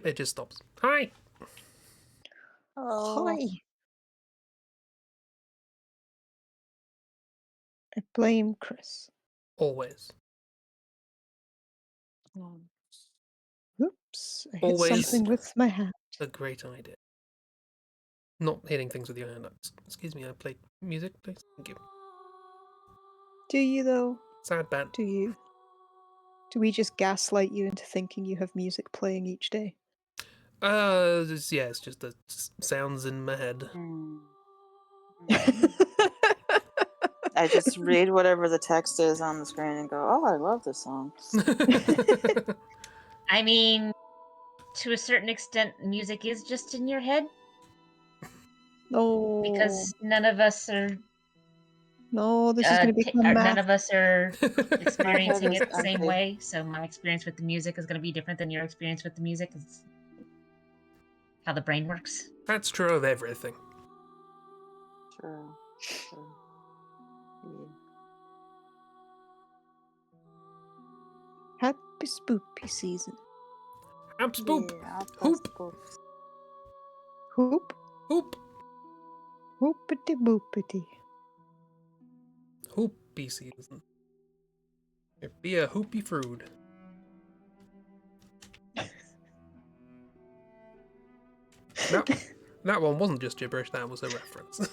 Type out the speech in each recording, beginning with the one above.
it just stops. Hi! Oh. Hi. I blame Chris. Always. Oops, I hit Always. something with my hand. A great idea. Not hitting things with your hand. Excuse me, I played music, please. Thank you. Do you, though? Sad band. Do you? Do we just gaslight you into thinking you have music playing each day? It's just the sounds in my head. I just read whatever the text is on the screen and go, oh, I love this song. I mean, to a certain extent, music is just in your head. No. Because none of us are... No, this is going to become math. None of us are experiencing is it the same empty. way, so my experience with the music is going to be different than your experience with the music. It's how the brain works. That's true of everything. True. Yeah. Happy spoopy season. Abs boop. Yeah, Hoop. Hoop. Hoop. Hoopity boopity. Hoopy season. It be a hoopy fruit. That one wasn't just gibberish, that was a reference.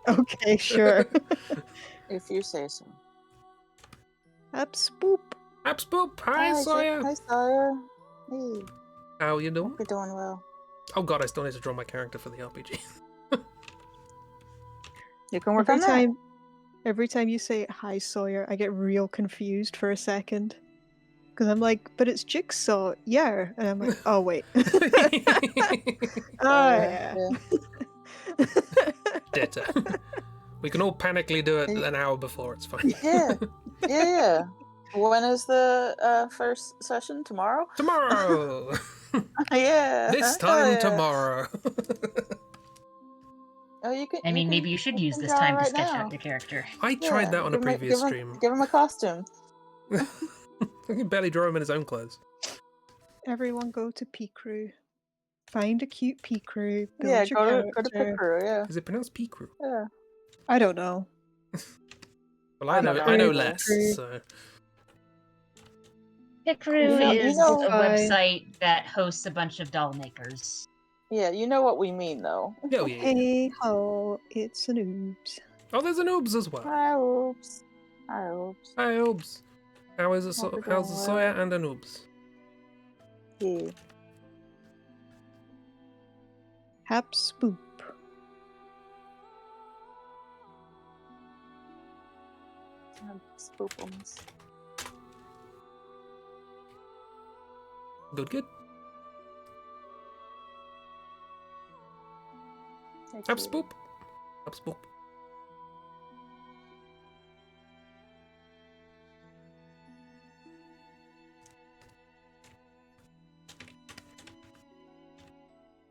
Okay, sure. If you say so. Abs boop. Abs boop. Hi, Sawyer. Hi, Sawyer. Hey. How you doing? Hope you're doing well. Oh god, I still need to draw my character for the RPG. You can work on that. Every time you say hi Sawyer, I get real confused for a second. Because I'm like, but it's Jigsaw, yeah. And I'm like, oh wait. Yeah. Ditto. We can all panically do it an hour before, it's fine. Yeah. When is the first session? Tomorrow? Tomorrow! Yeah. This time tomorrow. Oh, you can. I mean, maybe you should use this time to sketch out your character. I tried that on a previous stream. Give him a costume. I can barely draw him in his own clothes. Everyone go to P-Crew. Find a cute P-Crew. Yeah, Build your go to P-Crew, yeah. Is it pronounced P-Crew? Yeah. I don't know. Well, I know less, so... P-Crew is a website that hosts a bunch of doll makers. Yeah, you know what we mean, though. Oh, yeah. Hey ho, it's an Oobs. Oh, there's an Oobs as well. Hi, Oobs. Hi, Oobs. Hi, Oobs. How's the Sawyer and an Oobs? Yeah. Hap spoop. Spoopums. Good. Up spoop.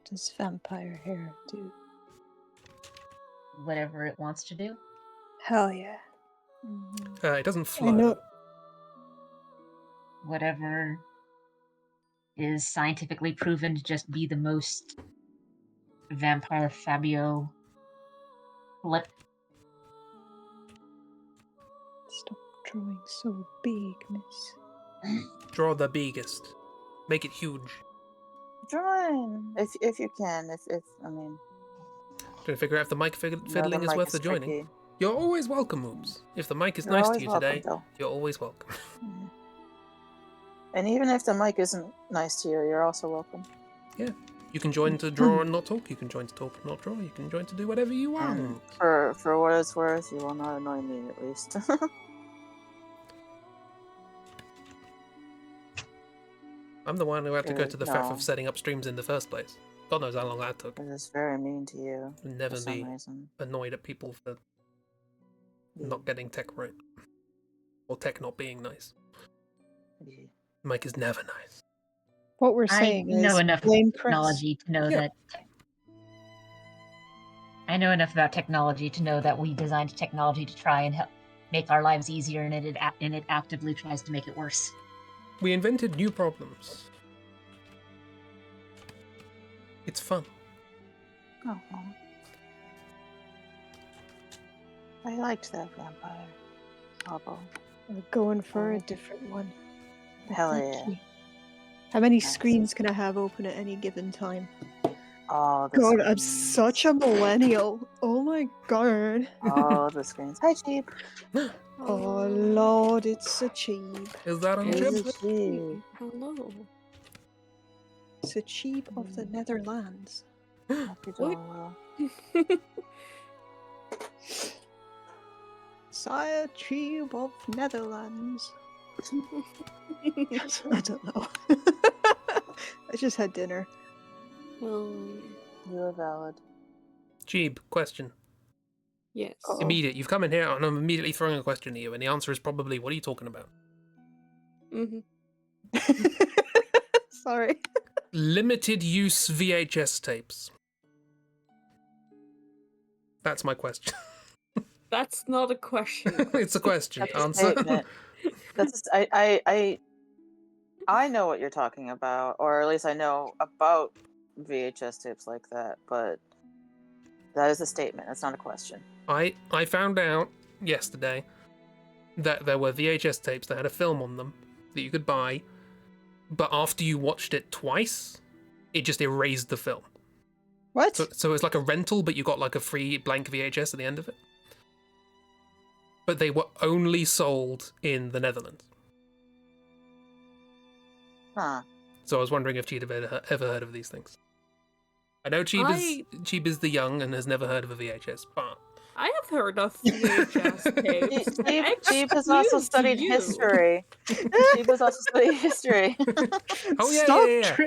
Does vampire hair do? Whatever it wants to do. Hell yeah. It doesn't flow. I know. Whatever is scientifically proven to just be the most vampire Fabio flip. Stop drawing so big, miss. Draw the biggest. Make it huge. Join if you can. If I mean. Trying to figure out if the mic fiddling is worth the joining. Tricky. You're always welcome, Oobs. If the mic is nice to you today, you're always welcome. And even if the mic isn't nice to you, you're also welcome. Yeah. You can join to draw and not talk. You can join to talk and not draw. You can join to do whatever you want. And for what it's worth, you will not annoy me, at least. I'm the one who had to go to the faff of setting up streams in the first place. God knows how long that took. It is very mean to you. Never be annoyed at people for not getting tech right. Or tech not being nice. Yeah. Mike is never nice. What we're saying is... I know enough about technology to know that... I know enough about technology to know that we designed technology to try and help make our lives easier, and it actively tries to make it worse. We invented new problems. It's fun. Oh. I liked that vampire. Hobo. We're going for a different one. But Hell thank yeah. you. How many Nice. screens can I have open at any given time? Oh, the God, I'm screens. such a millennial. Oh my god. Oh, the screens. Hi, Cheap. Oh lord, it's a cheap. Is that on Is chip? it cheap? Hello. It's a cheap of the Netherlands. Hope you're What? doing well. Sire cheap of Netherlands. I don't know. I just had dinner. Oh, You are valid. Jeeb, question. yes. Oh. Immediate. You've come in here and I'm immediately throwing a question at you, and the answer is probably, what are you talking about? Mm-hmm. Sorry. Limited use VHS tapes. That's my question. That's not a question. It's a question. That's a Answer. statement. I know what you're talking about, or at least I know about VHS tapes like that, but that is a statement. That's not a question. I found out yesterday that there were VHS tapes that had a film on them that you could buy, but after you watched it twice, it just erased the film. What? So it's like a rental, but you got like a free blank VHS at the end of it. But they were only sold in the Netherlands. Huh. So I was wondering if Cheeb had ever heard of these things. I know Cheeb is the young and has never heard of a VHS, but I have heard of VHS tapes. Cheap has also Excuse studied you. history. Cheap has also studied history. oh yeah, Stop, yeah.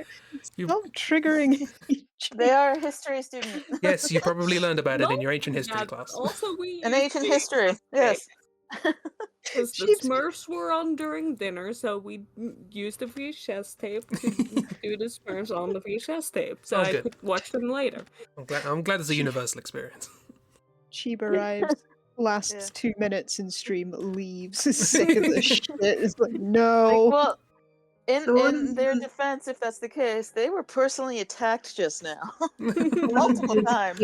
You- Stop triggering each They are a history student. Yes, you probably learned about it in No, your ancient history yeah, class. Also, we An used ancient VHS history. tapes. Yes. Because the Sheep's- Smurfs were on during dinner, so we used the VHS tape to do the Smurfs on the VHS tape, so Oh, I good. could watch them later. I'm glad it's a universal experience. Sheep arrives, lasts Yeah. 2 minutes in stream, leaves, is sick of this shit. It's like, no. Well, So in their is- defense, if that's the case, they were personally attacked just now. What Multiple is times.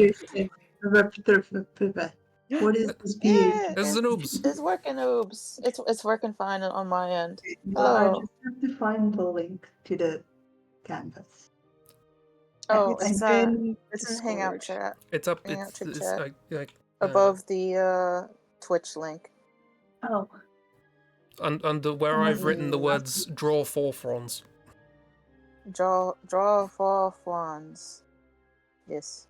What is this Yeah, This is an Oobs. It's working, Oobs. It's working fine on my end. I Hello. just have to find the link to the canvas. Oh, It's it's in it's in Hangout Discord. chat It's up. Hang out, It's chit chat. like above the Twitch link. Oh, under where I've written the words "draw 4 fronds." Draw 4 fawns. Yes.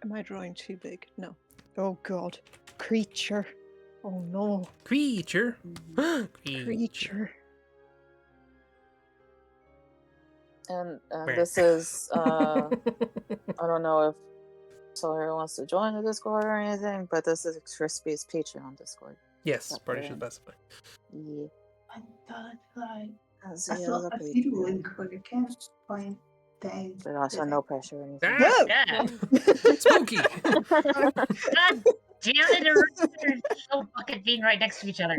Am I drawing too big? No. Oh god. Creature. Oh no. Creature. Creature. And this is I don't know if Sawyer wants to join the Discord or anything, but this is Crispy's Patreon Discord. Yes, Up probably there. should specify. Yeah. I thought like That's I the thought other I see the Patreon. link, but I can't find things. But also no pressure or anything. Ah, Yeah. spooky. God damn it, erasers so fucking being right next to each other.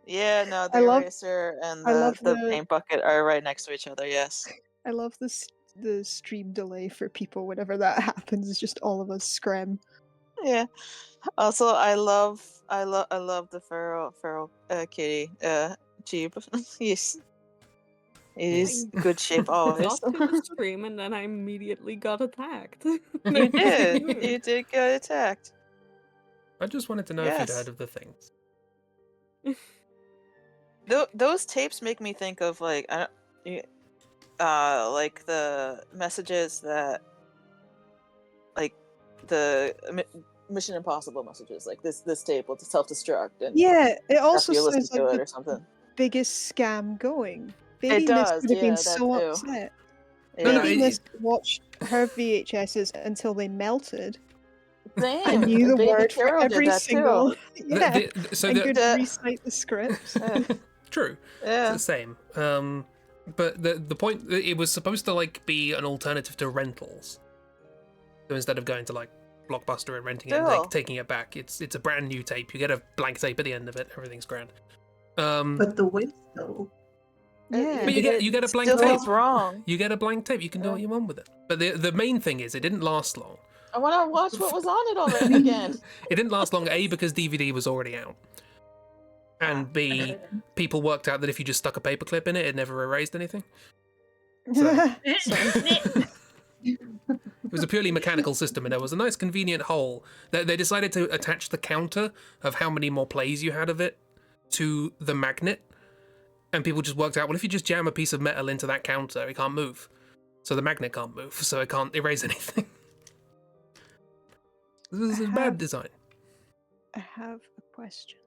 Yeah, no, I the love- eraser and I love the the- paint bucket are right next to each other, yes. I love the stream delay for people whenever that happens. It's just all of us scram. Yeah. Also, I love the feral kitty cheap. He's good shape always. Got to the stream and then I immediately got attacked. You did. You did get attacked. I just wanted to know if you'd Yes. heard of the things. Those tapes make me think of like like the messages that like the Mission Impossible messages, like this tape will self-destruct and Yeah, it also you sounds listen like to it the or something. biggest scam going. It Baby Miss does, would have been yeah, so that too. upset. No, no, Baby it- Miss watched her VHSs until they melted. I Same. knew the Baby word for Kiro did every that single. too. Yeah, So and the, could the- recite the scripts. true. Yeah. It's the same. But the point, it was supposed to like be an alternative to rentals. So instead of going to like Blockbuster and renting it and Still. taking it back, it's a brand new tape. You get a blank tape at the end of it. Everything's grand. But the width though. Yeah. But you get a blank Still tape. feels wrong. You get a blank tape. You can do what you want with it. But the main thing is, it didn't last long. I want to watch what was on it already again. It didn't last long. A, because DVD was already out, and B, people worked out that if you just stuck a paperclip in it, it never erased anything. So- It was a purely mechanical system, and there was a nice convenient hole. They decided to attach the counter of how many more plays you had of it to the magnet, and people just worked out, well, if you just jam a piece of metal into that counter, it can't move. So the magnet can't move, so it can't erase anything. This is a bad design. I have a question.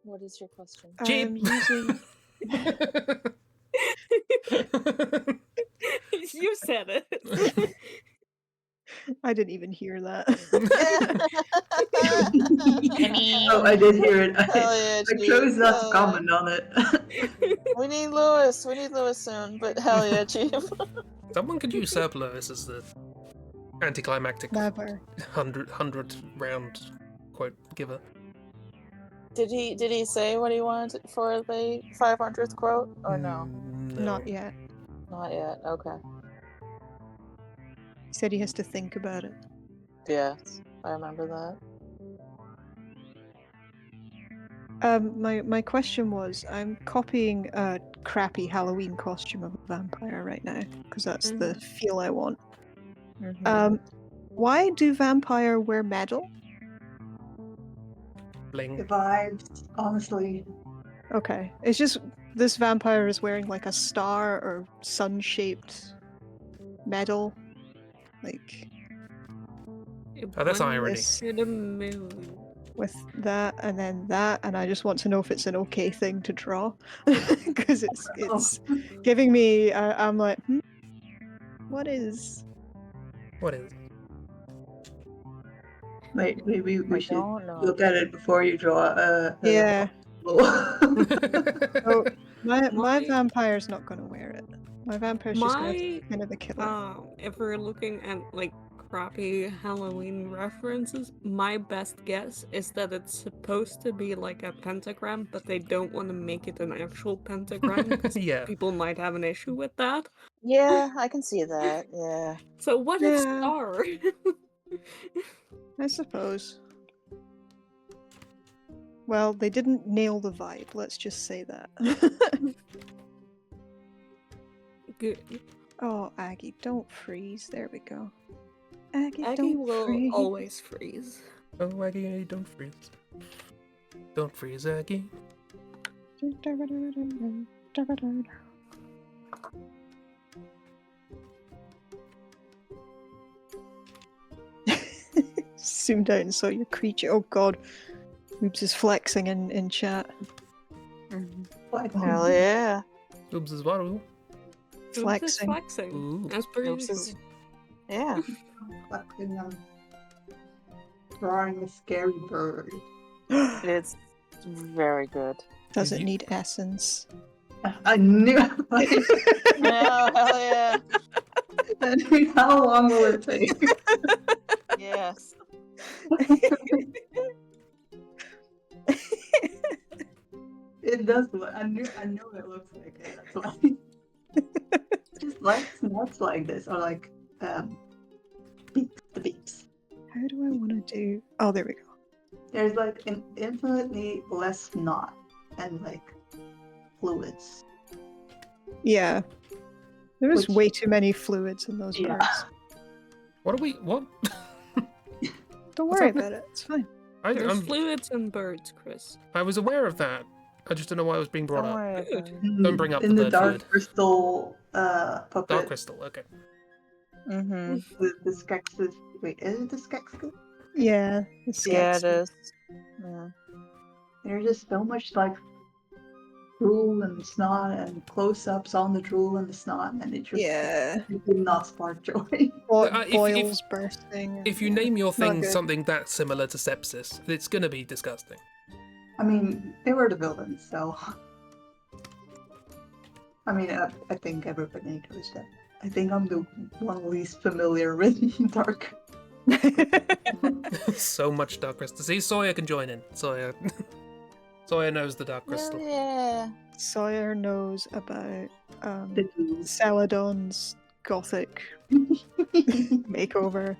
What is your question? Cheap. I'm using. You said it. I didn't even hear that. I mean, Oh, I did hear it. Hell yeah, I Chief. chose not to Hell yeah. comment on it. We need Lewis. We need Lewis soon. But hell yeah, Chief. Someone could usurp Lewis as the anticlimactic Never. 100 round quote giver. Did he say what he wanted for the 500th quote or no? No. Not yet. Not yet. Okay. He said he has to think about it. Yes, I remember that. My question was, I'm copying a crappy Halloween costume of a vampire right now because that's the feel I want. Why do vampire wear medal? The Bling. vibes, honestly. Okay, it's just this vampire is wearing like a star or sun-shaped medal, like Oh, that's irony. this To the moon. with that, and I just want to know if it's an okay thing to draw because it's giving me. I'm like, what is? What is? Wait, maybe we should don't know. look at it before you draw a Yeah. oh, My vampire's not gonna wear it. My vampire's just gonna be My kind of a killer. if we're looking at like crappy Halloween references, my best guess is that it's supposed to be like a pentagram, but they don't want to make it an actual pentagram 'cause Yeah. people might have an issue with that. Yeah, I can see that. Yeah. So what if Yeah. star? I suppose. Well, they didn't nail the vibe. Let's just say that. Good. Oh, Aggie, don't freeze. There we go. Aggie, Aggie don't will freeze. always freeze. Oh, Aggie, don't freeze. Don't freeze, Aggie. Zoomed out and saw your creature. Oh god. Oops is flexing in chat. Hell yeah. Oops is what? Oops is Flexing. flexing. Ooh. That's pretty Oops cool. is- Yeah. fucking drawing a scary bird. It's very good. Does it You- need essence? I knew. Yeah, hell yeah. I mean, how long will it take? Yes. It does look. I know it looks like it. That's why. Just like nuts like this, or like beaks. The beaks. How do I want to do? Oh, there we go. There's like an infinitely less knot and like fluids. Yeah. There is Which- way too many fluids in those Yeah. birds. What are we? What? Don't What's worry happening? about it. It's fine. There's fluids in birds, Chris. I was aware of that. I just don't know why it was being brought Don't up. worry Good. about it. Don't bring up in the the bird dark fluid. crystal puppet. Dark crystal. Okay. Mm-hmm. The Skeksis. Wait, is it the Skeksis? Yeah. The Yeah, it Skeksis. is. Yeah. There's just so much like drool and snot and close-ups on the drool and the snot, and it just Yeah. it did not spark joy. If- Boils bursting. If you name your Not thing good. something that similar to sepsis, it's gonna be disgusting. I mean, they were the villains, so. I mean, I think everybody knows that. I think I'm the one least familiar with dark. So much dark crystal. See, Sawyer can join in. Sawyer. Sawyer knows the Dark Hell Crystal. yeah. Sawyer knows about The tools. Celadon's gothic makeover.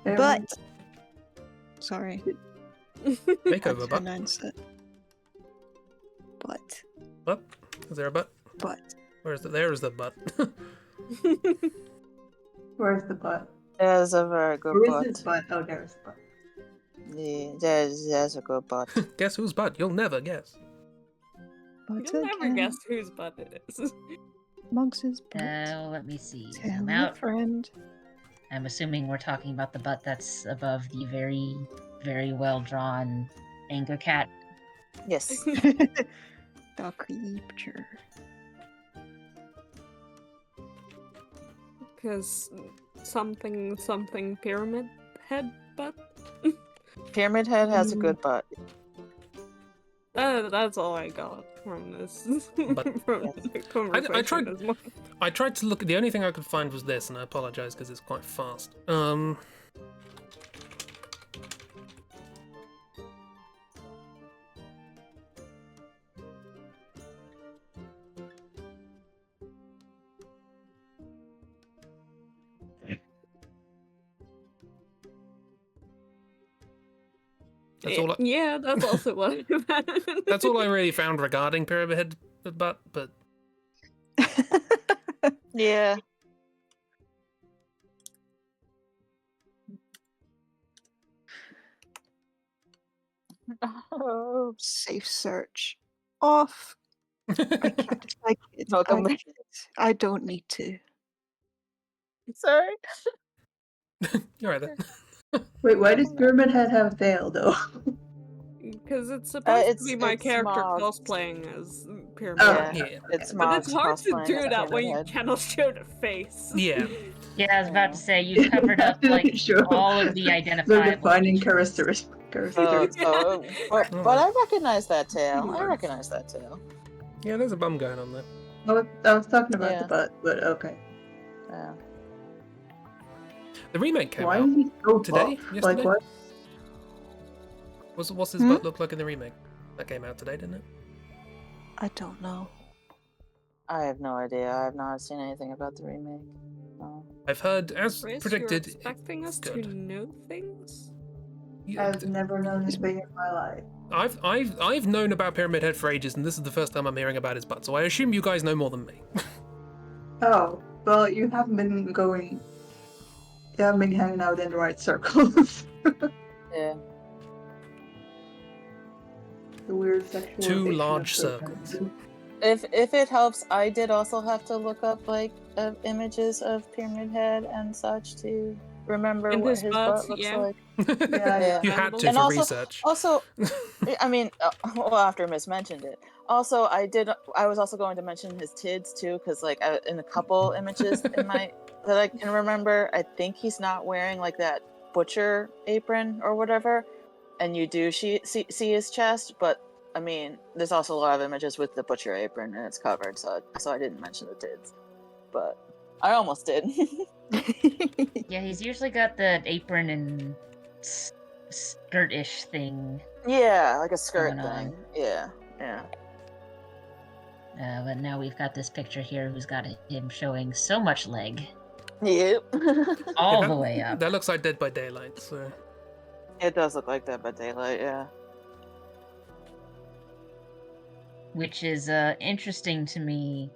Very But sorry, had Makeover to butt. announce it. But Butt? Is there a butt? Where is the? There is the butt. Where's the butt? There's a very good Where is butt. his butt? Oh, there's the butt. Yeah, there's a good butt. Guess whose butt? You'll never guess. You'll never guess whose butt it is. Monks' butt. Let me see. Tell Zoom a out. friend. I'm assuming we're talking about the butt that's above the very, very well drawn anger cat. Yes. The creature. Because something pyramid head butt. Pyramid Head has a good butt. That's all I got from this. From the conversation I tried. as well. I tried to look. The only thing I could find was this, and I apologize because it's quite fast. That's all. Yeah, that's also what I imagined. That's all I really found regarding Pyramid Head butt. But Yeah. Oh, Safe search off. Welcome back. I don't need to. Sorry. you're right there. Wait, why does Pyramid Head have a tail though? Because it's supposed to be my it's character Smog. cosplaying as Pyramid Oh. Head. Yeah. It's But Mog's it's hard to cosplaying do as that when Pyramid you Head. cannot show the face. Yeah. Yeah, I was about to say you covered up like Sure. all of the The identifiable defining features. characteristics. But I recognize that tail. I recognize that tail. Yeah, there's a bum going on there. I was talking about Yeah. the butt, but okay. Yeah. The remake came Why out is he so today. buff? Yesterday. Like what? What's his butt look like in the remake? That came out today, didn't it? I don't know. I have no idea. I have not seen anything about the remake. No. I've heard, as Chris, predicted. you're expecting us to good. know things? I've never known this big in my life. I've known about Pyramid Head for ages, and this is the first time I'm hearing about his butt. So I assume you guys know more than me. Oh, well, you haven't been going. You haven't been hanging out in the right circles. Yeah. The weird sexual. Two addiction large of circles. If it helps, I did also have to look up like images of Pyramid Head and such to remember And what his his butt, butt looks yeah. like. Yeah. You had to And for also- research. Also, I mean, well, after Miss mentioned it. Also, I was also going to mention his tids too, because like in a couple images that I can remember, I think he's not wearing like that butcher apron or whatever, and you do see his chest. But I mean, there's also a lot of images with the butcher apron and it's covered, so I didn't mention the tids, but I almost did. Yeah, he's usually got the apron and skirt-ish thing. Yeah, like a skirt Going on. thing. Yeah. But now we've got this picture here who's got him showing so much leg. Yep. All Yeah, the way up. That looks like Dead by Daylight. So It does look like that by daylight, yeah. Which is interesting to me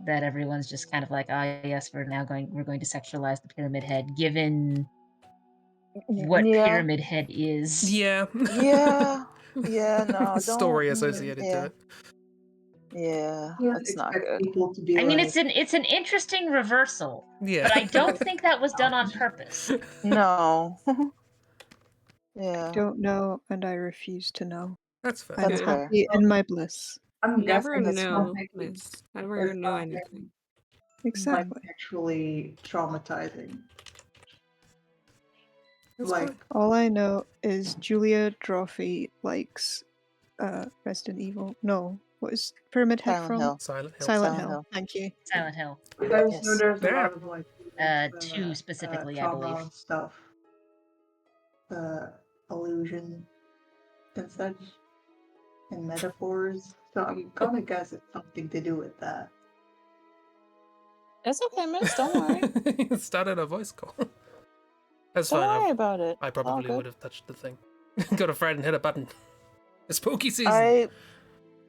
that everyone's just kind of like, yes, we're going to sexualize the Pyramid Head, given what Pyramid Head is. yeah. Yeah, no, Story associated to it. Yeah, You that's not expect good. people to be I mean, like, it's an interesting reversal, Yeah. but I don't think that was done on purpose. No. Yeah. Don't know, and I refuse to know. That's fair. I'm That's fair. happy in my bliss. I'm Never guessing it's know, something Miss. Never know something anything. Exactly. actually traumatizing. That's Like, fine. All I know is Julia Drophy likes Resident Evil. No, what is Pyramid Head Silent from? Hill. Silent Hill. Silent Silent Hill. Hill. Thank you. Silent Hill. you guys Yes. know there's a There. lot of like Two specifically, I trauma believe. stuff. Illusion and such, and metaphors. So I'm gonna guess it's something to do with that. It's okay, miss. Don't worry. It started a voice call. That's Don't fine. worry about it. I It's all probably good. would have touched the thing. Got afraid and hit a button. It's spooky season.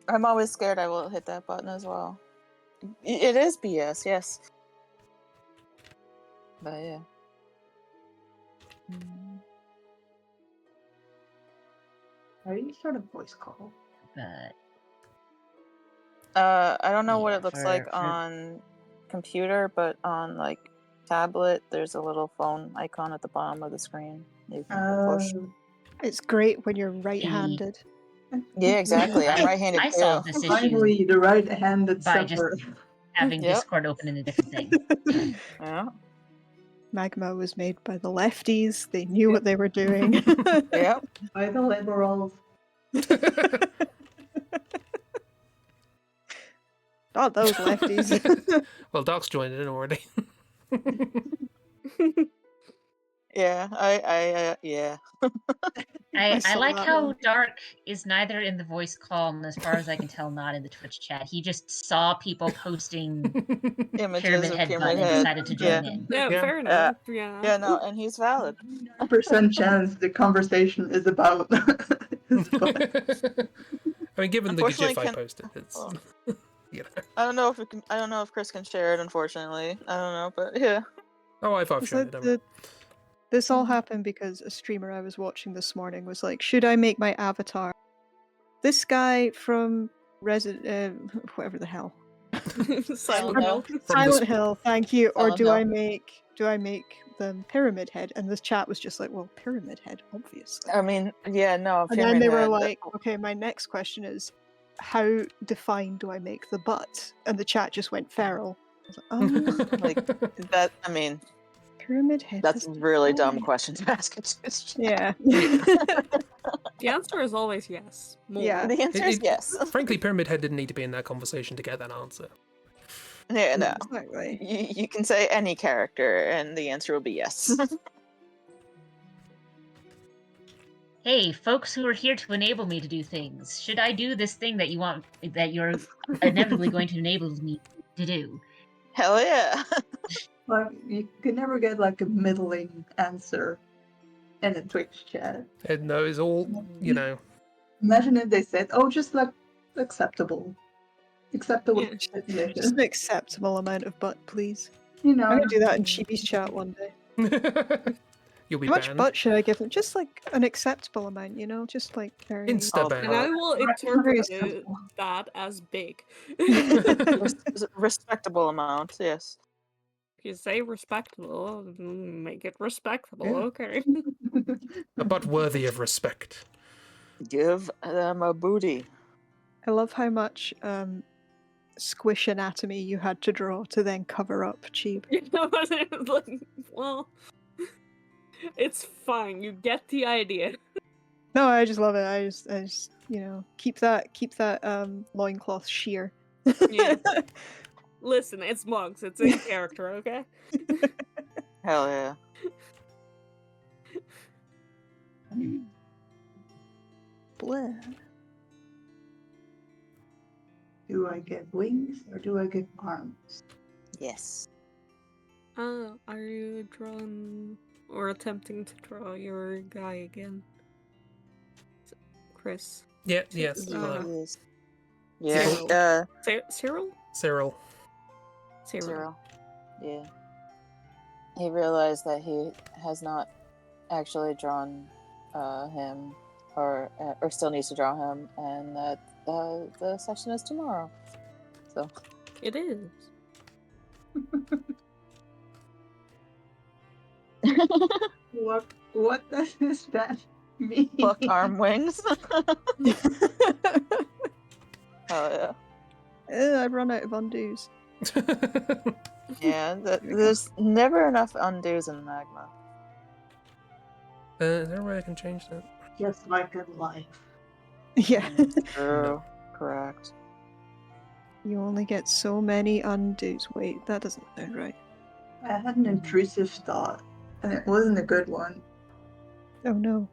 I'm always scared I will hit that button as well. It is BS, yes. But yeah. Are you sort of voice call? But I don't know what Yeah, it looks for- like for- on computer, but on like tablet, there's a little phone icon at the bottom of the screen. You can push. It's great when you're right-handed. Yeah, exactly. I'm right-handed I too. solved this issue Finally, the right-handed by just suffer. having Yep. Discord open in a different thing. Yeah. Magma was made by the lefties. They knew what they were doing. Yep. By the liberals. Not those lefties. Well, Doc's joined in already. Yeah. Yeah. I saw like that how one. Dark is neither in the voice call and, as far as I can tell, not in the Twitch chat. He just saw people posting Images Pyramid of Head Pyramid button and Head. decided to join Yeah. in. Yeah, Yeah. fair enough. Yeah. Yeah, no, and he's valid. 9% chance the conversation is about his butt. I mean, given the Unfortunately, GIF I can- posted, it's oh. you know. I don't know if I don't know if Chris can share it. Unfortunately, I don't know, but yeah. Oh, I've So shown it. Don't worry. this all happened because a streamer I was watching this morning was like, should I make my avatar this guy from whatever the hell, Silent Hill. From Silent this- Hill, thank you, or Silent do Hill. I make them Pyramid Head? And the chat was just like, well, Pyramid Head, obviously. I mean, yeah, no. And then Pyramid they were Head, like, okay, my next question is, how defined do I make the butt? And the chat just went feral. I was like, like that. I mean, Pyramid Head. that's a is really dumb defined. question to ask. Yeah. The answer is always yes. More. Yeah. The answer is It- yes. Frankly, Pyramid Head didn't need to be in that conversation to get that answer. Yeah, no. Exactly. You can say any character, and the answer will be yes. Hey, folks who are here to enable me to do things. Should I do this thing that you're inevitably going to enable me to do? Hell yeah. Like, you could never get like a middling answer in a Twitch chat. And no, it's all, you know. Imagine if they said, "Oh, just like acceptable, acceptable Yeah. situation." Just an acceptable amount of butt, please. You know, I'm gonna do that in Chibi's chat one day. You'll be How much banned. butt should I give them? Just like an acceptable amount, you know? Just like very. Insta And I ban. will Very interpret acceptable. that as big. Respectable amount, yes. If you say respectable, make it respectable, Yeah. okay. A butt worthy of respect. Give them a booty. I love how much squish anatomy you had to draw to then cover up Cheap. You know what I was like, well, it's fine. You get the idea. No, I just love it. I just keep that loincloth sheer. Yeah. Listen, it's Mugs. It's in character, okay? Hell yeah. Blah. do I get wings or do I get arms? Yes. Are you drawing or attempting to draw your guy again? Chris. Yeah, yes. Uh, Yes. Cyril. Yeah. Cyril? Cyril. Zero. Yeah. He realized that he has not actually drawn him, or still needs to draw him, and that the session is tomorrow. So. It is. What does that mean? Pluck arm wings. Oh yeah. I've run out of undos. Yeah. There's never enough undos in magma. Is there a way I can change that? Just like in life. Yeah. True. Correct. You only get so many undos. Wait, that doesn't sound right. I had an intrusive thought, and it wasn't a good one. Oh no.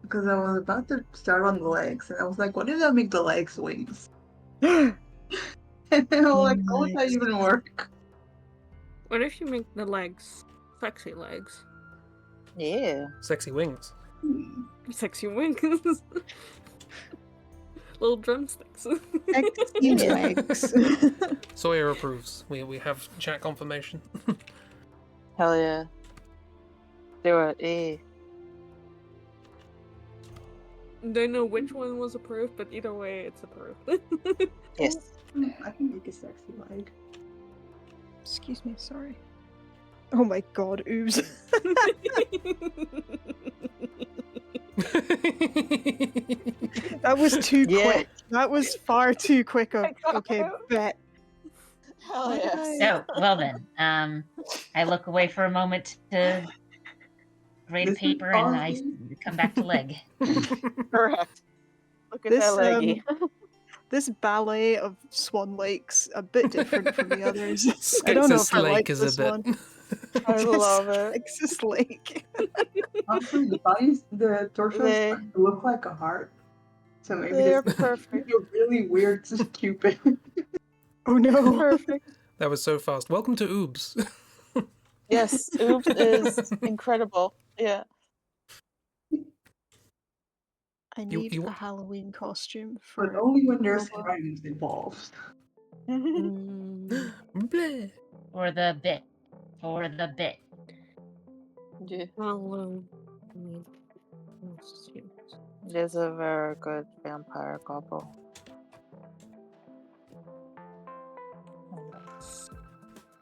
because I was about to start on the legs, and I was like, what if I make the legs wings? And then I was like, how would that Nice. even work? What if you make the legs sexy legs? Yeah. Sexy wings. Sexy wings. Little drumsticks. Sexy Yeah. legs. Sawyer approves. We have chat confirmation. Hell yeah. Do it. Eh. Don't know which one was approved, but either way, it's approved. Yes. I can make a sexy leg. Excuse me, sorry. Oh my god, oops. That was too Yeah. quick. That was far too quick. I got Okay, it. bet. Hell Why did yes. I- So, well then, I look away for a moment to grade This is paper, and I awesome. come back to leg. Correct. Look at This, that leggy. This ballet of Swan Lake's a bit different from the others. I don't know Skeksis if I Lake like is this a one. bit. I love it. Skeksis Lake. Honestly, the bodies, the torso They- look like a heart. So maybe They're this perfect. is a really weird Cupid. Oh no. Perfect. That was so fast. Welcome to Oobs. Yes, Oops is incredible. Yeah. I You- need you- a Halloween costume But for only when there's Nova. dragons involved. Mm, Bleh. For the bit. For the bit. Yeah. Hello. There's a very good vampire couple.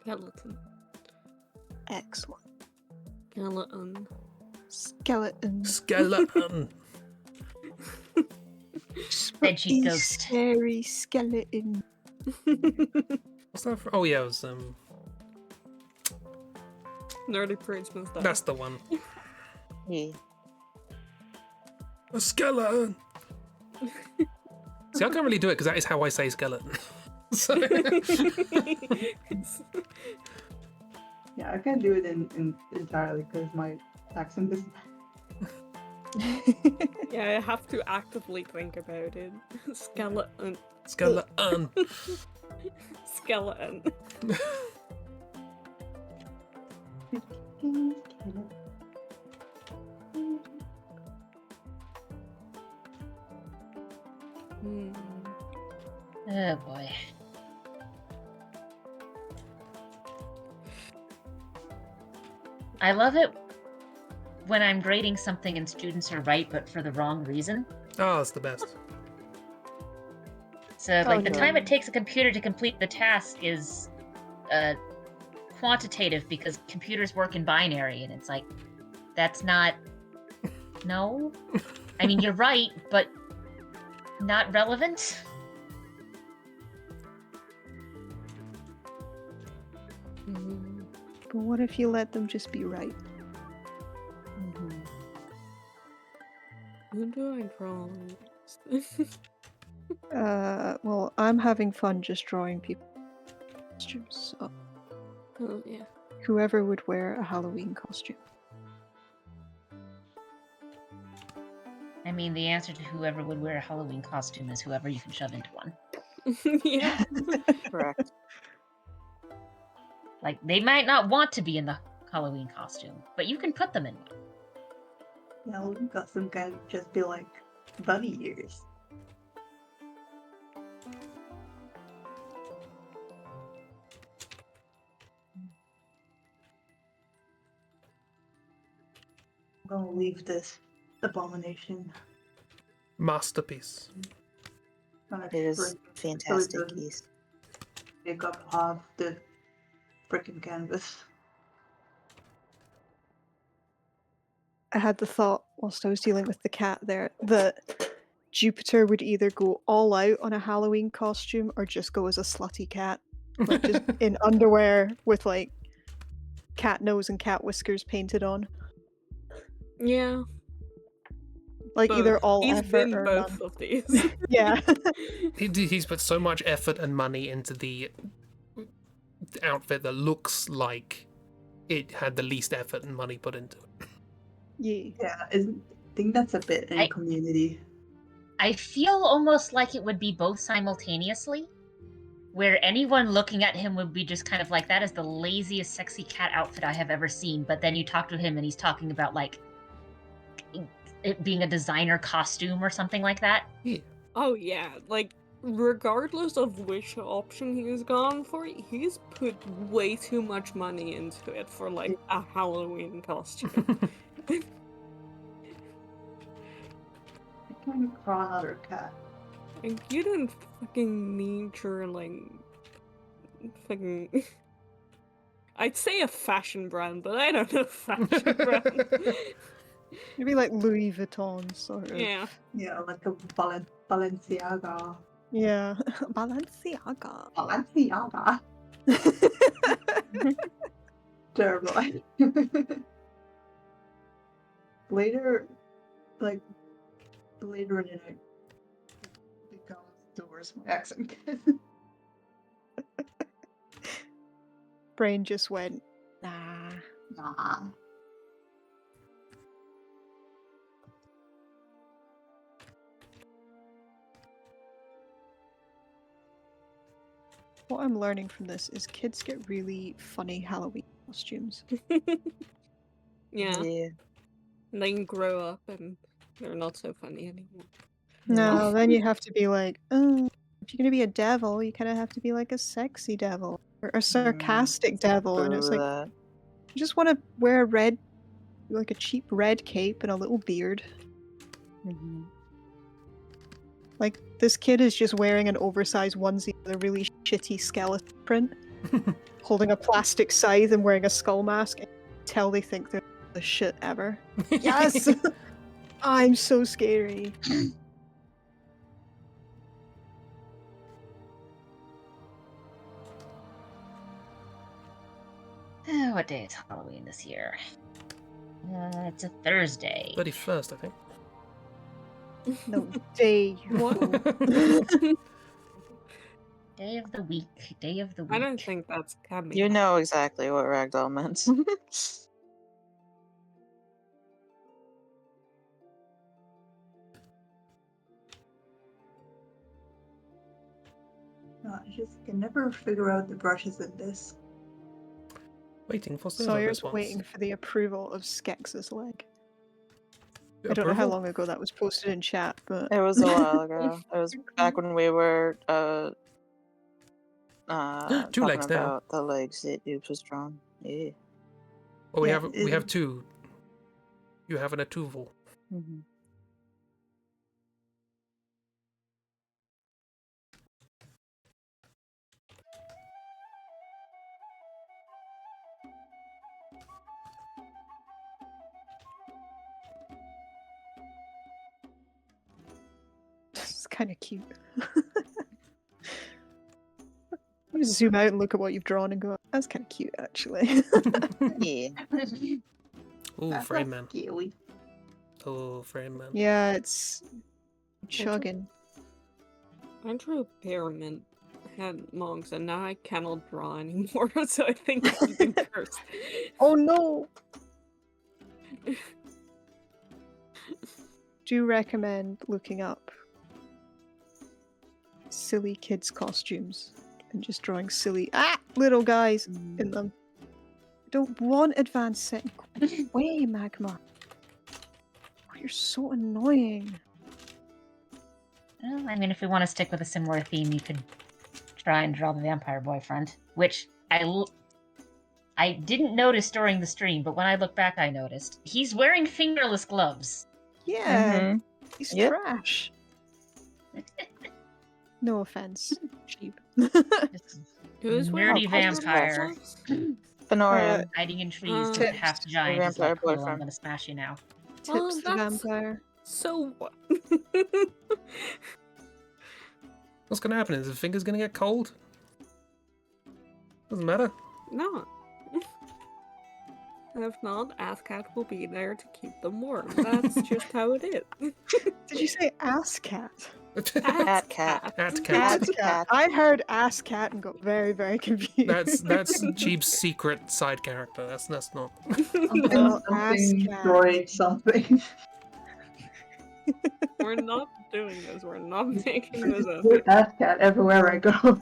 Skeleton. Excellent. Skeleton. Skeleton. Skeleton. Veggie A ghost. scary skeleton. What's that for? Oh yeah, it was Nerdy tradesman stuff. that's the one. Yeah. A skeleton. See, I can't really do it because that is how I say skeleton. So Yeah, I can't do it in entirely because my accent is. Yeah, I have to actively think about it. Skeleton. skeleton. Skeleton. Hmm. Oh boy. I love it when I'm grading something and students are right, but for the wrong reason. Oh, that's the best. So, like, the yeah. time it takes a computer to complete the task is quantitative because computers work in binary, and it's like, that's not. No? I mean, you're right, but not relevant? Mm. But what if you let them just be right? Who do I draw? Well, I'm having fun just drawing people costumes, so Oh, yeah. whoever would wear a Halloween costume. I mean, the answer to whoever would wear a Halloween costume is whoever you can shove into one. Yeah. Correct. Like, they might not want to be in the Halloween costume, but you can put them in one. Yeah, we got some kind of just be like bunny ears. I'm gonna leave this abomination. Masterpiece. Gonna It is shrink fantastic. doesn't- Yes. Take up half the freaking canvas. I had the thought whilst I was dealing with the cat there that Jupiter would either go all out on a Halloween costume or just go as a slutty cat. Like just in underwear with like cat nose and cat whiskers painted on. Yeah. Like either both. all He's effort been or both none. of these. Yeah. He's put so much effort and money into the outfit that looks like it had the least effort and money put into it. Yeah. Yeah, isn't think that's a bit in I- community. I feel almost like it would be both simultaneously, where anyone looking at him would be just kind of like, that is the laziest sexy cat outfit I have ever seen. But then you talk to him and he's talking about like it being a designer costume or something like that. Yeah. Oh yeah, like regardless of which option he's gone for, he's put way too much money into it for like a Halloween costume. I can draw another cat. And you didn't fucking need your like fucking I'd say a fashion brand, but I don't know fashion brand. Maybe like Louis Vuitton sort of. Yeah. Yeah, like a Balenciaga. Yeah. Balenciaga. Balenciaga. Terrible. Later in it becomes the worst my accent. Brain just went, nah. Nah. What I'm learning from this is kids get really funny Halloween costumes. Yeah. Yeah. And then grow up and they're not so funny anymore. No, then you have to be like, oh, if you're gonna be a devil, you kind of have to be like a sexy devil or a sarcastic devil, and it's Screw like that. you just want to wear a red, like a cheap red cape and a little beard. Mhm. Like this kid is just wearing an oversized onesie with a really shitty skeleton print, holding a plastic scythe and wearing a skull mask. And you can tell they think they're the shit ever. Yes, I'm so scary. What day is Halloween this year? It's a Thursday. 31st, I think. No, day. What? Day of the week. Day of the week. I don't think that's coming. You know exactly what Ragdoll meant. No, I just can never figure out the brushes in this. Waiting for server Sawyer's response. waiting for the approval of Skeksis leg. Your I don't know how approval? long ago that was posted in chat, but It was a while ago. It was back when we were Two talking legs down. about the legs that Oops was drawn. Yeah. Well, we Yeah, have two. You have an approval. Mhm. it's kind of cute. You zoom out and look at what you've drawn and go, that's kind of cute, actually. Yeah. Ooh, That's frame man. scary. Oh, frame man. Yeah, it's chugging. I drew pyramid head monks and now I cannot draw anymore, so I think I've been cursed. Oh no! Do recommend looking up silly kids' costumes and just drawing silly little guys in them. Don't want advanced setting. Go away, Magma. Oh, you're so annoying. Well, I mean, if we want to stick with a similar theme, you could try and draw the vampire boyfriend, which I didn't notice during the stream, but when I look back, I noticed. He's wearing fingerless gloves. Yeah, Mhm. he's Yep. trash. No offense, cheap. Just Who's wearing nerdy fingerless vampire gloves? Fenorian. hiding in trees, Tips. half giant. Is Vampire like, cool, I'm boyfriend. gonna smash you now. Well, Tips the that's- vampire. So what? What's gonna happen? Is the finger's gonna get cold? Doesn't matter. No. If not, AssCat will be there to keep them warm. That's just how it is. Did you say ass cat? At cat. At cat. Cat. cat. I heard ass cat and got very, very confused. That's Jeeb's secret side character. That's not. Oh, ass Something cat. droid something. We're not doing this. We're not making this up. Put that cat everywhere I go.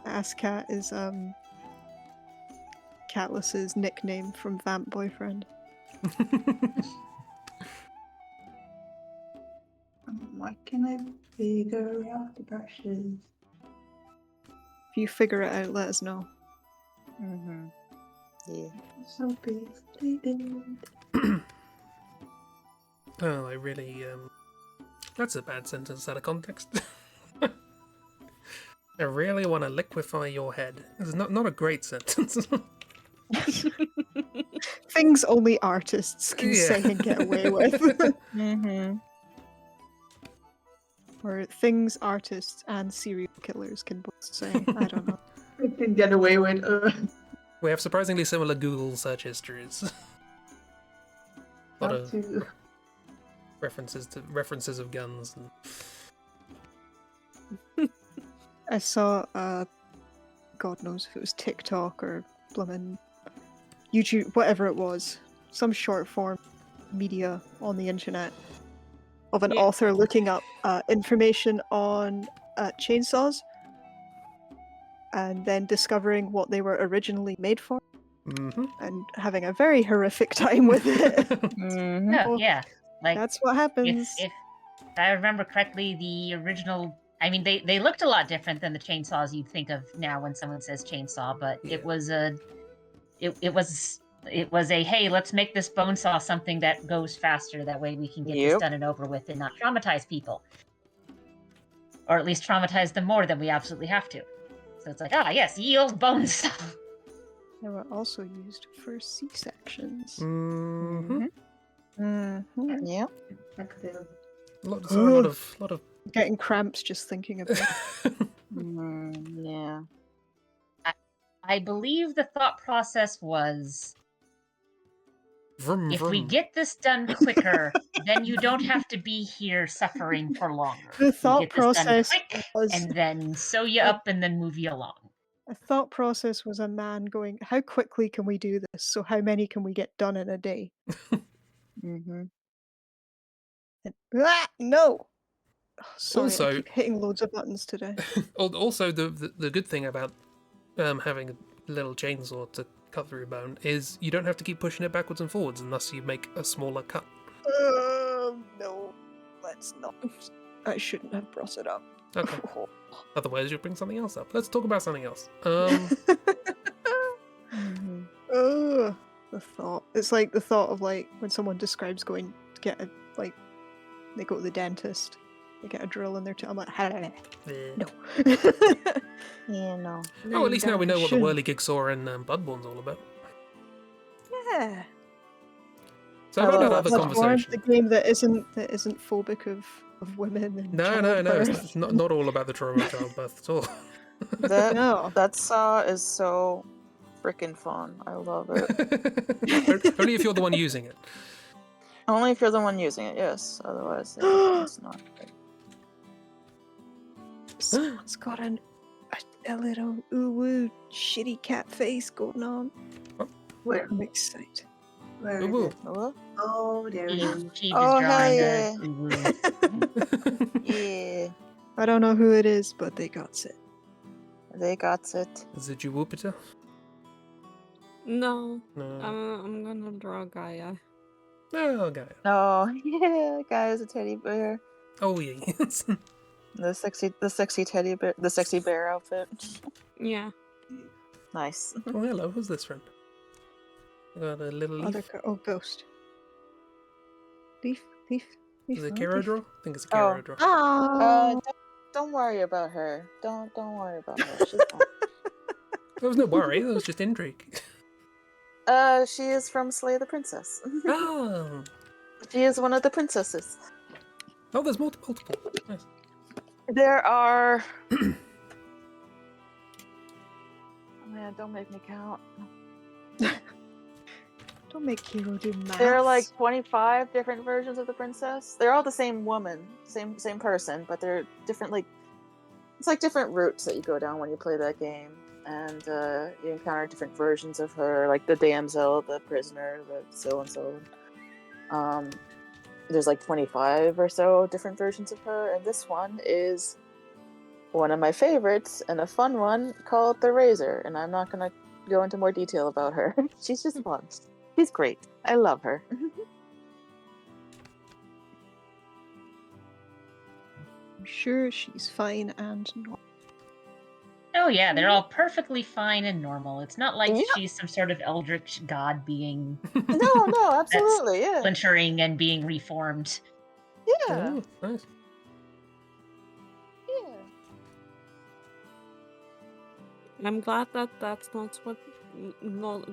Ass Cat is Catless's nickname from Vamp Boyfriend. Why can I figure out the brushes? If you figure it out, let us know. Mm-hmm. Yeah. So big. Oh, I really, that's a bad sentence out of context. I really want to liquefy your head. It's not a great sentence. Things only artists can Yeah. say and get away with. Mm-hmm. Or things artists and serial killers can both say. I don't know. I can get away with. We have surprisingly similar Google search histories. A lot Not of to. references of guns. And... I saw, God knows if it was TikTok or bloomin' YouTube, whatever it was, some short form media on the internet of an Yeah. author looking up information on chainsaws and then discovering what they were originally made for Mm-hmm. and having a very horrific time with it. Mm-hmm. No, yeah. Like, That's what happens. if I remember correctly, the original. I mean, they looked a lot different than the chainsaws you'd think of now when someone says chainsaw, but Yeah. it was a hey, let's make this bone saw something that goes faster. That way we can get this Yep. done and over with and not traumatize people, or at least traumatize them more than we absolutely have to. So it's like, yes, ye old bone saw. They were also used for C-sections. Mm-hmm. Mm-hmm. Yeah. A lot of. Getting cramps just thinking about it. Yeah. I believe the thought process was, Vroom, if vroom. we get this done quicker, then you don't have to be here suffering for longer. The We thought get this done process quick, was and then sew you up and then move you along. a thought process was a man going, how quickly can we do this? So how many can we get done in a day? Mm-hmm. And, no! Oh, sorry, Also- I keep hitting loads of buttons today. Also, the good thing about having a little chainsaw to cut through bone is you don't have to keep pushing it backwards and forwards, and thus you make a smaller cut. No, let's not. I shouldn't have brought it up. Okay. Otherwise, you'll bring something else up. Let's talk about something else. Mm-hmm. The thought. It's like the thought of like when someone describes going to get a, like, they go to the dentist, they get a drill in their I'm like, eh. no. Yeah, no. Oh, at least now we know what the Shouldn't. Whirligig and Bloodborne's all about. Yeah. So about that Hello, other Bloodborne, conversation. The game that isn't phobic of women and No, childbirth. it's not all about the trauma of childbirth at all. That No. that saw is so freaking fun. I love it. Only if you're the one using it. Only if you're the one using it, yes. Otherwise, it's not. Someone's got a little ooh-woo shitty cat face going on. Where? I'm excited. Where is Ooh. it? What? Oh, there it is. She's Oh, drawing hell the ooh-woo. Yeah, I don't know who it is, but they got it. they got it. Is it Jupiter? No, No. I'm gonna draw Gaia. Oh, okay. Oh, yeah, guy is a teddy bear. Oh, yes. The sexy teddy bear, the sexy bear outfit. Yeah. Nice. Oh, hello. Who's this friend? I got a little leaf. Ghost. Leaf. Is it oh, Kiro leaf. draw? I think it's a Kiro draw. Oh. Don't worry about her. Don't worry about her. She's fine. There was no worry. There was just intrigue. She is from Slay the Princess. Oh. She is one of the princesses. Oh, there's multiple. Nice. There are. Oh, man, don't make me count. Don't make Kiro do math. There are like 25 different versions of the princess. They're all the same woman, same person, but they're different. Like it's like different routes that you go down when you play that game. and you encounter different versions of her, like the damsel, the prisoner, the so and so. There's like 25 or so different versions of her, and this one is one of my favorites and a fun one called the Razor. And I'm not gonna go into more detail about her. She's just fun. She's great. I love her. I'm sure she's fine and normal. Oh yeah, they're all perfectly fine and normal. It's not like Yeah. she's some sort of eldritch god being No, absolutely, yeah. splintering and being reformed. Yeah. Oh, nice. Yeah. I'm glad that that's not what. No,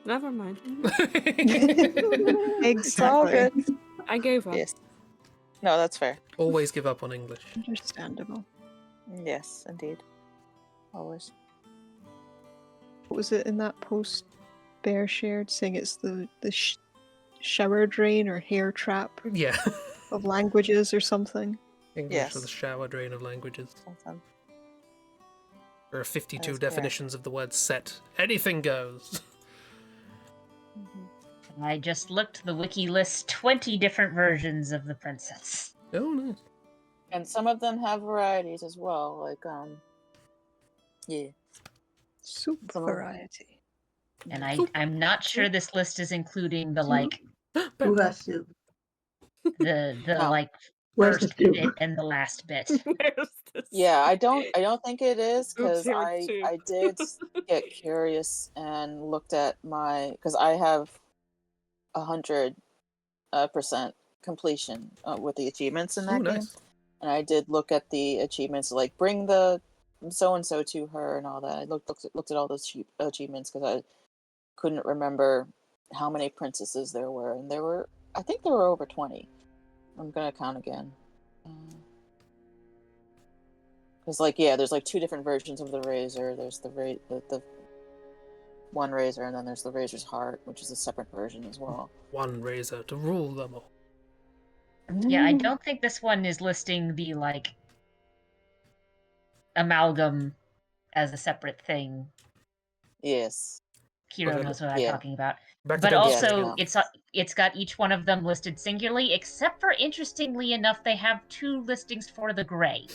never mind. It's all Exactly. good. I gave up. Yes. No, that's fair. Always give up on English. Understandable. Yes, indeed. Always. What was it in that post Bear shared saying it's the shower drain or hair trap Yeah. of languages or something? English for Yes. the shower drain of languages. Awesome. There are 52 That is correct. definitions of the word set. Anything goes. I just looked. The wiki lists 20 different versions of the princess. Oh, nice. And some of them have varieties as well, like yeah. Soup Some of- variety. And I'm not sure this list is including the like Who has soup? the No. like Where's the first soup? bit and the last bit. Where's this? Yeah, I don't think it is, because here I too. did get curious and looked at because I have 100% completion with the achievements in Oh, that game, nice. and I did look at the achievements, like bring the so and so to her and all that. I looked at all those achievements because I couldn't remember how many princesses there were, and I think there were over 20. I'm gonna count again. Because there's like two different versions of the razor. There's the one razor, and then there's the razor's heart, which is a separate version as well. One razor to rule them all. Yeah, I don't think this one is listing the like amalgam as a separate thing. Yes. Kiro Okay. knows what I'm Yeah. talking about. Back to But dentistry. also, Yes, it's got each one of them listed singularly, except for, interestingly enough, they have two listings for the gray.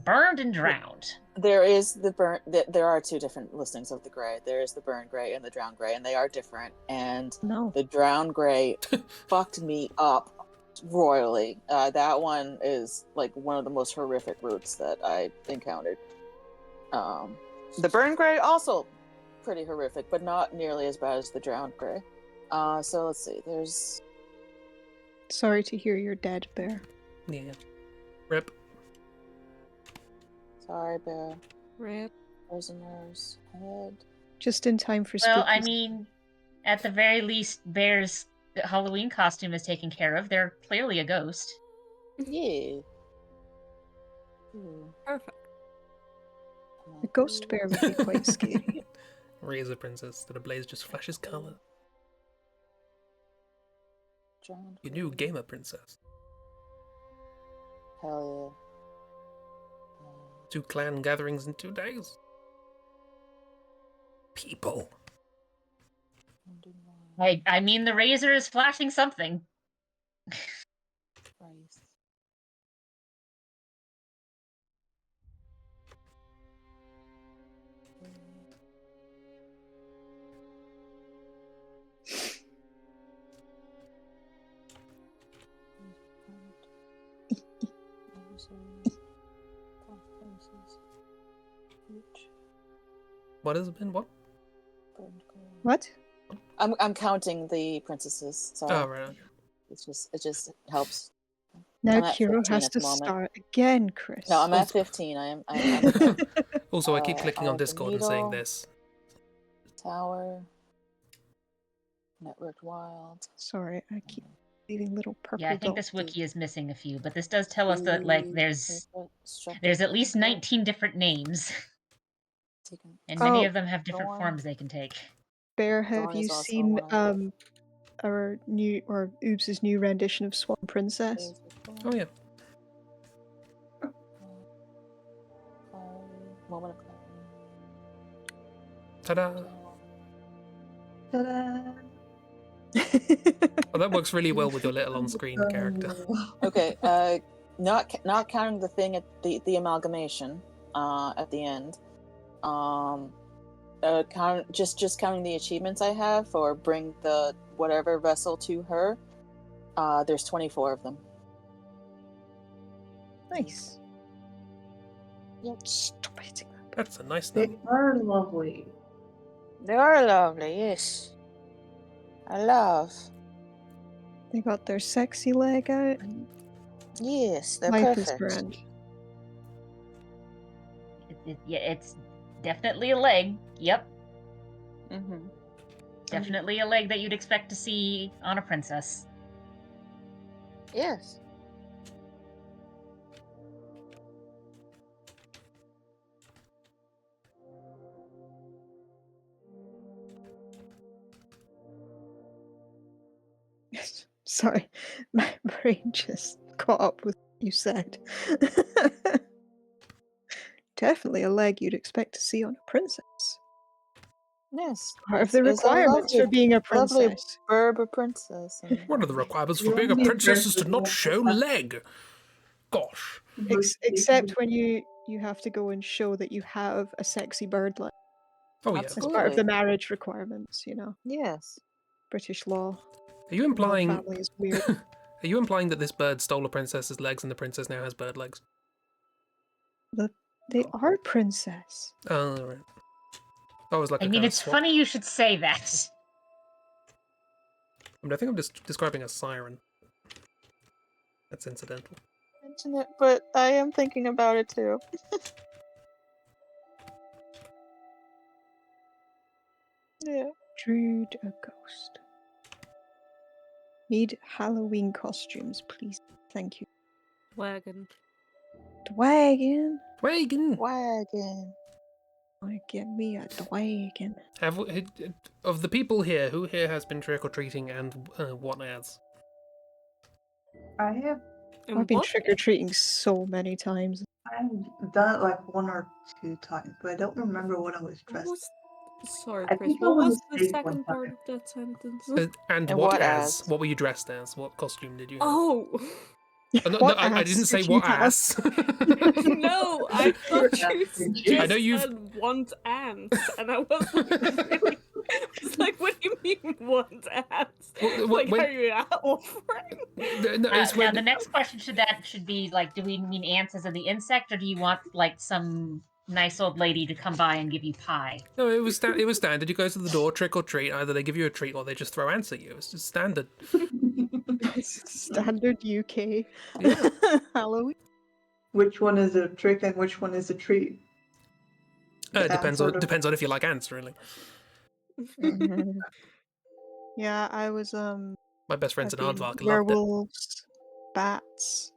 Burned and drowned. There is the burn. There are two different listings of the gray. There is the burn gray and the drowned gray, and they are different. And No. the drowned gray fucked me up royally. That one is like one of the most horrific routes that I encountered. The burn gray also pretty horrific, but not nearly as bad as the drowned gray. So let's see. There's Sorry to hear you're dead, Bear. Yeah. Rip. sorry, Bear. Rip. Prisoners head. Just in time for Well, I spooky mean, at the very least, Bear's Halloween costume is taken care of. They're clearly a ghost. Yeah. Hmm. Perfect. A ghost bear would be quite scary. Razor princess that ablaze just flashes color. Drowned Your new gray. gamer princess. Hell 2 clan gatherings in 2 days. People. yeah. I mean, the razor is flashing something. Christ. What has it been? What? What? I'm counting the princesses. Sorry. Oh, right. Okay. It just helps. Now I'm at Kiro 15 has at to the moment. start again, Chris. No, I'm at 15. I'm Also, I keep clicking on the Discord and saying needle. this. Tower. Networked wild. Sorry, I keep leaving little purple Yeah, I think dots. this wiki is missing a few, but this does tell us that like there's at least 19 different names, and many Oh. of them have different Thorn. forms they can take. Bear, have Dawn you is also seen one our new or Oobs' new rendition of Swan Princess? Oh, yeah. Moment of clarity. Ta-da! Ta-da! Oh, that works really well with your little on-screen character. Okay, not counting the thing at the amalgamation at the end. Just counting the achievements I have for bring the whatever vessel to her. There's 24 of them. Nice. Stop hitting that. That's a nice They number. are lovely. They are lovely, yes. I love. They got their sexy leg out. Yes, they're Life is perfect. grand. Yeah, it's definitely a leg. Yep. Mm-hmm. Definitely a leg that you'd expect to see on a princess. Yes. Sorry, my brain just caught up with what you said. Definitely a leg you'd expect to see on a princess. Yes. Part of the It's a requirements for lovely- being a Lovely princess. Berber princess. And One of the requirements for You being a only princess is to dress not with show one- leg. Gosh. Except when you have to go and show that you have a sexy bird leg. Oh, yeah. As Absolutely. part of the marriage requirements, you know. Yes. British law. Are you Royal implying... family is weird. Are you implying that this bird stole a princess's legs and the princess now has bird legs? They are princess. Oh, right. That was like I a mean, kind of it's swap. funny you should say that. I mean, I think I'm just describing a siren. That's incidental. Mention it, but I am thinking about it too. Yeah. Druid a ghost. Need Halloween costumes, please. Thank you. Wagon. Dwagon. Wagon! Wagon. I get me a dwagon. Of the people here, who here has been trick-or-treating and what as? I have And I've been what? trick-or-treating so many times. done it like 1 or 2 times, but I don't remember what I was What dressed. was... Sorry, I Chris. think I What was was a the snake one second part time. of that sentence? And And what what as? as? What were you dressed as? What costume did you have? Oh! No, What I ass didn't say did you what have? ass. No, I thought you just I know you've- said want ants, and I was like, really? It's like, what do you mean want ants? Like, when- are you offering? No, it's Now, when... the next question to that should be, like, do we mean ants as in the insect, or do you want, like, some nice old lady to come by and give you pie? No, it was standard. You go to the door, trick or treat. Either they give you a treat or they just throw ants at you. It's just standard. Standard UK Yeah. Halloween. Which one is a trick and which one is a treat? It Yeah, depends sort on of. depends on if you like ants, really. Yeah, I was My best friend's I've an been aardvark. Loved it. werewolves, bats,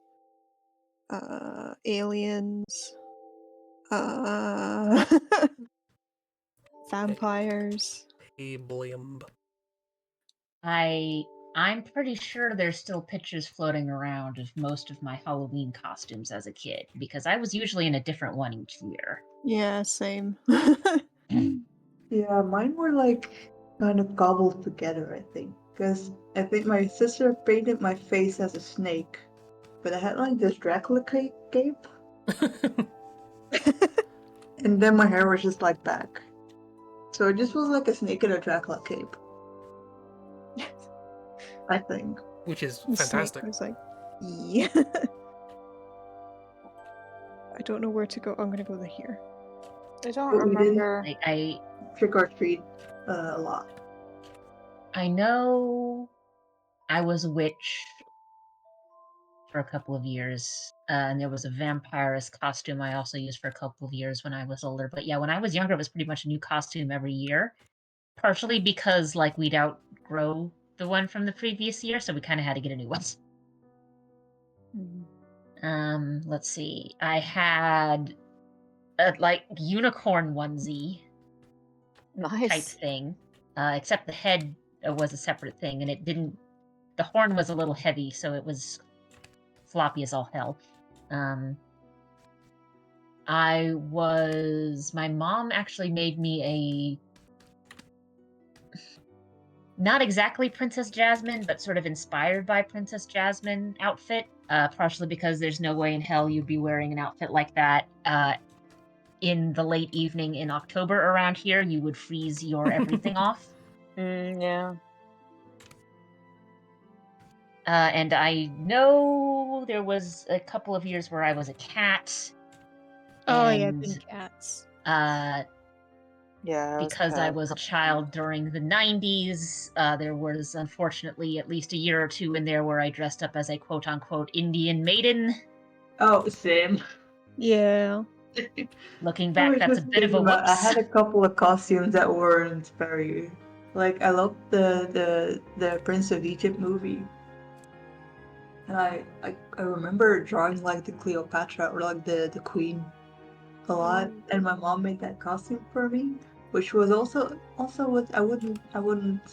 aliens, vampires. Hey, Blium. I'm pretty sure there's still pictures floating around of most of my Halloween costumes as a kid, because I was usually in a different one each year. Yeah, same. Yeah, mine were like kind of gobbled together, I think. Because I think my sister painted my face as a snake, but I had like this Dracula cape, and then my hair was just like back. So it just was like a snake in a Dracula cape, I think. Which is Snake fantastic. was like, yeah. I don't know where to go. I'm gonna go here. I don't But we didn't- remember. Like, I Trick or treat a lot. know I was a witch for a couple of years, and there was a vampirist costume I also used for a couple of years when I was older. But yeah, when I was younger, it was pretty much a new costume every year. Partially because, like, we'd outgrow the one from the previous year, so we kind of had to get a new one. Let's see. I had a, like, unicorn onesie type Nice. thing, except the head was a separate thing, and it didn't. The horn was a little heavy, so it was floppy as all hell. My mom actually made me not exactly Princess Jasmine, but sort of inspired by Princess Jasmine outfit. Partially because there's no way in hell you'd be wearing an outfit like that in the late evening in October around here. You would freeze your everything off. Yeah. And I know there was a couple of years where I was a cat. Oh yeah, and, being cats. Yeah. because I was a child during the 90s, there was unfortunately at least a year or two in there where I dressed up as a quote-unquote Indian maiden. Oh, same. Yeah. Looking I back, was that's a just bit of a thinking about, I whoops. had a couple of costumes that weren't very, like, I loved the Prince of Egypt movie, and I remember drawing like the Cleopatra or like the Queen a lot, and my mom made that costume for me, which was also what I wouldn't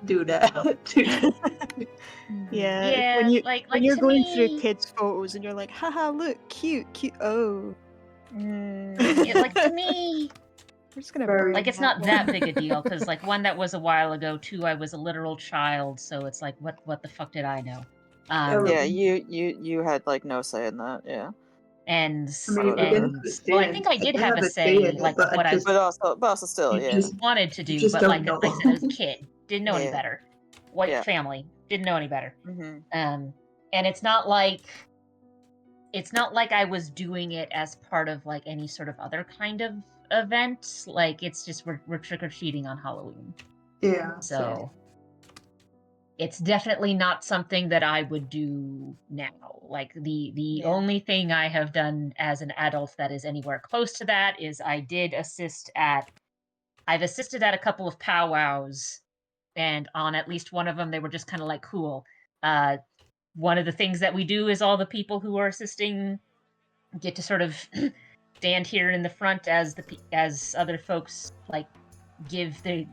do that to. Yeah. Yeah, When you're to going through me, kids' photos and you're like, haha, look, cute. Oh. to me, We're just gonna Very burn like, it's that not one. that big a deal, because, like, one, that was a while ago, two, I was a literal child, so it's like, what the fuck did I know? Yeah, you had like no say in that. Yeah. And, I mean, we didn't have a well, I say think I did we have a have a say, say in like, it, but of what I just But also still, you yeah. just wanted to do, just but don't like know. I said, I was a kid, didn't know any Yeah. better. White Yeah. family, didn't know any better. Mm-hmm. And it's not like I was doing it as part of like any sort of other kind of event. Like, it's just we're trick or treating on Halloween. Yeah. So it's definitely not something that I would do now. Like, the only thing I have done as an adult that is anywhere close to that is I've assisted at a couple of powwows, and on at least one of them they were just kind of like, cool. One of the things that we do is all the people who are assisting get to sort of stand here in the front as other folks like give the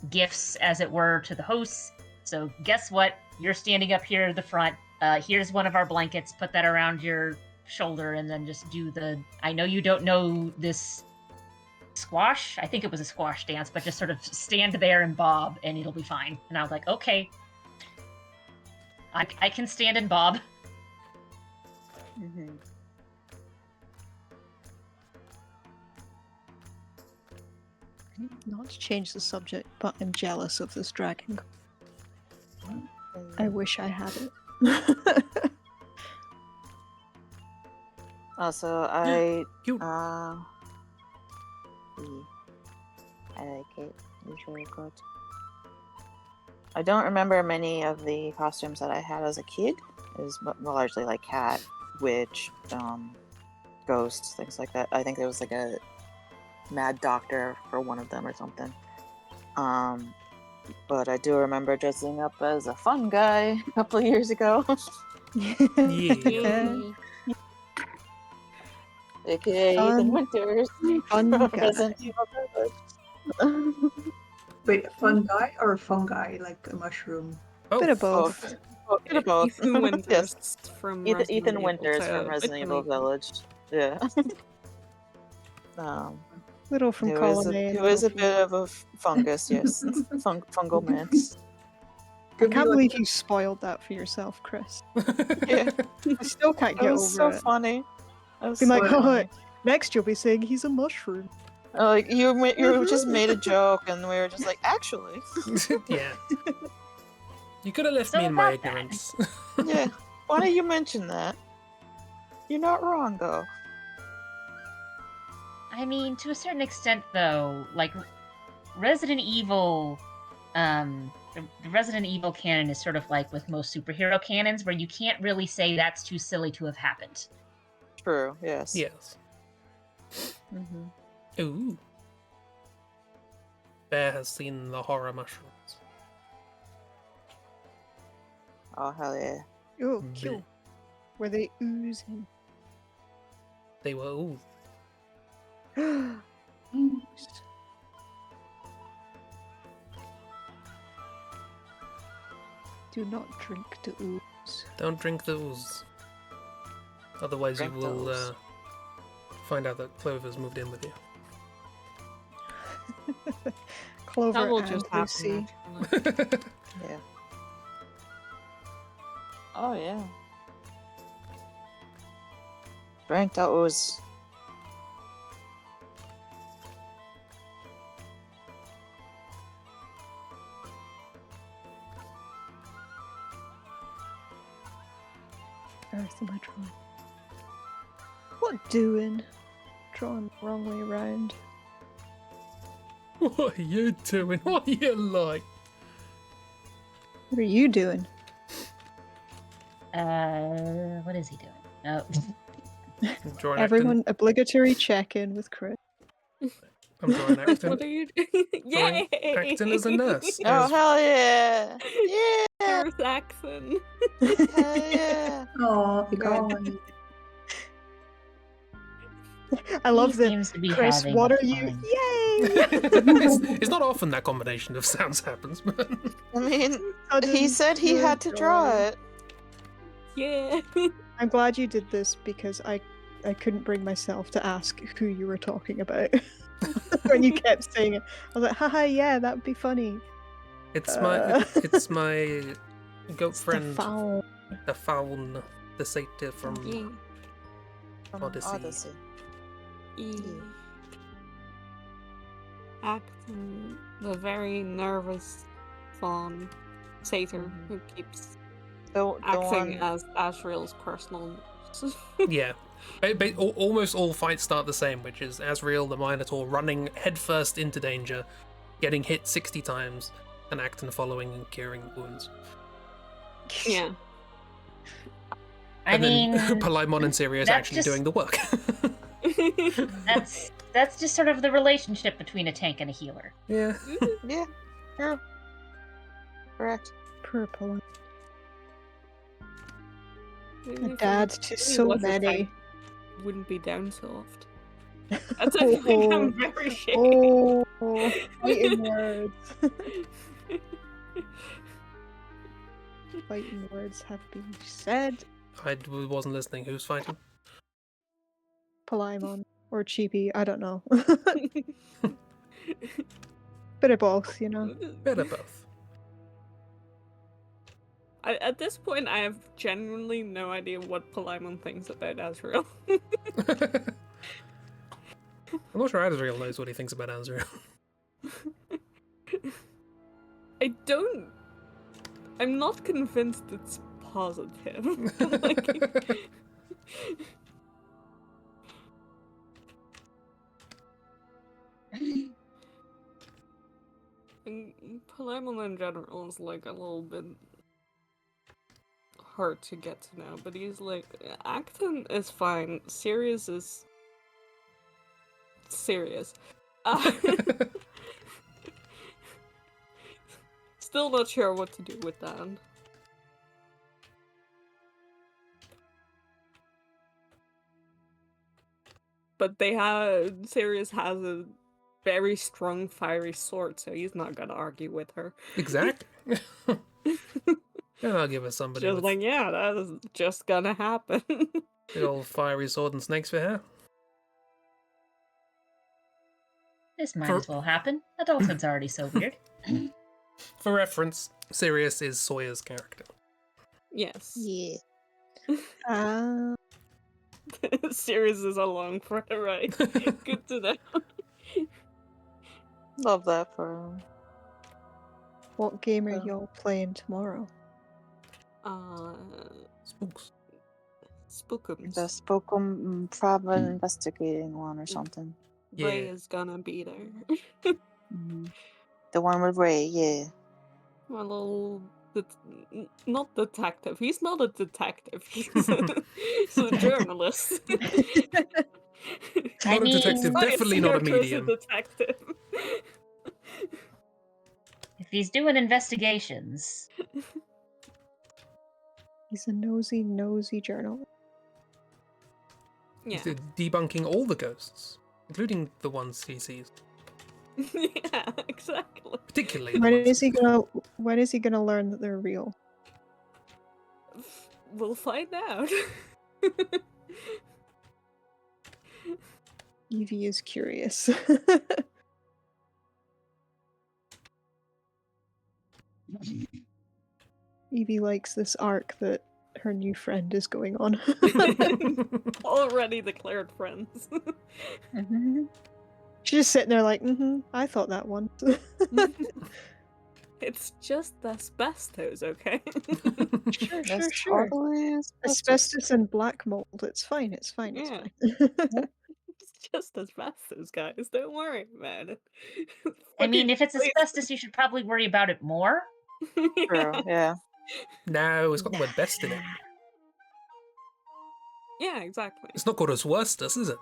gifts, as it were, to the hosts. So guess what? You're standing up here at the front. Here's one of our blankets. Put that around your shoulder, and then just do the. I know you don't know this squash. I think it was a squash dance, but just sort of stand there and bob, and it'll be fine. And I was like, okay, I can stand and bob. Mm-hmm. Not to change the subject, but I'm jealous of this dragon. I wish I had it. Also, I Cute. I like it. It's really good. I don't remember many of the costumes that I had as a kid. It was largely like cat, witch, ghosts, things like that. I think there was like a mad doctor for one of them or something. But I do remember dressing up as a fun guy a couple of years ago. Yeah. AKA Fun- Ethan Winters fun from guy. Resident Evil Village. Wait, a fun guy or a fungi, like a mushroom? Bit of both. Bit of both. Ethan Winters Yes. from Ethan Resident Winters Evil from to Resident Evil Vitamin E. Village. Yeah. Little from Who column A. and is a little bit of a fungus, yes. Fungal man. I can't believe you spoiled that for yourself, Chris. Yeah. I still can't It get was over so it. funny. It was Be like, so oh, funny. next you'll be saying he's a mushroom. Like you just made a joke, and we were just like, actually, Yeah. You could have left So me in my about that. ignorance. yeah. Why do you mention that? You're not wrong, though. I mean, to a certain extent, though, like Resident Evil, the Resident Evil canon is sort of like with most superhero canons, where you can't really say that's too silly to have happened. True. Yes. Yes. Mm-hmm. Ooh. Bear has seen the horror mushrooms. Oh hell yeah. Oh, Mm, cool. Were they oozing? They were ooh. Ooze. Do not drink the ooze. Don't drink those. Otherwise Drink you will those. find out that Clover's moved in with you. Clover That will and just happen. Lucy. Naturally. Yeah. Oh yeah. Frank, that was. Earth am I drawing? What doing? Drawing the wrong way around. What are you doing? What are you like? What are you doing? What is he doing? Oh, I'm drawing Everyone, obligatory check-in with Chris. I'm drawing Acton. What are you doing? Drawing Yay! Acton as a nurse. Oh as- hell yeah! Yeah! There's accent. Hell yeah! Oh You got god. I love he the seems to be Chris. having What a are you? fun. Yay! it's not often that combination of sounds happens, but I mean, he Sudden said he pure had to draw joy. it. Yeah. I'm glad you did this because I couldn't bring myself to ask who you were talking about when you kept saying it. I was like, haha, yeah, that would be funny. it's my goat friend, Stefan. the faun, the satyr from Yeah. From Odyssey. Acton, the very nervous fawn satyr who keeps The acting one. as Asriel's personal nurse. Yeah. Almost all fights start the same, which is Asriel the Minotaur running headfirst into danger, getting hit 60 times, and Acton following and curing wounds. Yeah. I And mean, then Palimon and Sirius that's actually just- doing the work. that's just sort of the relationship between a tank and a healer. Yeah. Yeah. True. Correct. Purple. Maybe if Dad it to really so was a many. tank, wouldn't be down so oft. That's I think I'm very shady. Oh, fighting words. Fighting words have been said. I wasn't listening. Who's fighting? Palimon or Chibi, I don't know. Bit of both, you know. Bit of both. At this point, I have genuinely no idea what Palimon thinks about Asriel. I'm not sure Asriel knows what he thinks about Asriel. I'm not convinced it's positive. Like, and Palimon in general is like a little bit hard to get to know, but he's like, Acton is fine. Sirius is serious. Still not sure what to do with that. But Sirius has a very strong fiery sword, so he's not gonna argue with her. Exactly. And I'll give her somebody Just with like, yeah, that is just gonna happen. the old fiery sword and snakes for hair. This might For- as well happen. Adulthood's already so weird. For reference, Sirius is Sawyer's character. Yes. Yeah. Sirius is along for the ride. Good to know. Love that for him. What game are Oh. y'all playing tomorrow? Spooks. Spookums. The Spokum Private Investigating one or something. Ray Yeah. is gonna be there. Mhm. The one with Ray, yeah. My little... not detective. He's not a detective. He's a journalist. I Not a detective, mean- definitely not a Character is medium. detective. If he's doing investigations, He's a nosy journalist. Yeah. He's debunking all the ghosts, including the ones he sees. Yeah, exactly. Particularly the When ones is he gonna learn that they're real? We'll find out. Evie is curious. Evie likes this arc that her new friend is going on. Already declared friends. She's just sitting there like, I thought that one. It's just asbestos, okay? Sure. Totally Asbestos and black mold. It's fine. It's fine. Yeah. Fine. It's just asbestos, guys. Don't worry about it. I mean, if it's Fucking- asbestos, you should probably worry about it more. True, yeah. No, it's got the word best in it. Yeah, exactly. It's not called asbestos, is it?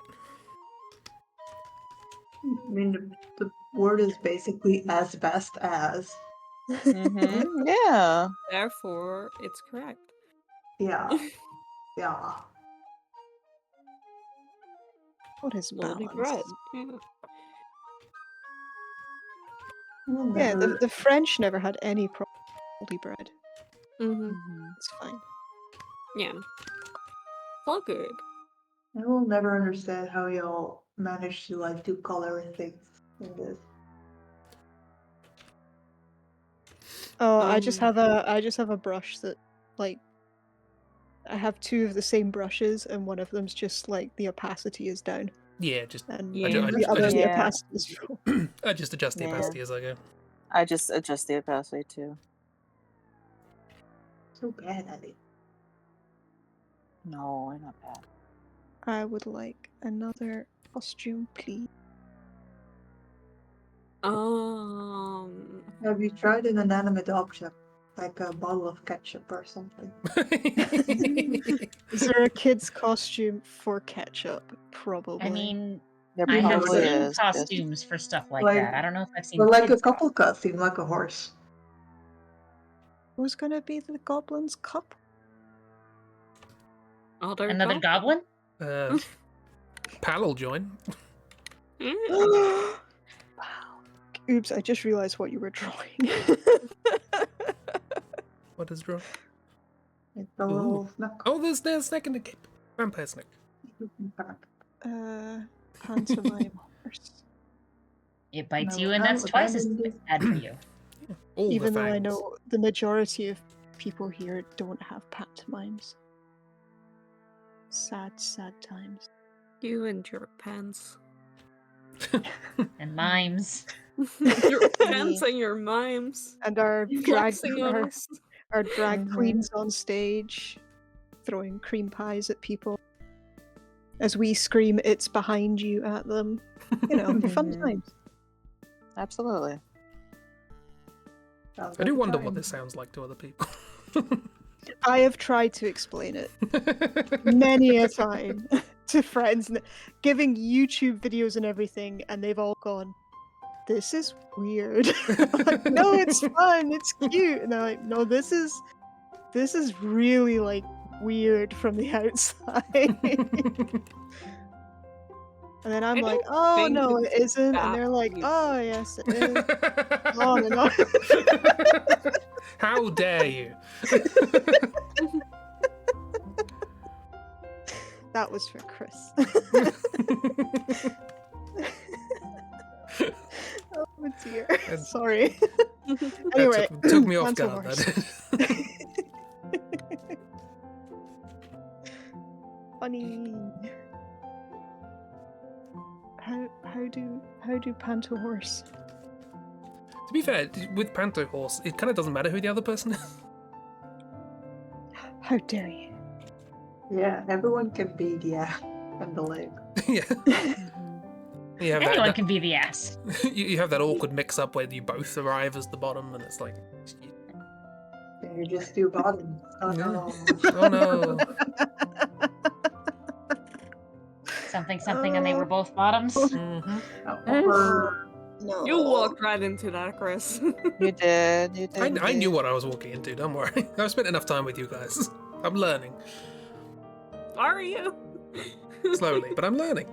I mean, the word is basically as best as. Yeah. Therefore, it's correct. Yeah. Yeah. What is Moldy balance? bread. Yeah. We'll Yeah, never, the French never had any problem with moldy bread. It's fine. Yeah. It's all good. I will never understand how y'all manage to like do coloring things in this. Oh, I just Um, have a brush that like I have two of the same brushes and one of them's just like the opacity is down Yeah, just and Yeah. the other the Yeah. opacity is full. I just adjust the Yeah. opacity as I go. I just adjust the opacity too. So bad at it. No, I'm not bad. I would like another costume, please. Have you tried an inanimate object, like a bottle of ketchup or something? Is there a kid's costume for ketchup? Probably. I mean, There I have probably seen is. costumes for stuff like Like- that. I don't know if I've seen Or like a kids' couple costume, like a horse. Who's gonna be the goblin's cup? Another goblin? Pal will join. Wow. Oops, I just realized what you were drawing. What is draw? It's a little snack. Oh, there's a snake in the cape. Vampire snake. Pantomime horse. It bites No, you, and no, that's twice as abandoned. bad for you. All Even the though I fangs. know the majority of people here don't have pantomimes. Sad, sad times. You and your pants. And mimes. Your pants and your mimes. And our drag Flexing on us. our drag Mhm. queens on stage throwing cream pies at people as we scream "It's behind you" at them. You know, fun Mhm. times. Absolutely. Sounds I do like a wonder what time. this sounds like to other people. I have tried to explain it many a time to friends, giving YouTube videos and everything, and they've all gone, "This is weird." I'm like, no, it's fun, it's cute, and they're like, "No, this is really like weird from the outside." And then I'm I like, don't "Oh think no, it's it isn't," and that they're like, weird. "Oh yes, it is." On and on. How dare you? That was for Chris. Oh dear. And- Sorry. That Anyway, took me off Mantle guard. Horse. That Funny. How do Panto Horse? To be fair, with Panto Horse, it kind of doesn't matter who the other person is. How dare you? Yeah, everyone can be the ass and the leg. Yeah. You have Anyone that, can be the ass. you have that awkward mix-up where you both arrive as the bottom, and it's like, And you're just two bottoms. Oh Yeah. no. oh no. Something, and they were both bottoms. Mhm. No. You walked right into that, Chris. You did. You did. I knew indeed. what I was walking into. Don't worry. I've spent enough time with you guys. I'm learning Are you? slowly, but I'm learning.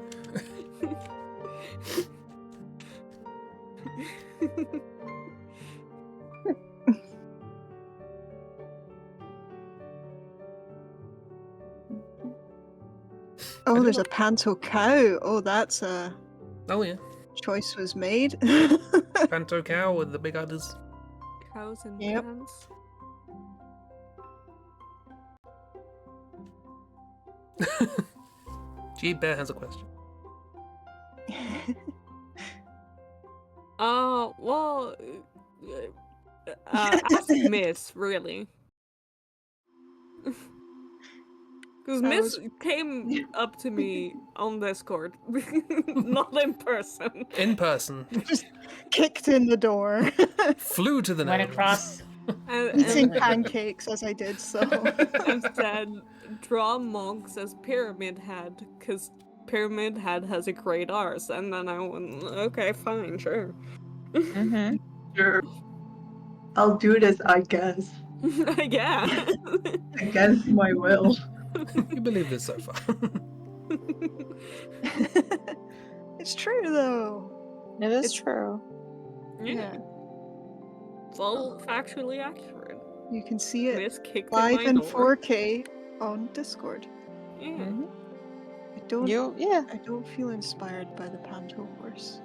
Oh, do there's a not- Panto cow. Oh, that's a Oh yeah, choice was made. Panto cow with the big udders. Cows and Yep. pants. G Bear has a question. Well, ask Miss, really. Because Miss came up to me on Discord, not in person. In person. Just kicked in the door. Flew to the Went Netherlands. across. Eating And- pancakes as I did so. And said, draw monks as Pyramid Head, because Pyramid Head has a great arse. And then I went, okay, fine, sure. Mm-hmm. Sure. I'll do this, I guess. Yeah. Against my will. You believe this so far. It's true though. It is It's- true. Yeah. It's all factually accurate. You can see it Miss kicked live in in my door. 4K on Discord. Yeah. Mm-hmm. I don't feel inspired by the Panto horse.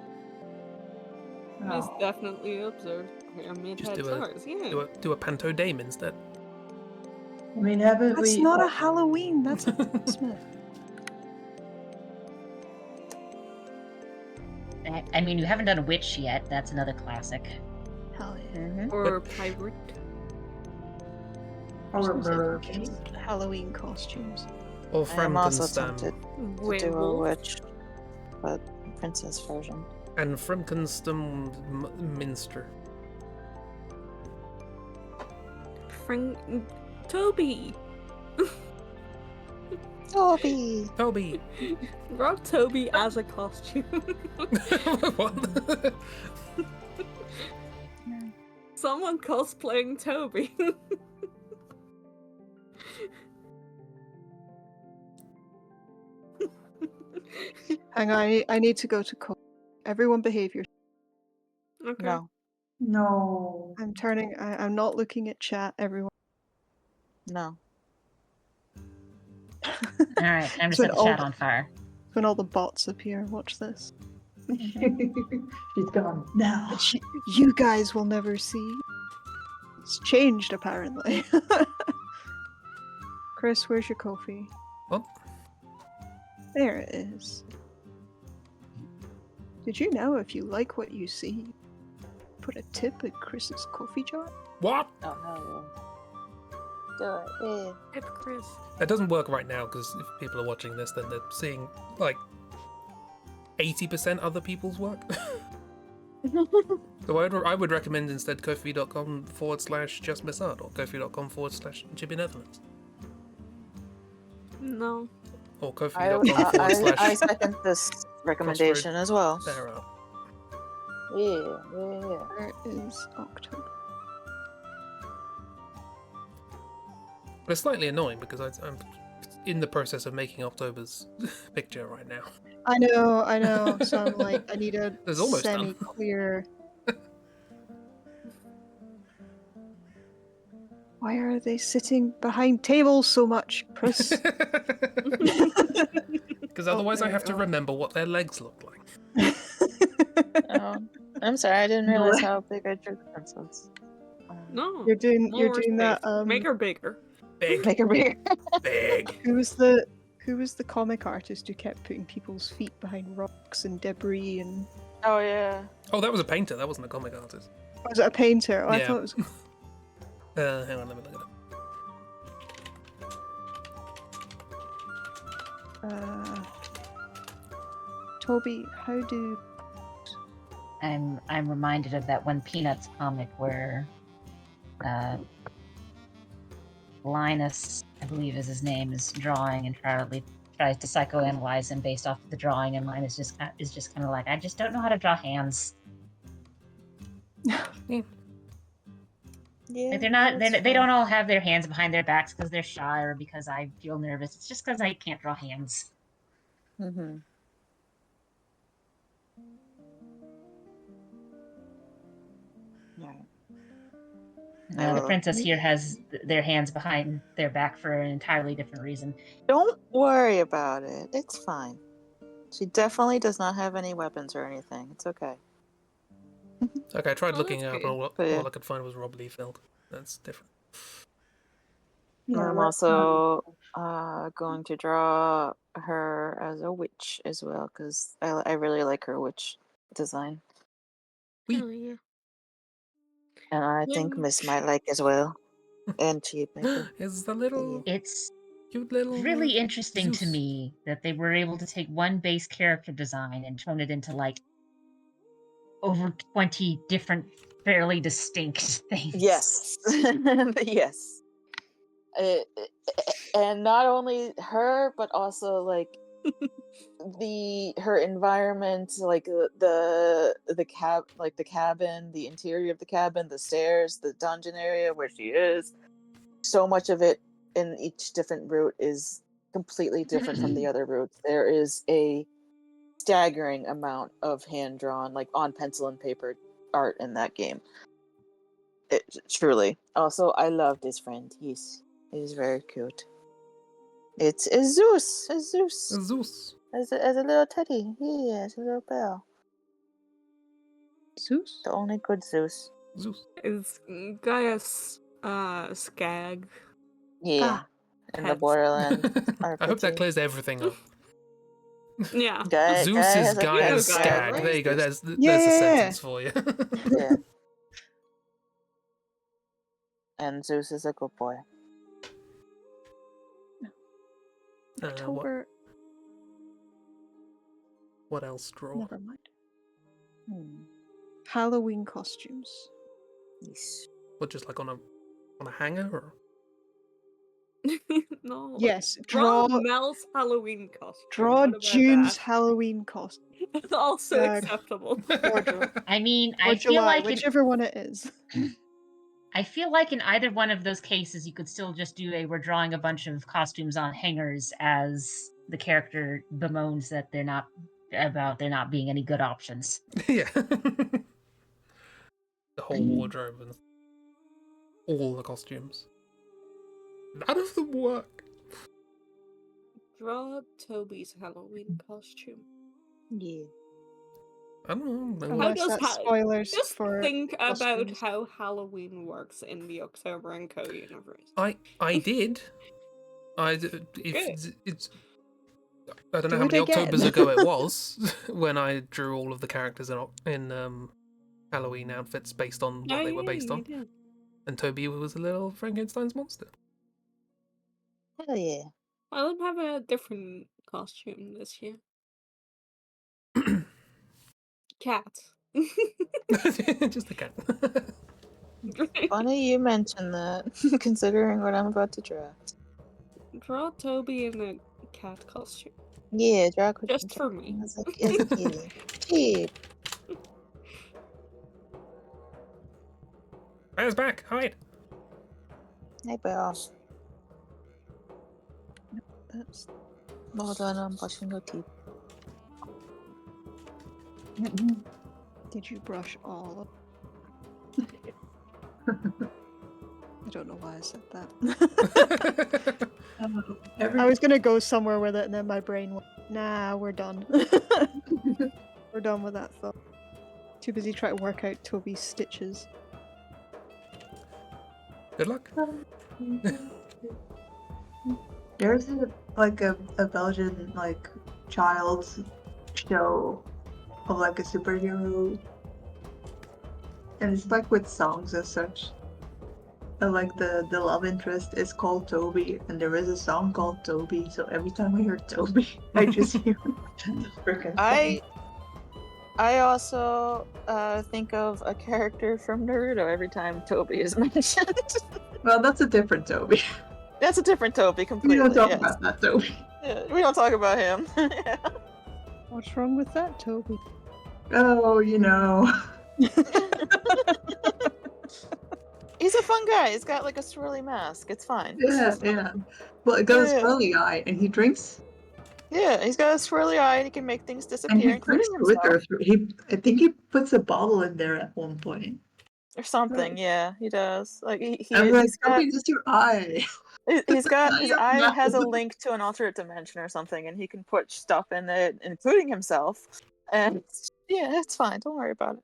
It's Oh. definitely absurd. Pyramid Just Head do a- stars, yeah. Do a panto dame instead. I mean, haven't That's we? not a Halloween, that's a Christmas. I mean, you haven't done a witch yet. That's another classic. Hell yeah. Mm-hmm. Or pirate. Or Sounds like bird. cute Halloween costumes. Or I'm also Frankenstein. tempted to do a Werewolf. witch, but princess version. And Frankenstein Minster. Toby! Toby! Toby! Brought Toby as a costume. What? Someone cosplaying Toby. Hang on, I need to go to call. Everyone behave yourself. Okay. No, No. I'm not looking at chat, everyone. no. Alright, time to So set the all chat the- on fire. When all the bots appear, watch this. She's gone now. But you guys will never see. It's changed, apparently. Chris, where's your coffee? What? There it is. Did you know if you like what you see, put a tip in Chris's coffee jar? What? Oh, hell yeah. Do it, yeah. Hip Chris. That doesn't work right now because if people are watching this, then they're seeing like 80% other people's work. So I would recommend instead kofi.com/JustMissArt or kofi.com/ChibiNetherlands No. or I kofi.com/ second this recommendation as well. Sarah. Yeah. Where is October? But it's slightly annoying because I'm in the process of making October's picture right now. I know. So I'm like, I need a There's almost done. semi-clear. Why are they sitting behind tables so much, Chris? Because otherwise I have to remember what their legs look like. Oh, I'm sorry, I didn't realize how big I drew the princess. No. You're doing More that. space. Make her bigger. Big, Make her bigger. big. Who was the comic artist who kept putting people's feet behind rocks and debris and Oh yeah. Oh, that was a painter. That wasn't a comic artist. was it a painter? Oh, I Yeah. thought it was. Hang on, let me look it up. Toby, how do I'm reminded of that one Peanuts comic where Linus, I believe is his name, is drawing and tries to psychoanalyze him based off of the drawing, and Linus is just kind of like, I just don't know how to draw hands. Yeah. Like they don't all have their hands behind their backs because they're shy or because I feel nervous. It's just because I can't draw hands. Mm-hmm. Yeah. The princess here has their hands behind their back for an entirely different reason. Don't worry about it. It's fine. She definitely does not have any weapons or anything. It's okay. Okay, I tried Oh, looking that's up, good. and But yeah. all I could find was Rob Liefeld. That's different. Yeah, I'm let's not- going to draw her as a witch as well because I really like her witch design, Hell yeah. and I think Miss might like as well. And Cheap Maker. Is the little It's cute little really interesting to Zeus. me that they were able to take one base character design and turn it into like over 20 different, fairly distinct things. Yes, yes. And not only her, but also like her environment, like the cabin, the interior of the cabin, the stairs, the dungeon area where she is. So much of it in each different route is completely different from the other routes. There is a staggering amount of hand drawn, like on pencil and paper art in that game. Truly. Also, I love this friend. He's very cute. It's a Zeus. Zeus. As a little teddy. Yeah, as a little bell. Zeus? The only good Zeus. Zeus. Is Gaius Skag? Yeah. In the Pets. Borderlands I hope that RPG. clears everything up. Yeah. Zeus is Gaia's Skag. There you go. There's a sentence for you. Yeah. And Zeus is a good boy. October. What else draw? Never mind. Halloween costumes. Yes. What, just like on a hanger or? No. Yes, Draw draw Mel's Halloween costume. draw What about June's that? Halloween costume. It's also Uh, acceptable. I mean, Or I feel July, like whichever one it is. I feel like in either one of those cases, you could still just do we're drawing a bunch of costumes on hangers as the character bemoans that they're not being any good options. Yeah. The whole wardrobe and all the costumes. None of them work. Draw Toby's Halloween costume. Yeah. I don't know. How Unless does that's spoilers Just for think about costumes. how Halloween works in the October and Co universe. I did. It's I don't know Do how it many again. Octobers ago it was when I drew all of the characters in Halloween outfits based on what they were based on. Did. And Toby was a little Frankenstein's monster. Hell yeah. I would have a different costume this year. Cat. Just a cat. Funny you mention that, considering what I'm about to draw. Draw Toby in a cat costume. Yeah, draw Just for me. As a kitty. Cheap. Bear's back. Hide. Hey, Bear. That's... Well done on brushing your teeth. Did you brush all of... I don't know why I said that. I was gonna go somewhere with it, and then my brain went, nah, we're done. We're done with that thought. Too busy trying to work out Toby's stitches. Good luck. There's a Belgian child's show of a superhero, and it's with songs as such. And the love interest is called Toby, and there is a song called Toby. So every time I hear Toby, I just hear the freaking song. I also think of a character from Naruto every time Toby is mentioned. Well, that's a different Toby. That's a different Toby We completely. don't talk yes. about that Toby. Yeah, we don't talk about him. Yeah. What's wrong with that, Toby? Oh, He's a fun guy. He's got a swirly mask. It's fine. Yeah. Well, it got a Yeah. swirly eye, and he drinks. Yeah, he's got a swirly eye and he can make things And disappear, he including drinks glitter. himself. I think he puts a bottle in there at one point. Or something. Yeah, he does. He's He's got just your eye. his Your eye has a mouth. link to an alternate dimension or something, and he can put stuff in it, including himself. And yeah, it's fine. Don't worry about it.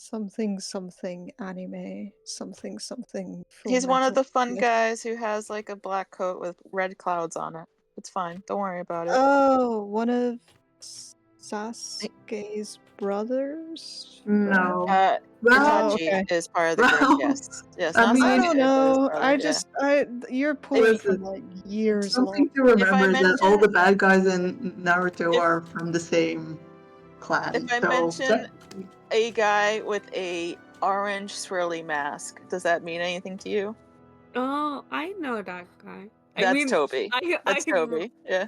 Something something anime. Something something. Full He's one of Metal the fun Alchemist. guys who has like a black coat with red clouds on it. It's fine. Don't worry about it. Oh, one of Sasuke's brothers? No. Well, Itachi okay. is part of the Well, group. Yes. Yes. I Not mean- I Sasuke, don't but his know. brother, yeah. You're pulling Listen, from like years Something long. to If I remember that all mention- the bad guys in Naruto If- are from the same clan. If I so mention a guy with a orange swirly mask, does that mean anything to you? Oh, I know that guy. That's Toby. That's I, Toby. Yeah.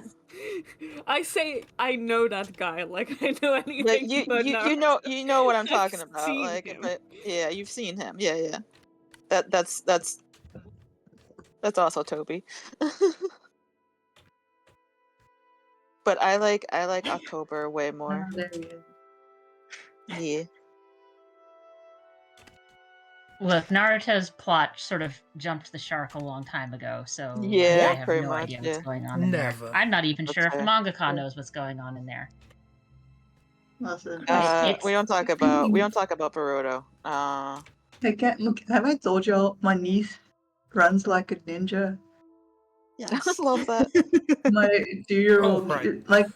I say I know that guy, like I know anything Like you about Naruto. you know what I'm talking I've about. seen Like him. but yeah, you've seen him. Yeah, yeah. That's also Toby. But I like October way more. there he is. Yeah. Look, Naruto's plot sort of jumped the shark a long time ago, so Yeah, I have pretty no much, idea what's yeah. going on in Never. there. I'm not even That's sure if the fair. mangaka Yeah. knows what's going on in there. Listen, It's- We don't talk about Boruto. I can't look. Have I told y'all my niece runs like a ninja? Yes. Love that. My 2-year-old, Oh, right. like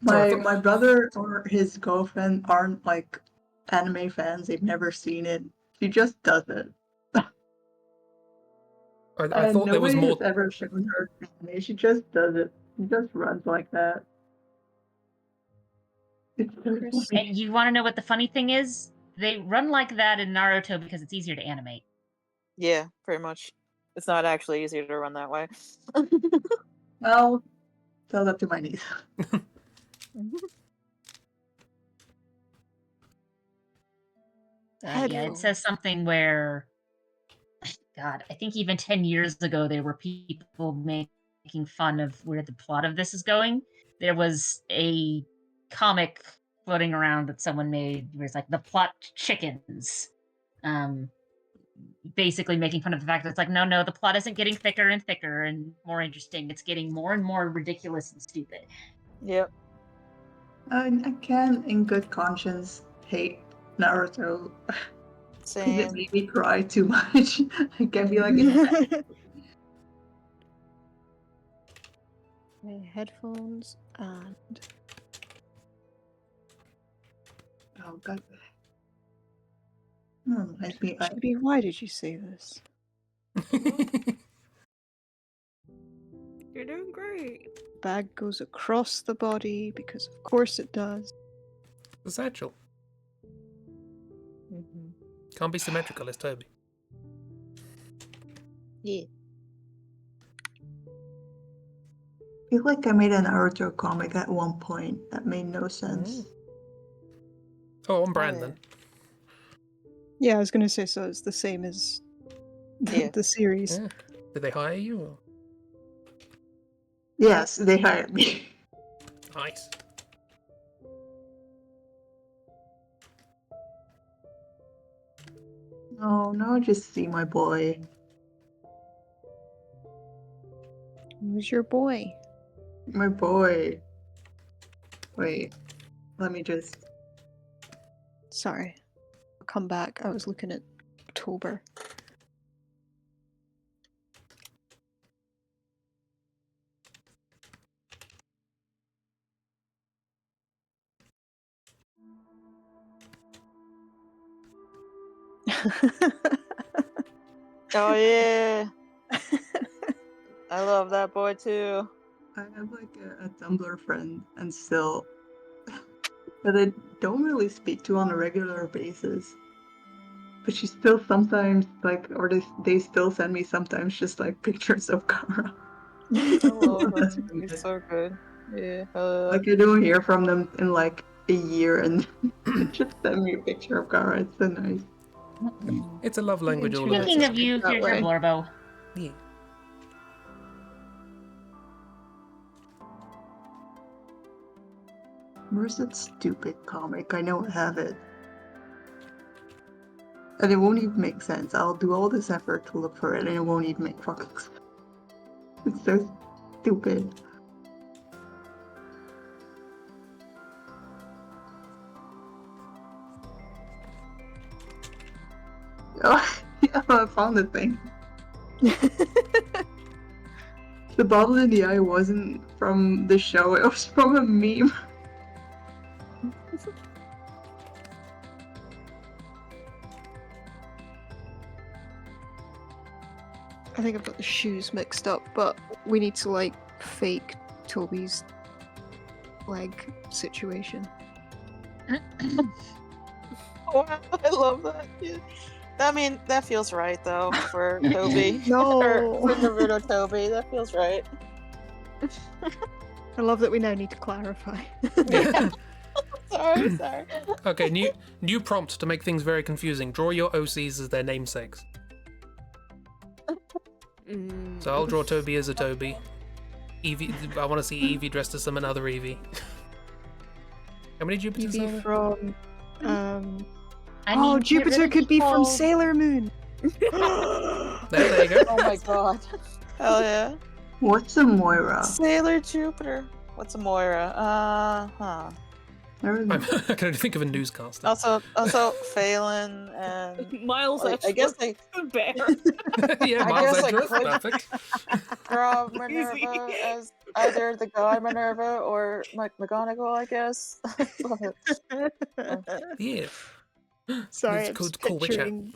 Sorry, I my thought- my brother or his girlfriend aren't like anime fans. They've never seen it. She just does it. I thought there was nobody more. has ever shown her anime. She just does it. She just runs like that. It's so Chris- funny. And you want to know what the funny thing is? They run like that in Naruto because it's easier to animate. Yeah, pretty much. It's not actually easier to run that way. Well, tell that to my niece. Yeah, it says something where, God, I think even 10 years ago there were people making fun of where the plot of this is going. There was a comic floating around that someone made where it's like the plot chickens. Basically making fun of the fact that it's like, no, the plot isn't getting thicker and thicker and more interesting. It's getting more and more ridiculous and stupid. Yep. I can, in good conscience, hate Naruto because it Same. made me cry too much. I can be like, My headphones and oh god. Reminds me, Chibi, why did you say this? You're doing great. Bag goes across the body because of course it does. The satchel. Mhm. Can't be symmetrical, it's Toby. Yeah. I feel like I made an Naruto comic at one point that made no sense. Oh, on brand yeah. then. Yeah, I was gonna say, so it's the same as Yeah. the series. Yeah. Did they hire you? Or? Yes, they hired me. Nice. Oh no, just see my boy. Who's your boy? My boy. Wait, let me just. Sorry. I'll come back. I was looking at October. Oh yeah. I love that boy too. I have like a Tumblr friend, and still, that I don't really speak to on a regular basis. But she still sometimes like, or they still send me sometimes just like pictures of Kara. Oh, That's that's really good. so good. Yeah. Like I don't hear from them in like a year, and they just send me a picture of Kara. It's so nice. It's a love language all of internet its Speaking own. of you, that here's your way. Blorbo. Yeah. Where's that stupid comic? I know I have it. And it won't even make sense. I'll do all this effort to look for it, and it won't even make fucking sense. It's so stupid. Oh, yeah, I found the thing. The bottle in the eye wasn't from the show, it was from a meme. I think I've got the shoes mixed up, but we need to like fake Toby's leg situation. Wow, I love that. Yeah. I mean, that feels right though for Toby. No. Or for Naruto Toby, that feels right. I love that we now need to clarify. Yeah. Sorry. Okay, new prompt to make things very confusing. Draw your OCs as their namesakes. So I'll draw Toby as a Toby. Evie, I want to see Evie dressed as some another Evie. How many Jupiters are Evie there? from I mean, get Jupiter rid of could be from people- Sailor Moon. There you go. Oh my god. Hell yeah. What's a Moira? Sailor Jupiter. What's a Moira? I don't know. I can only think of a newscaster. Also Phelan and Miles, like, I guess they the bear. Yeah, I Miles guess I Edgeworth, could- perfect. draw Easy. Minerva as either the god Minerva or McGonagall, I guess. Yeah. Sorry, It's I'm called just Cool Witch Hat. picturing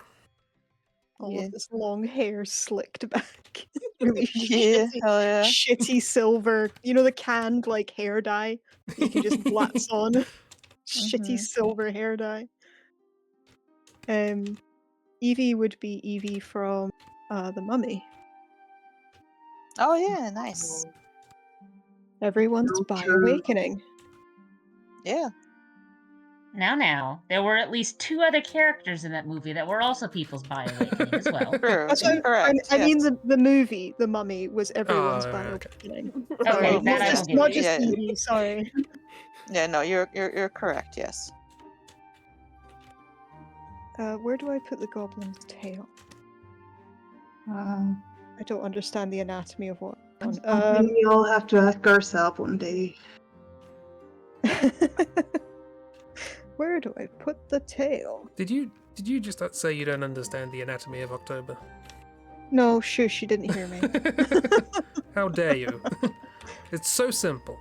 all Yeah. of this long hair slicked back. Really Yeah, shitty, hell yeah. shitty silver. You know the canned like hair dye that you can just blats on. Shitty Mhm. silver hair dye. Evie would be Evie from The Mummy. Oh yeah, nice. Everyone's So by true. awakening. Yeah. Now, there were at least 2 other characters in that movie that were also people's by awakening as well. True. That's what Correct. I mean yes. the movie, The Mummy, was everyone's Oh, by okay. awakening. Okay, Sorry, that I will give not you. just Yeah. Evie, sorry. Yeah, no, you're correct, yes. Where do I put the goblin's tail? I don't understand the anatomy of what. That's something we all have to ask ourselves one day. Where do I put the tail? Did you just say you don't understand the anatomy of October? No, shush, you didn't hear me. How dare you? It's so simple.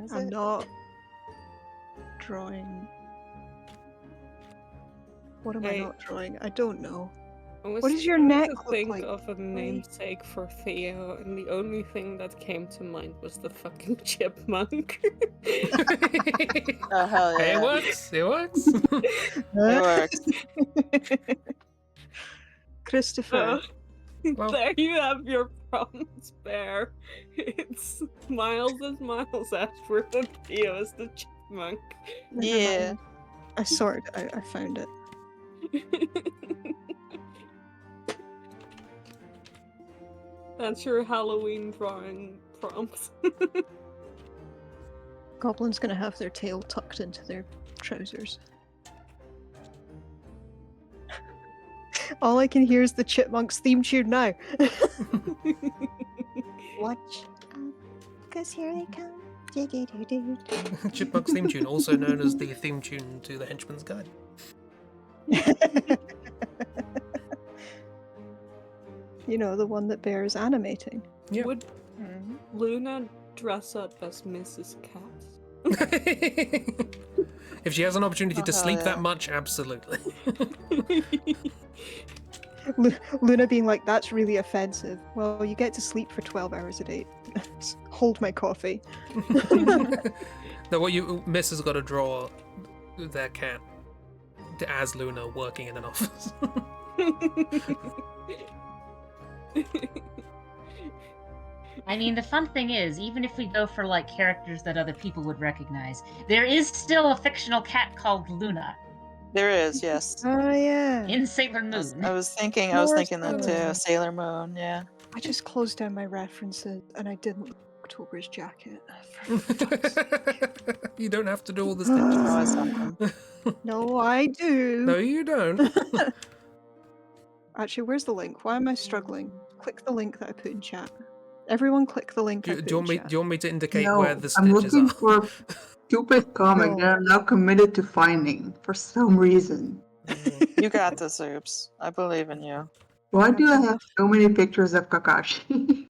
Is I'm it? not drawing. What am I Hey. not drawing? I don't know. I was What does your trying neck to look think like? of a namesake for Theo, and the only thing that came to mind was the fucking chipmunk. Oh hell Hey, yeah. it works. It works. It works. Christopher. Well- There you have your prompt, Bear. It's Miles as Miles Ashford and Theo as the chipmunk. Never Yeah. mind. I sorted. I found it. That's your Halloween drawing prompt. Goblin's gonna have their tail tucked into their trousers. All I can hear is the Chipmunks theme tune now. Watch out, 'cause here they come. Jiggy-doo-doo. Chipmunk's theme tune, also known as the theme tune to The Henchman's Guide. You know, the one that Bear's animating. Yeah. Would Mhm. Luna dress up as Mrs. Cat? If she has an opportunity Oh, to hell sleep yeah. that much, absolutely. Luna being like, that's really offensive. Well, you get to sleep for 12 hours a day. Hold my coffee. No, what Miss has got to draw their cat as Luna working in an office. I mean, the fun thing is, even if we go for like characters that other people would recognize, there is still a fictional cat called Luna There is, yes. Oh, yeah. in Sailor I was, Moon. I was thinking More that Sailor too. Moon. Sailor Moon, yeah. I just closed down my references and I didn't look at October's jacket. You don't have to do all the Oh, it's stitches. something. No, I do. No, you don't. Actually, where's the link? Why am I struggling? Click the link that I put in chat. Everyone click the link. Do you want me? Do you want me to indicate No, where the I'm stitches looking are? for stupid comic No. that I'm now committed to finding for some reason. You got this, Oops. I believe in you. Why do I have enough. so many pictures of Kakashi?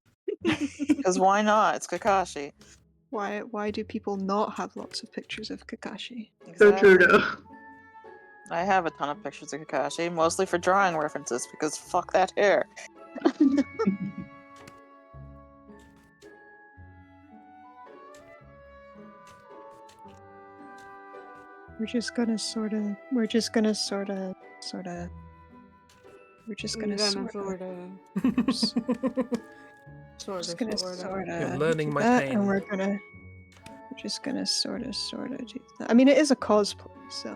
Because why not? It's Kakashi. Why do people not have lots of pictures of Kakashi? So true Exactly. though. I have a ton of pictures of Kakashi, mostly for drawing references, because fuck that hair. We're just gonna sorta. I'm Just gonna sorta. sorta. Just Sorta, gonna sorta. sorta. You're learning do my that, pain. and we're just gonna sorta do that. I mean, it is a cosplay, so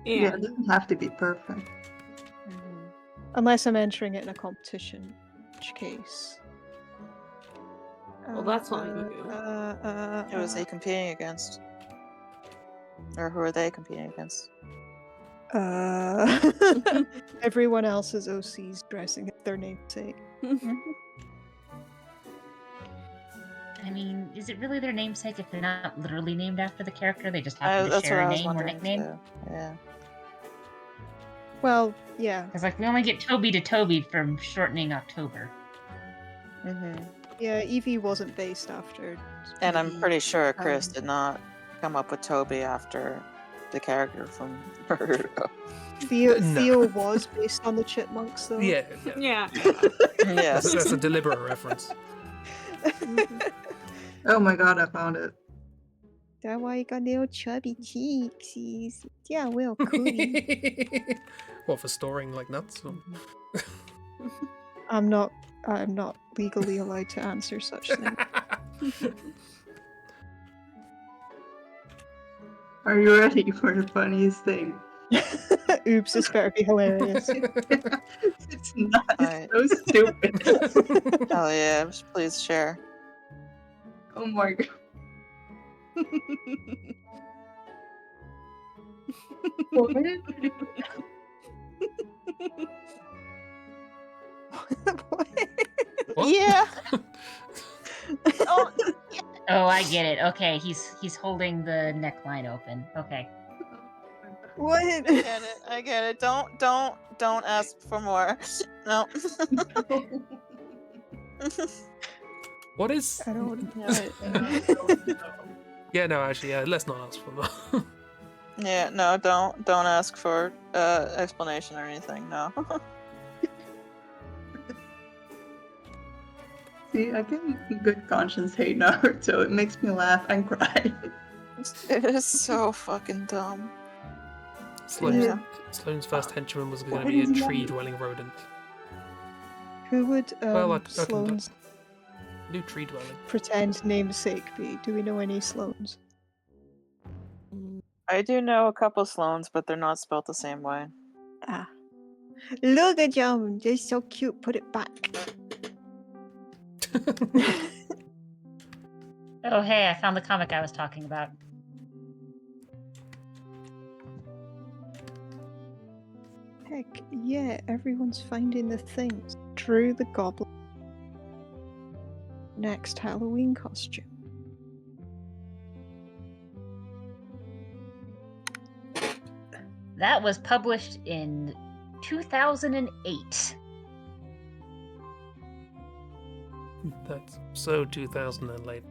Yeah, Yeah. it doesn't have to be perfect. unless I'm entering it in a competition, in which case. Well, that's on you. Who is he competing against? Or who are they competing against? Everyone else's OCs dressing as their namesake. I mean, is it really their namesake if they're not literally named after the character? They just happen to That's share what a I was name or wondering nickname? too. Yeah. Well, yeah. Because, like, we only get Toby to Toby from shortening October. Yeah, Eevee wasn't based after. And I'm the, pretty sure Chris um, did not come up with Toby after the character from Naruto. Theo, No. Theo was based on the chipmunks, though. Yeah. Yeah. Yes. That's a deliberate reference. Oh my god, I found it. That's why you got little chubby cheeks. Yeah, well, cool. What, for storing like nuts? Or... I'm not legally allowed to answer such things. Are you ready for the funniest thing? Oops, this better be hilarious. It's not. Alright. It's so stupid. Hell yeah, please share. Oh my god. What? What? Yeah. Oh, Oh, I get it. Okay, he's holding the neckline open. Okay. What? I get it. Don't ask for more. No. What is? I don't know. Yeah, no, actually, yeah. Let's not ask for more. Yeah, no, don't ask for explanation or anything. No. See, I can in good conscience hate Naruto. It makes me laugh and cry. It is so fucking dumb. Sloane's first henchman was going to be a tree-dwelling rodent. Who would Well, I can Sloane's do tree-dwelling. pretend namesake be? Do we know any Sloanes? I do know a couple Sloanes, but they're not spelled the same way. Ah. Look at them, they're so cute. Put it back. Oh, hey, I found the comic I was talking about. Heck yeah, everyone's finding the things. Drew the Goblin. Next Halloween costume. That was published in 2008. That's so 2000 and late.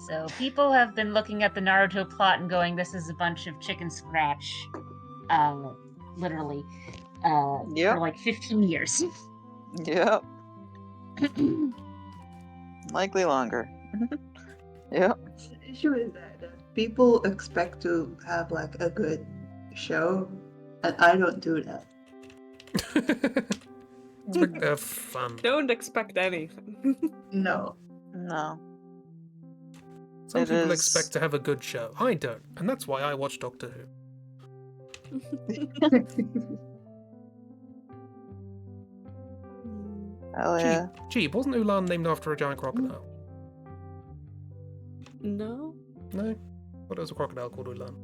So people have been looking at the Naruto plot and going, this is a bunch of chicken scratch. Literally. Yep. For like 15 years. Yep. Likely longer. Yep. The issue is that people expect to have like a good show, and I don't do that. Expect to have fun. Don't expect anything. No. No. Some It people is- expect to have a good show. I don't, and that's why I watch Doctor Who. Hell yeah. Gee, wasn't Ulan named after a giant crocodile? No? No? What was a crocodile called, we learn?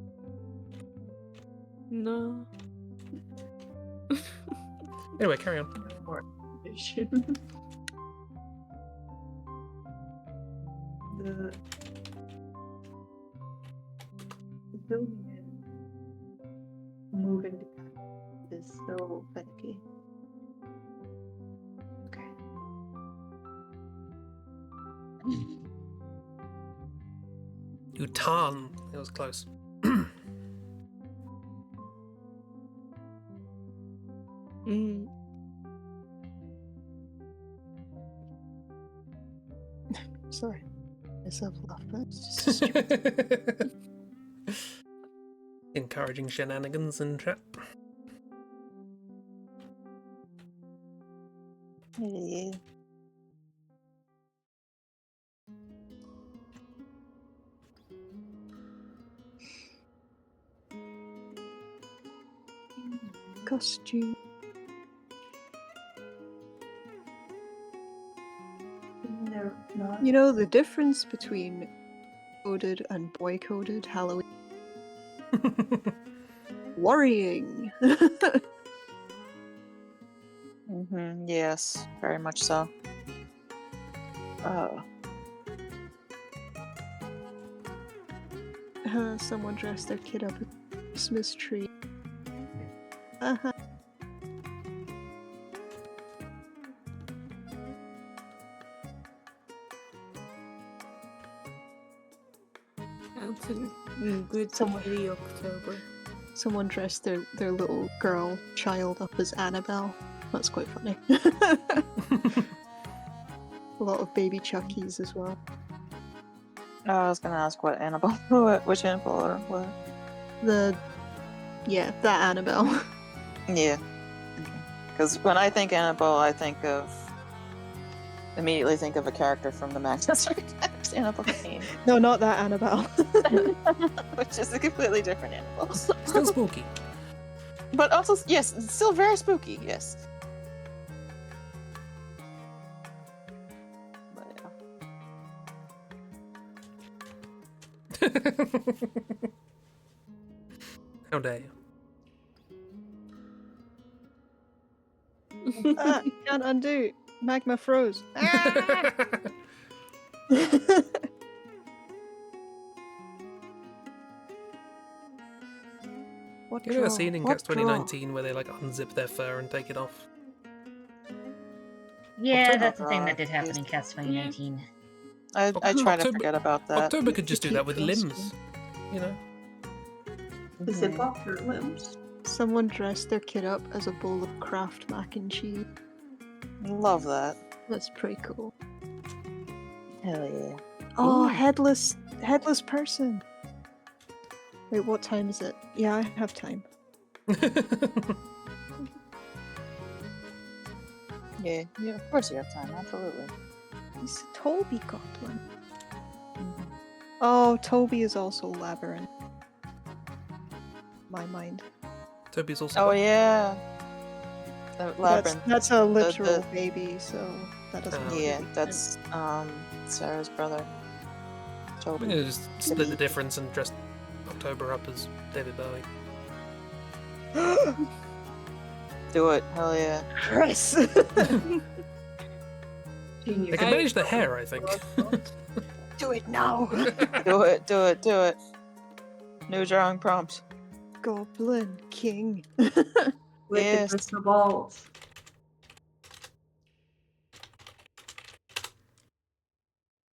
No. Anyway, carry on. More the building and moving the cat is so finicky. Okay. Utan. It was close. Mm. Sorry. Myself laugh, but it's just stupid. Encouraging shenanigans in chat. Yeah. Costume. They're not. You know the difference between coded and boy coded Halloween? Worrying. Yes, very much so. Oh. Someone dressed their kid up as a Christmas tree. Uh-huh. That's a good Someone- kitty October. Someone dressed their little girl child up as Annabelle. That's quite funny. A lot of baby Chuckies as well. I was gonna ask what Annabelle, which Annabelle or what? That Annabelle. Yeah. Because when I think Annabelle, I immediately think of a character from the Manchester Attacks, Annabelle Kane, No, not that Annabelle. which is a completely different Annabelle. Still spooky. But also, yes, it's still very spooky, yes. But yeah. How dare you? Can't undo. Magma froze. Ah! What You know draw? a scene in What Cats 2019 where they like unzip their fur and take it off? Yeah, October. that's the thing that did happen in Cats 2019. I try to October- forget about that. October could just do that cute with costume. limbs. You know? They zip off your limbs. Someone dressed their kid up as a bowl of Kraft mac and cheese. Love that. That's pretty cool. Hell yeah. Oh, Ooh. headless person. Wait, what time is it? Yeah, I have time. Yeah, of course you have time, absolutely. It's a Toby goblin. Oh, Toby is also Labyrinth. My mind. Toby's also. Oh yeah. The Labyrinth. That's a literal baby, so that doesn't. Oh. make Yeah, any that's Sarah's brother. I'm Toby. gonna just split the difference and dress October up as David Bowie. sense. Do it, hell yeah. Chris. Genius. They can manage the hair, I think. Do it now. Do it. New drawing prompt. Goblin King. With Yes. the crystal balls.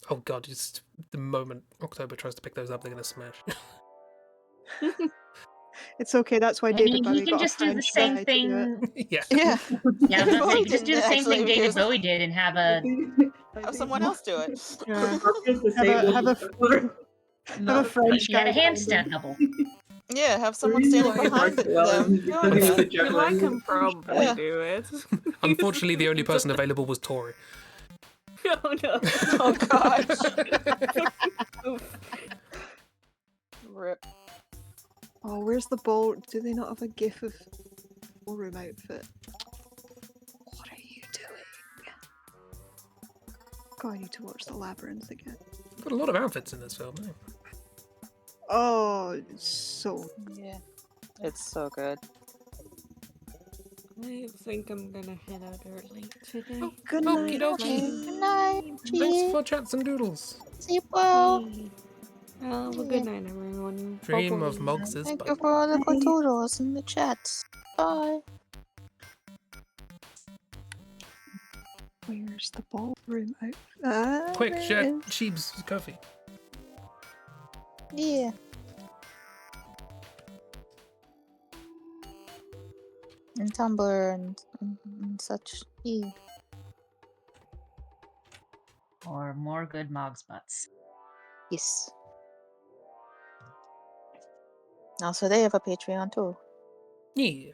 Oh god, just the moment October tries to pick those up, they're gonna smash. It's okay. That's why I David mean, Bowie he can got a just do the French same guy to do it. thing. Yeah. Yeah. Yeah, I was gonna say, Bowie just do the didn't same thing actually David use- Bowie did and have a. Have someone else do it. Yeah. Have Have a French He had a guy. handstand double. Yeah, have someone standing behind them doing it. Well, I can probably Yeah. do it. Unfortunately, the only person available was Tori. Oh no. Oh gosh. Rip. Oh, where's the ball? Do they not have a gif of ballroom outfit? What are you doing? God, I need to watch the Labyrinth again. Got a lot of outfits in this film. Eh? Oh, it's so. Yeah. It's so good. I think I'm gonna head out early today. Oh, Good okie night. dokie. Good night. Thanks Cheers. for chats and doodles. Sleep well. Well, good night, everyone. Dream of Bye-bye. Moggs's Thank bug. you for all the Bye. doodles in the chat. Bye. Where's the ballroom out? Quick, there share it is. Sheeb's coffee. Yeah. And Tumblr and such. Yeah. Or more good Mog's butts. Yes. Also, they have a Patreon too. Yeah.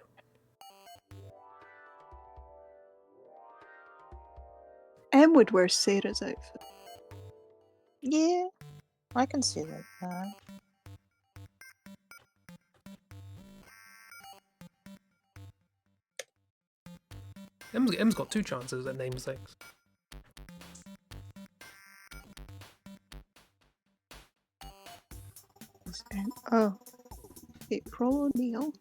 Em would wear Sarah's outfit. Yeah. I can see that. Em's got 2 chances at namesakes. Oh. April O'Neil.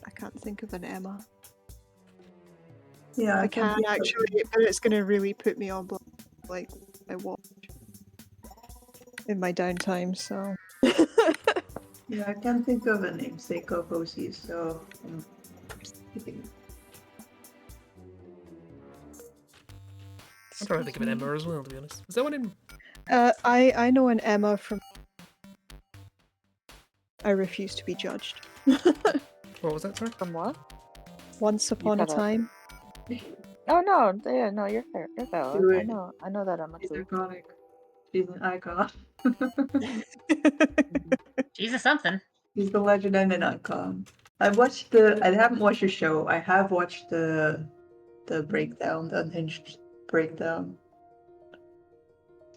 I can't think of an Emma. Yeah, I can't can think of- actually, but it's gonna really put me on like I watch in my downtime, so Yeah, I can't think of a namesake of OC, so I'm skipping. I'm trying to think of an Emma as well, to be honest. Is there one in... I know an Emma from I Refuse to Be Judged. What was that, sorry? From what? Once upon a cut out. time. Oh no, yeah, no, you're fair. You're valid. Do I it. know that I'm a She's too. iconic. She's an icon. She's a something. She's the legend and an icon. I haven't watched the show. I have watched the breakdown, the unhinged breakdown.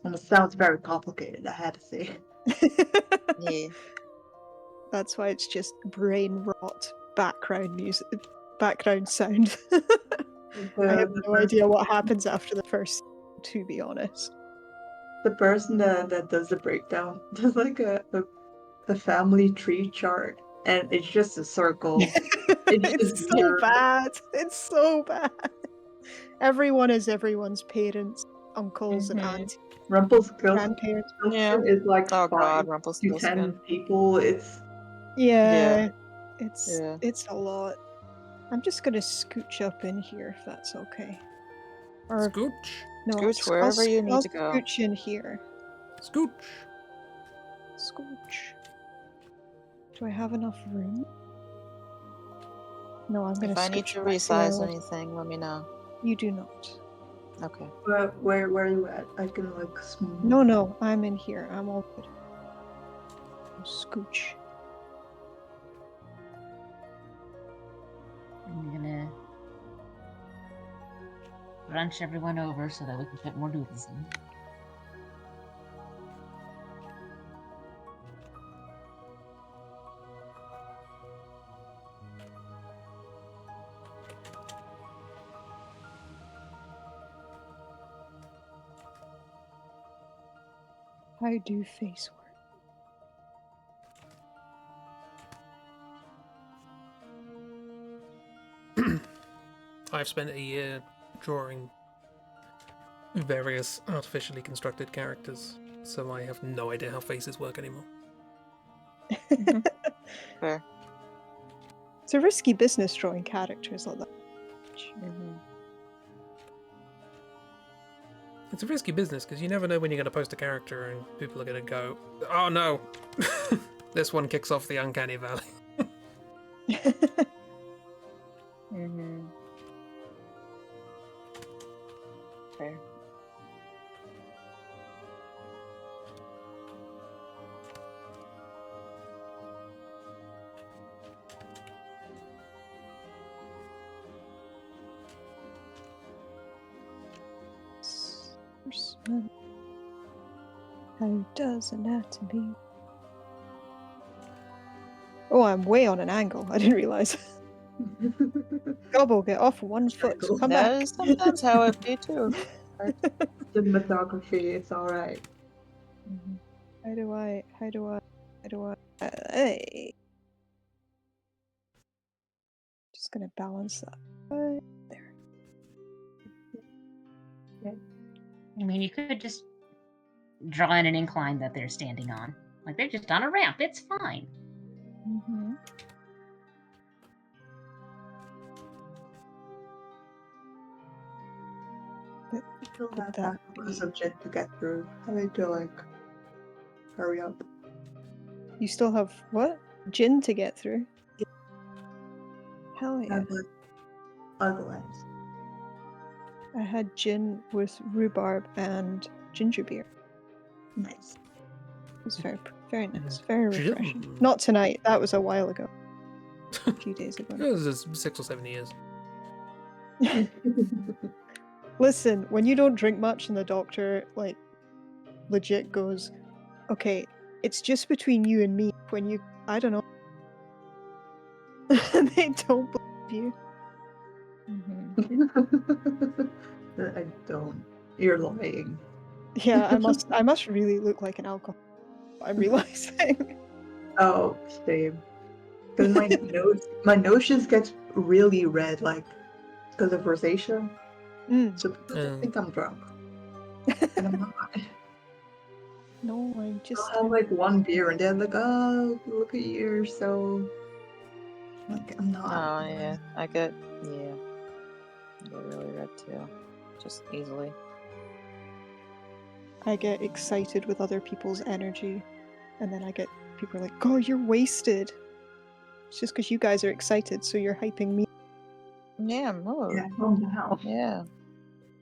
And it sounds very complicated, I had to say. Yeah. That's why it's just brain rot background music, background sound. I have no idea what happens after the first, to be honest. The person that does the breakdown does like a family tree chart, and it's just a circle. It's so pure- bad. It's so bad. Everyone is everyone's parents, uncles, and Mhm. aunts, Rumpelstiltskin grandparents. Yeah. is like Oh 5 god, to Rumpelstiltskin. 10 people. It's Yeah, Yeah. it's a lot. I'm just gonna scooch up in here if that's okay. Or Scooch. no, Scooch I'll wherever you need I'll to go. Scooch in here. Scooch. Scooch. Do I have enough room? No, I'm gonna If I need scooch to back where I resize was. anything, let me know. You do not. Okay. where are you at? I can like smooth. No, I'm in here. I'm all good. Scooch. I'm gonna brunch everyone over so that we can fit more doodles in. How do face work? I've spent a year drawing various artificially constructed characters, so I have no idea how faces work anymore. Fair. It's a risky business drawing characters like that. Mm-hmm. It's a risky business because you never know when you're going to post a character and people are going to go, oh no, this one kicks off the uncanny valley. Mm-hmm. Fair. Horseman. How does anatomy? Oh, I'm way on an angle. I didn't realize. Gobble, get off one foot. Struggle. Come That back. is sometimes how it be too. Cinematography, it's alright. How do I? Hey. Just gonna balance that right there. I mean, you could just draw in an incline that they're standing on. Like, they're just on a ramp. It's fine. Mm-hmm. I still have that half a subject to get through. I need to like hurry up. You still have what? Gin to get through? Yeah. Hell I yeah. have like otherwise. I had gin with rhubarb and ginger beer. Nice. It was very nice, very refreshing. Gin. Not tonight, that was a while ago. A few days ago. It was just 6 or 7 years. Listen, when you don't drink much and the doctor, like, legit goes, okay, it's just between you and me when you, I don't know. They don't believe you. I don't. You're lying. Yeah, I must really look like an alcoholic. I'm realizing. Oh, same. Because my nose just gets really red, like because of rosacea. So people just think I'm drunk, and I'm not. No, I'm just. I'll have like one beer, and they're like, "Oh, look at you, you're so." Like I'm not. Oh yeah, I get really red too, just easily. I get excited with other people's energy, and then I get people are like, "Oh, you're wasted." It's just because you guys are excited, so you're hyping me. Yeah, move. Yeah, calm down. Yeah.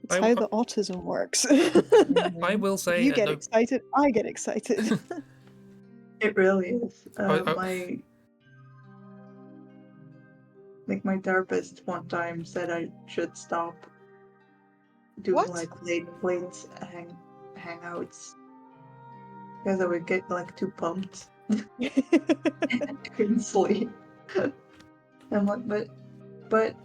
It's how the autism works. I will say, If you get excited, I get excited. It really is. My therapist one time said I should stop doing like late hangouts because I would get like too pumped. I couldn't sleep. I'm like, but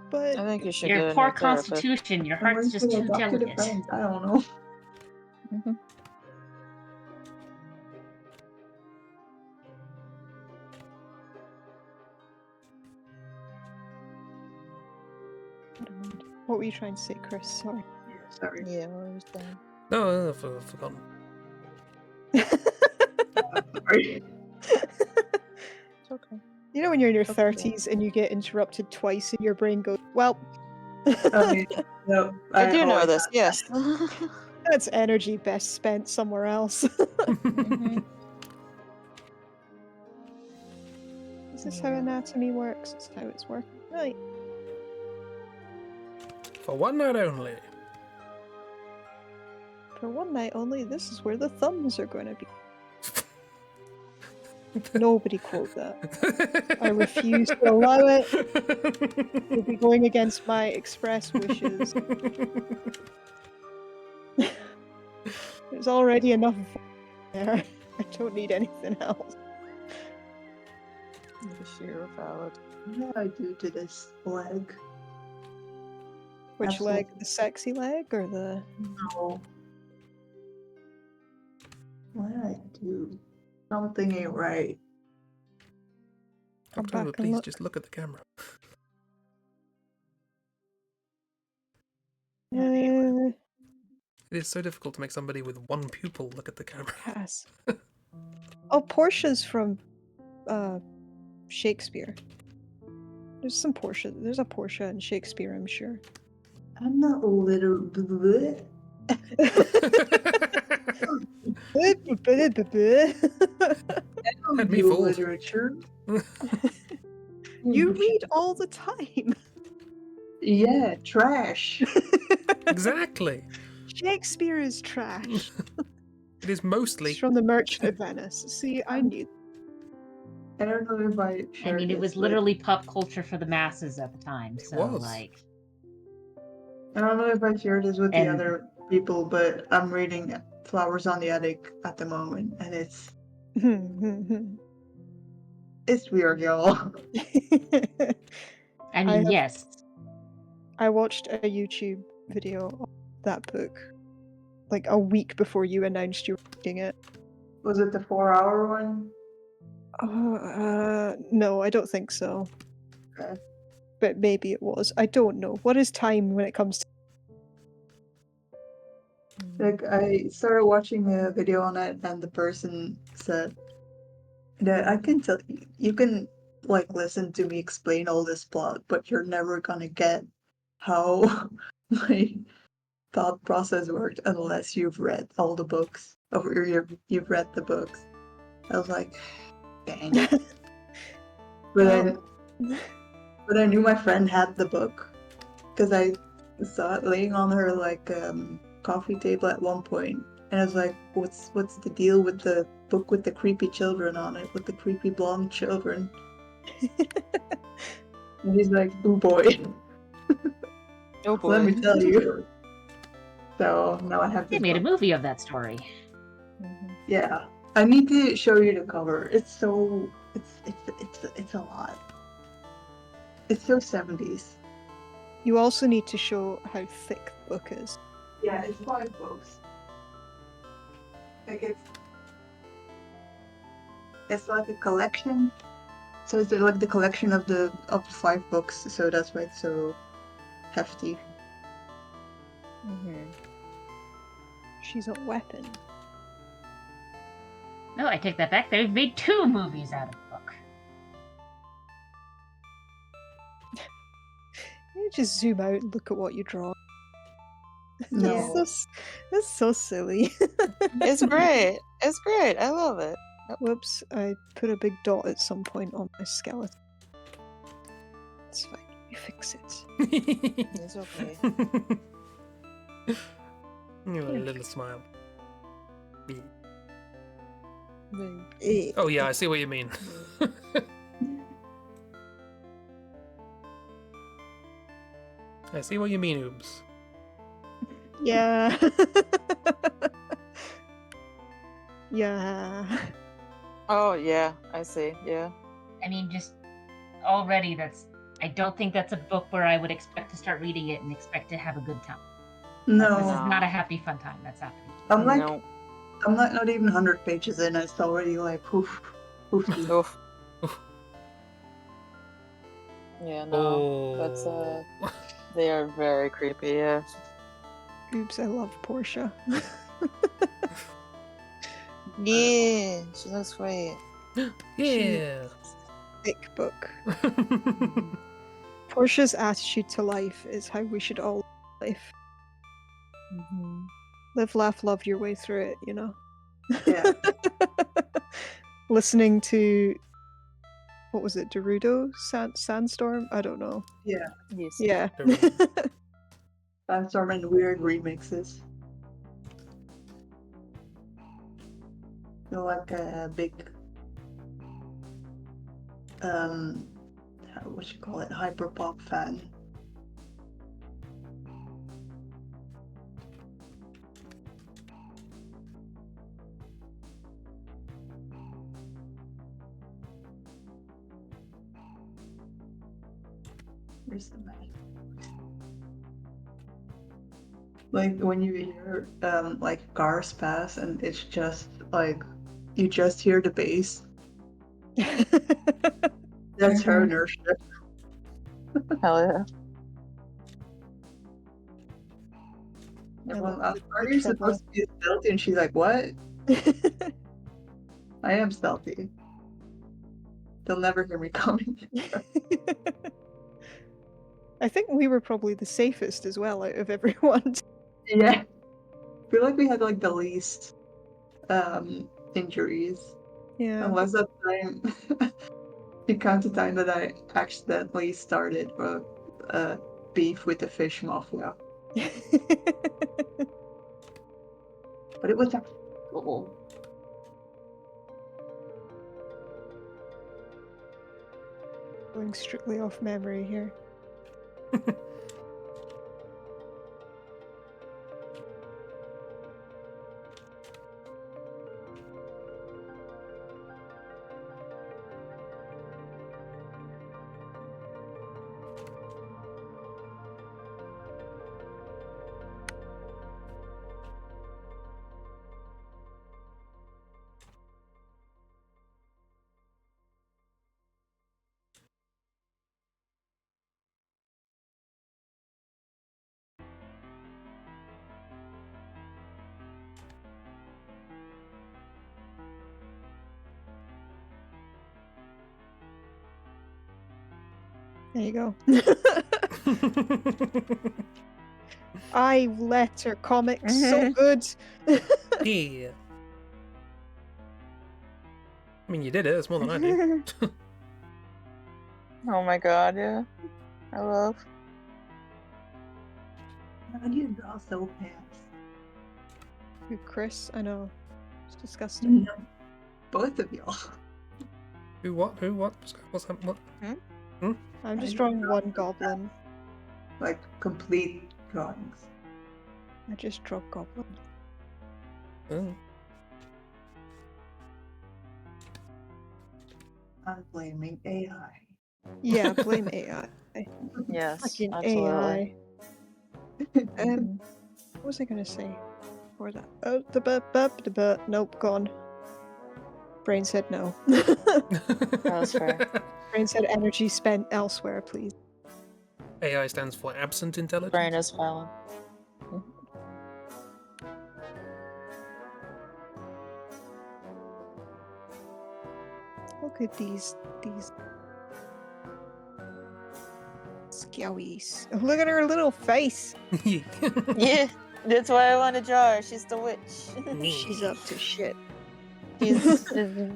but I think you should Your get a poor new therapist. constitution, your heart's just too delicate. I don't know. What were you trying to say, Chris? Sorry. Yeah, sorry. Yeah, what was that? No, I've forgotten. Sorry. It's okay. You know when you're in your Okay. 30s and you get interrupted twice and your brain goes, well, No, I do know this, yes. that's energy best spent somewhere else. Is this how anatomy works? Is how it's working? Right. For one night only. For one night only, this is where the thumbs are going to be. Nobody quote that. I refuse to allow it. You'll be going against my express wishes. There's already enough there. I don't need anything else. Sheer valid. What did I do to this leg? Which Absolutely. leg? The sexy leg or the... No. What did I do? Something ain't right. Come October, back and please look. just look at the camera. It is so difficult to make somebody with one pupil look at the camera. Yes. Oh, Portia's from Shakespeare. There's some Portia. There's a Portia in Shakespeare, I'm sure. I'm not literally. Had me fooled. Literature. You read all the time. Yeah, trash. Exactly. Shakespeare is trash. It is mostly. It's from The Merchant of Venice. See, I knew. I don't know if I shared I mean, it this, was but literally pop culture for the masses at the time. So, was. like, I don't know if I shared this with the And- other people, but I'm reading Flowers on the Attic at the moment, and it's It's weird, y'all. I mean, have- yes. I watched a YouTube video of that book like a week before you announced you were reading it. Was it the 4-hour one? No, I don't think so. Okay. But maybe it was. I don't know. What is time when it comes to Like, I started watching a video on it, and the person said that I can tell you can like listen to me explain all this plot, but you're never gonna get how my thought process worked unless you've read all the books or you've read the books. I was like, dang. But I knew my friend had the book because I saw it laying on her like coffee table at one point, and I was like, what's the deal with the book with the creepy children on it, with the creepy blonde children? And he's like, oh boy. Oh boy. Let me tell you. So now I have They this made a book. movie of that story. Yeah, I need to show you the cover. It's so it's a lot. It's so 70s. You also need to show how thick the book is. Yeah, it's 5 books. Like it's like a collection. So it's like the collection of the 5 books. So that's why it's so hefty. She's a weapon. No, I take that back. They've made 2 movies out of the book. You just zoom out and look at what you draw. No. That's so silly. It's great. It's great. I love it. Whoops, I put a big dot at some point on my skeleton. It's fine. You fix it. It's okay. You know, a little smile. Eh. Oh yeah, I see what you mean. I see what you mean, Oobs. Yeah. Yeah. Oh yeah, I see. Yeah. I mean, just already I don't think that's a book where I would expect to start reading it and expect to have a good time. This No. is not a happy, fun time that's happening. I'm like No. I'm not even 100 pages in. It's already like poof. Oof. Yeah, no. That's Oh. they are very creepy, yeah. Oops, I love Portia. Yeah, she looks great. Yeah. Thick book. Portia's attitude to life is how we should all live life. Live, laugh, love your way through it, you know? Yeah. Listening to, what was it, Gerudo? Sandstorm? I don't know. Yeah. Yes. Yeah. Sandstorm and weird remixes. You're like a big what you call it, hyperpop fan. Where's the map? Like when you hear like cars pass and it's just like you just hear the bass. That's her inertia. Hell yeah. Everyone love asks, are you trouble. supposed to be stealthy? And she's like, what? I am stealthy. They'll never hear me coming. I think we were probably the safest as well out of everyone. Yeah. I feel like we had like the least injuries. Yeah. Unless that time you count the time that I accidentally started beef with the fish mafia. But it was a Going strictly off memory here. There you go. I letter comics so good. Yeah. I mean, you did it. It's more than I did. Oh my god, yeah. I love. How do you draw so fast? Ooh, Chris, I know. It's disgusting. No, both of y'all. Who? What? Who? What? What's that? What? I'm just I drawing draw one so goblin. Like complete drawings. I just draw goblin. Oh. I'm blaming AI. Yeah, blame AI. Yes, Fucking absolutely. AI. What was I gonna say? Or that? Oh, nope, gone. Brain said no. That was fair. Brain said energy spent elsewhere, please. AI stands for absent intelligence. Brain is fallen. Look at these scowies. Oh, look at her little face. Yeah, that's why I want to draw her. She's the witch. She's up to shit. She's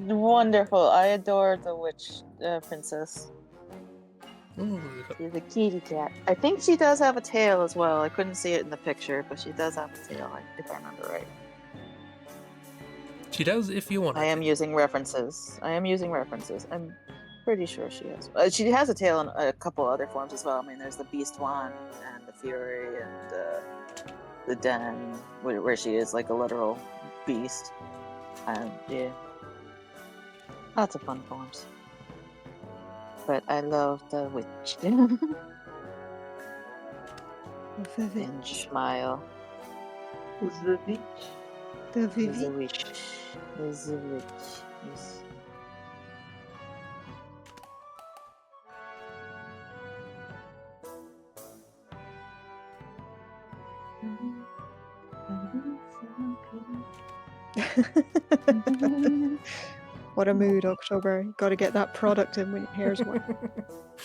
wonderful. I adore the witch princess. Ooh, She's a kitty cat. I think she does have a tail as well. I couldn't see it in the picture, but she does have a tail, if I remember right. she does if you want. I am using references. I'm pretty sure she has. She has a tail in a couple other forms as well. I mean, there's the Beast one and the Fury and the Den, where she is like a literal beast. And yeah, lots of fun forms. But I love the witch. And smile. Who's the witch? The There's a Vivi. witch. There's a witch. Yes. What a mood, October. Gotta get that product in when your hair's wet.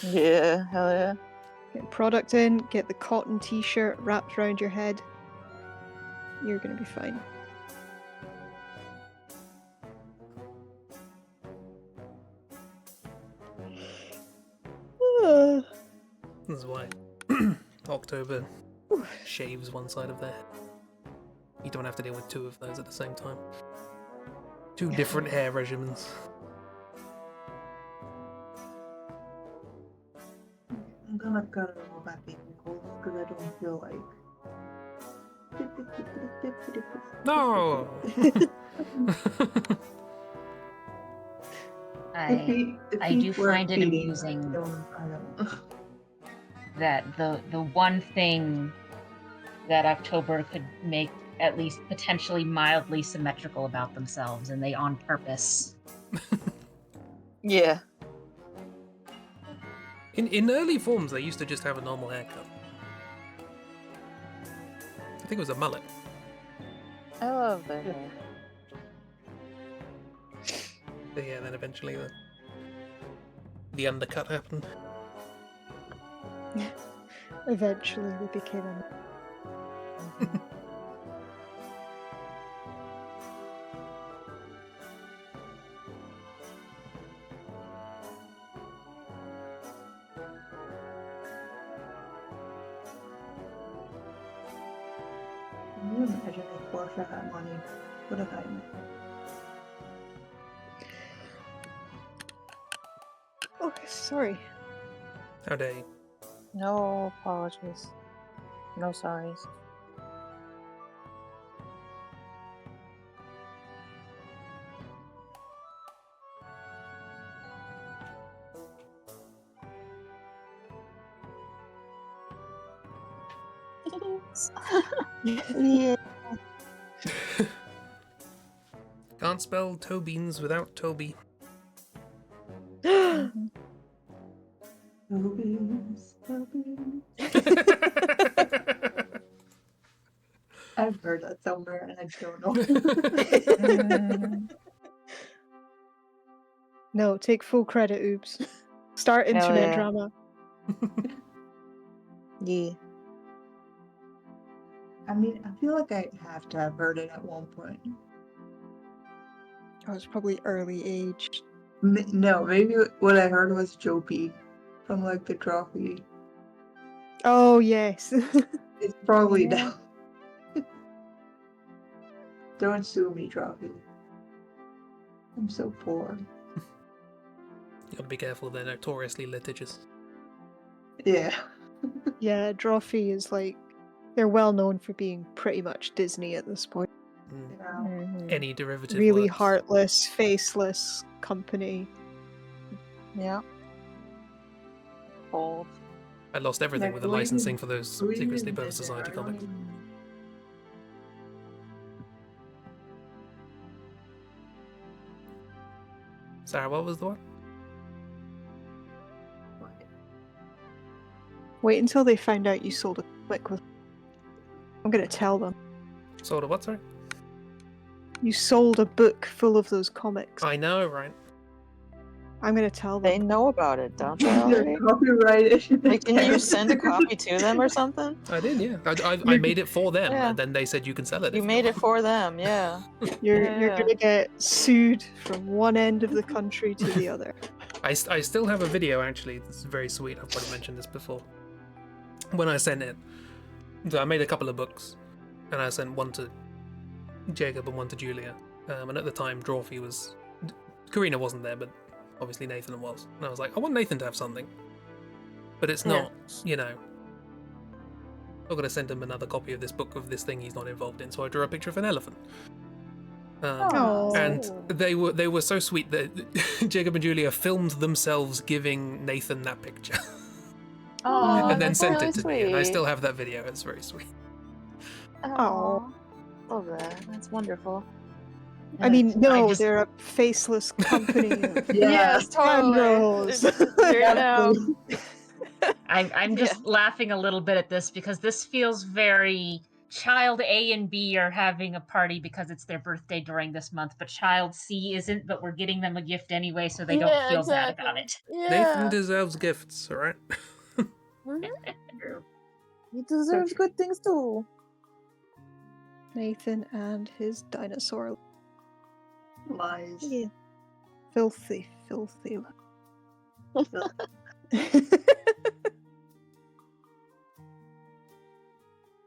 Yeah, hell yeah. Get product in, get the cotton t-shirt wrapped around your head. You're gonna be fine. This is why October shaves one side of their head. You don't have to deal with two of those at the same time. Two different hair regimens. I'm gonna cut all my pimples because I don't feel like. No! I do find it amusing that the one thing that October could make at least potentially mildly symmetrical about themselves, and they on purpose. Yeah. In early forms, they used to just have a normal haircut. I think it was a mullet. I love their hair. But yeah, then eventually the undercut happened. Eventually they became a... Can you imagine if Portia had money? What have I made? Oh, sorry. How dare you? No apologies. No sorries. Yeah. Can't spell toe beans without Toby. I've heard that somewhere and I don't know. No, take full credit, Oops. Start Hell internet yeah. drama. Yeah. I mean, I feel like I have to have heard it at one point. Oh, it's probably early age. No, maybe what I heard was Jopi from like the trophy. Oh, yes. It's probably Yeah. that. Don't sue me, trophy. I'm so poor. You gotta be careful, they're notoriously litigious. Yeah. Yeah, Drawfee is like, they're well known for being pretty much Disney at this point. Mm. Yeah. Mhm. Any derivative Really works. heartless, faceless company. Yeah. Cold. I lost everything Yeah, with the who even- licensing for those who Secret even Sleepover did Society that? comics. Sarah, what was the one? Wait until they find out you sold a comic with. I'm gonna tell them. Sort of what, sorry? You sold a book full of those comics. I know, right? I'm gonna tell They them. know about it, don't they They're already? copyrighted. Like, didn't you send a copy to them or something? I did, yeah. I made it for them, Yeah. and then they said you can sell it. You if made it want. for them, yeah. You're Yeah. gonna get sued from one end of the country to the other. I still have a video, actually. This is very sweet. I've probably mentioned this before. When I sent it, so I made a couple of books, and I sent one to Jacob and one to Julia. And at the time, Drawfee was... Karina wasn't there, but obviously Nathan was. And I was like, I want Nathan to have something. But it's Yeah. not, you know... I'm going to send him another copy of this book of this thing he's not involved in, so I drew a picture of an elephant. Oh. And they were so sweet that Jacob and Julia filmed themselves giving Nathan that picture. Oh, and then that's sent really it to me, and I sweet. still have that video. It's very sweet. Oh, love that. That's wonderful. I mean, no, just- they're a faceless company of Yes, totally. scoundrels. There now. I'm Yeah. just laughing a little bit at this because this feels very child A and B are having a party because it's their birthday during this month, but child C isn't, but we're getting them a gift anyway so they don't Yeah, feel bad exactly. about it. Nathan deserves gifts, alright? He deserves good things too. Nathan and his dinosaur. Lies. Yeah. Filthy, filthy.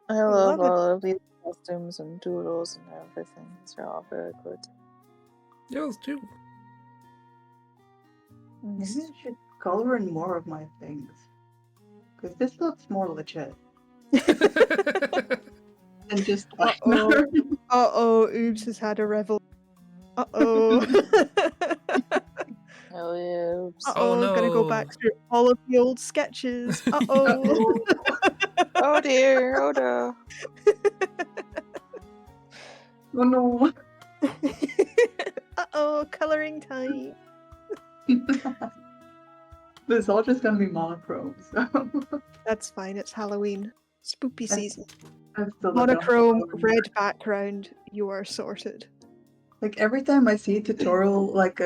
I love love it. all of these costumes and doodles and everything. These are all very good. Yours too. Maybe I should color in more of my things. Because this looks more legit than just Uh-oh. Uh-oh, Oobs has had a revel. Uh-oh. Hell yeah. Oops. Uh-oh, Oh, gonna go no. back through all of the old sketches. Uh-oh. Oh dear. Oh no. Oh no. Uh-oh, coloring time. It's all just gonna be monochrome, so That's fine, it's Halloween. Spoopy season. I'm still Monochrome, red background, you are sorted. Like every time I see a tutorial like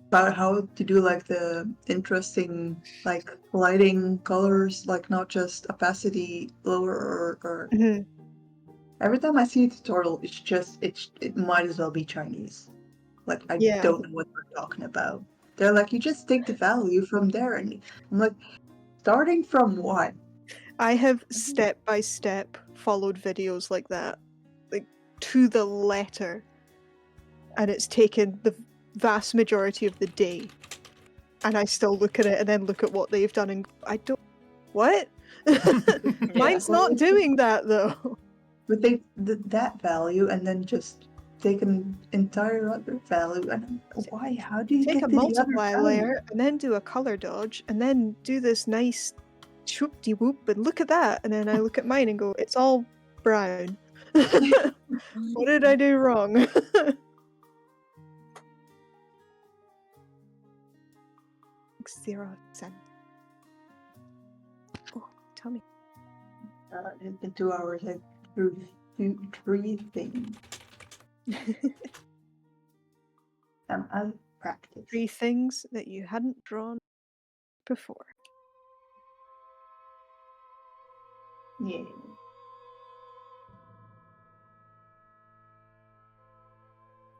about how to do like the interesting like lighting colors, like not just opacity lower or Mhm. every time I see a tutorial it's just it might as well be Chinese. Like I Yeah. don't know what they're talking about. They're like you just take the value from there and I'm like starting from what? I have step by step followed videos like that, like to the letter, and it's taken the vast majority of the day, and I still look at it and then look at what they've done and go, I don't. What? Mine's not doing that though. But they that value and then just take an entire other value and why? How do you Take get a to the other multiply value? layer and then do a color dodge and then do this nice whoop de whoop and look at that, and then I look at mine and go, it's all brown. What did I do wrong? 0%. Oh, tell me. In 2 hours, I drew 3 things. I'm out of practice. 3 things that you hadn't drawn before. Yeah.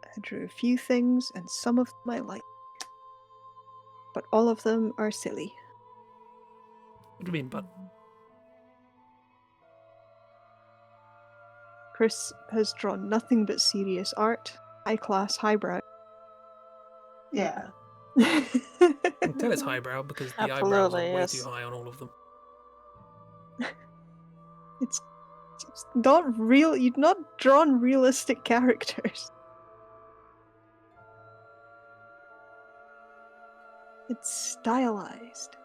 I drew a few things, and some of them I like. But all of them are silly. What do you mean, but? Chris has drawn nothing but serious art, high class, highbrow. Yeah. I can tell it's highbrow because the eyebrows are Absolutely, way yes. too high on all of them. It's not real. You've not drawn realistic characters. It's stylized.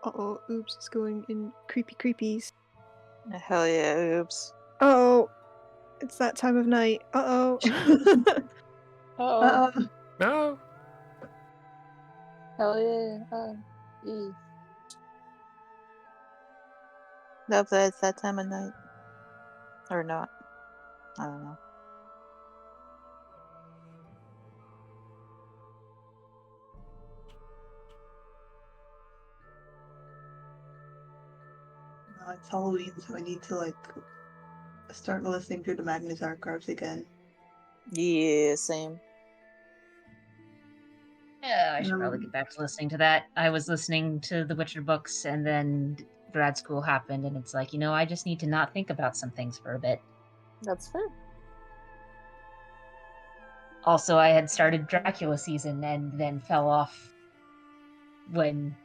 Uh-oh, Oops is going in creepy creepies. Hell yeah, oops. Uh-oh, it's that time of night. Uh-oh. Oh, No! hell yeah. Nope, it's that time of night. Or not. I don't know. It's Halloween, so I need to like start listening to the Magnus archives again. Yeah, same. Yeah, I should probably get back to listening to that. I was listening to the Witcher books, and then grad school happened, and it's like, I just need to not think about some things for a bit. That's fair. Also, I had started Dracula season and then fell off when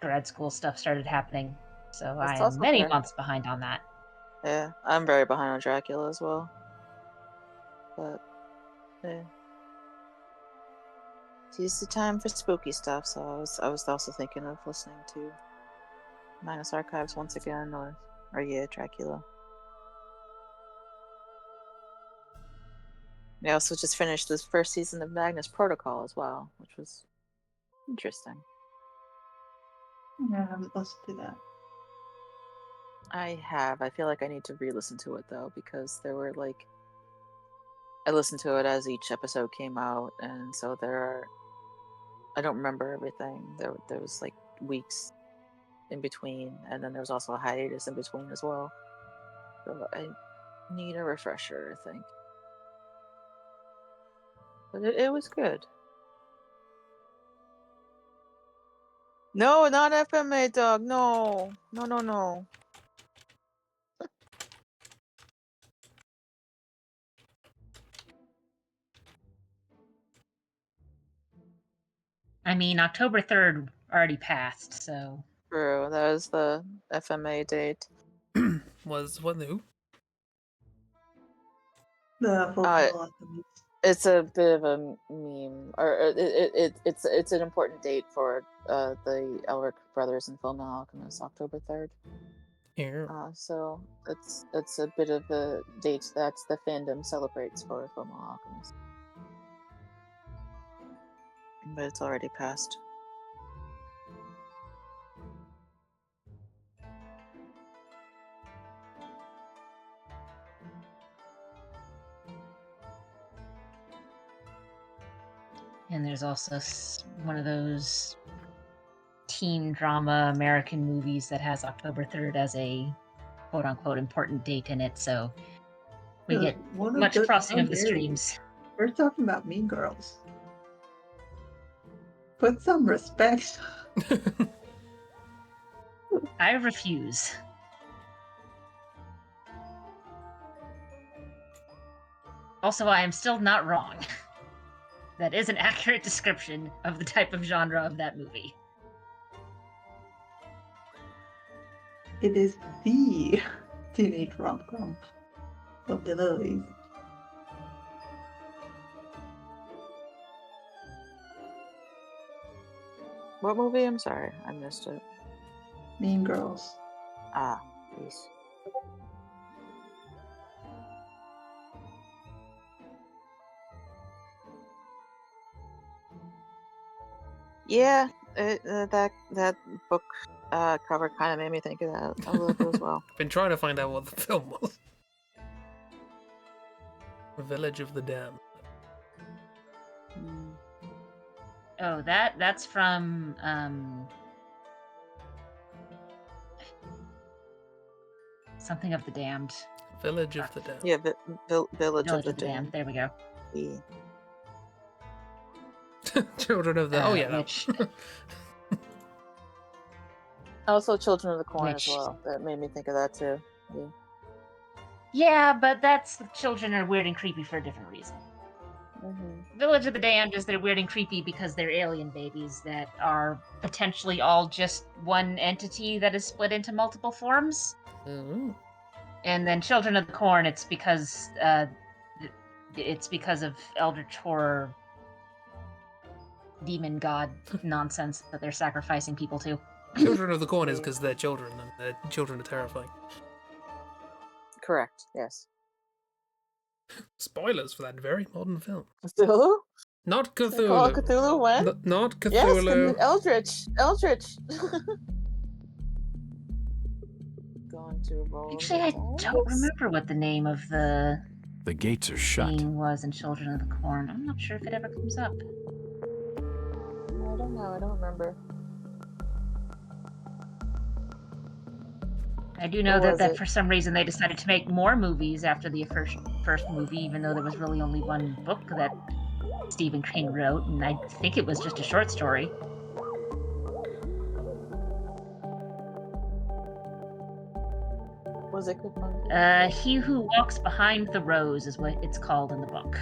grad school stuff started happening. So That's I am also many fair. months behind on that. Yeah, I'm very behind on Dracula as well. But, yeah. It's the time for spooky stuff, so I was also thinking of listening to Magnus Archives once again, or yeah, Dracula. I also just finished this first season of Magnus Protocol as well, which was interesting. Yeah, I haven't listened to that. I have. I feel like I need to re-listen to it though, because there were like I listened to it as each episode came out, and so I don't remember everything. There was like weeks in between, and then there was also a hiatus in between as well. So I need a refresher, I think. But it was good. No, not FMA dog. No. No. I mean, October 3rd already passed, so... True. That was the FMA date. Was what new? The Full Uh, Metal Alchemist. It's a bit of a meme, or it's an important date for the Elric brothers and Fullmetal Alchemist, October 3rd. Here. So it's a bit of a date that the fandom celebrates for Fullmetal Alchemist, but it's already passed. And there's also one of those teen drama American movies that has October 3rd as a quote-unquote important date in it, so we get much crossing of the streams. We're talking about Mean Girls. Put some respect. I refuse. Also, I am still not wrong. That is an accurate description of the type of genre of that movie. It is the teenage rom-com of the lilies. What movie? I'm sorry, I missed it. Mean Girls. Ah, please. Yeah, that book cover kind of made me think of that a little bit as well. I've been trying to find out what the film was. Village of the Damned. Mm. Oh, that's from Something of the Damned. Village of the Damned. Yeah, Village of Village the of the Damned. There we go. Damned. Children of the. Oh yeah, that Which one. Also, Children of the Corn as Which- well. That made me think of that too. Yeah. Yeah, but that's children are weird and creepy for a different reason. Village of the Damned is they're weird and creepy because they're alien babies that are potentially all just one entity that is split into multiple forms. Ooh. And then Children of the Corn, it's because of Eldritch horror demon god nonsense that they're sacrificing people to. Children of the Corn is because they're children, and their children are terrifying. Correct. Yes. Spoilers for that very modern film. Cthulhu? Not Call it Cthulhu. Cthulhu when? Not Yes, Cthulhu. Eldritch. Going to roll. Actually, I don't remember what the name of the gates are shut. thing was in Children of the Corn. I'm not sure if it ever comes up. I don't know. I don't remember. I do know What was that it? for some reason they decided to make more movies after the first movie, even though there was really only one book that Stephen King wrote, and I think it was just a short story. Was it Cthulhu? He Who Walks Behind the Rose is what it's called in the book.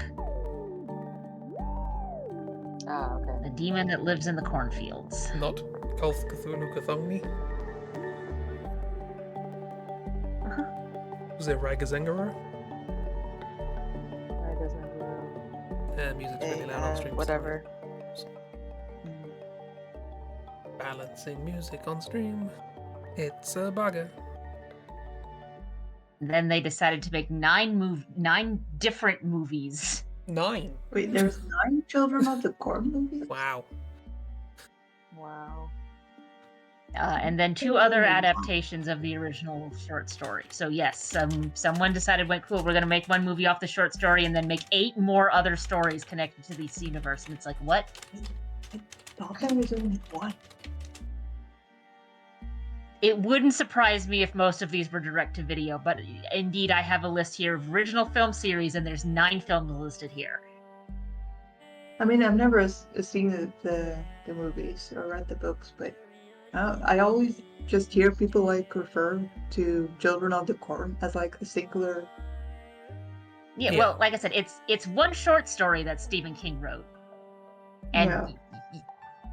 Ah, okay. The demon that lives in the cornfields. Not Kolth Cthulhu Cthulhu. Was it Ragazengaro? That doesn't know. Music's really loud on stream. Whatever. Balancing music on stream. It's a bugger. Then they decided to make 9 different movies. 9. Wait, there's 9 Children of the Corn movies? Wow. Wow. And then 2 other adaptations of the original short story. So yes, someone decided, went, cool, we're going to make one movie off the short story and then make 8 more other stories connected to this universe. And it's like, what? I thought there was only 1. It wouldn't surprise me if most of these were direct-to-video, but indeed I have a list here of original film series, and there's 9 films listed here. I mean, I've never seen the movies or read the books, but I always just hear people like refer to Children of the Corn as like a singular. Yeah, well, like I said, it's one short story that Stephen King wrote. And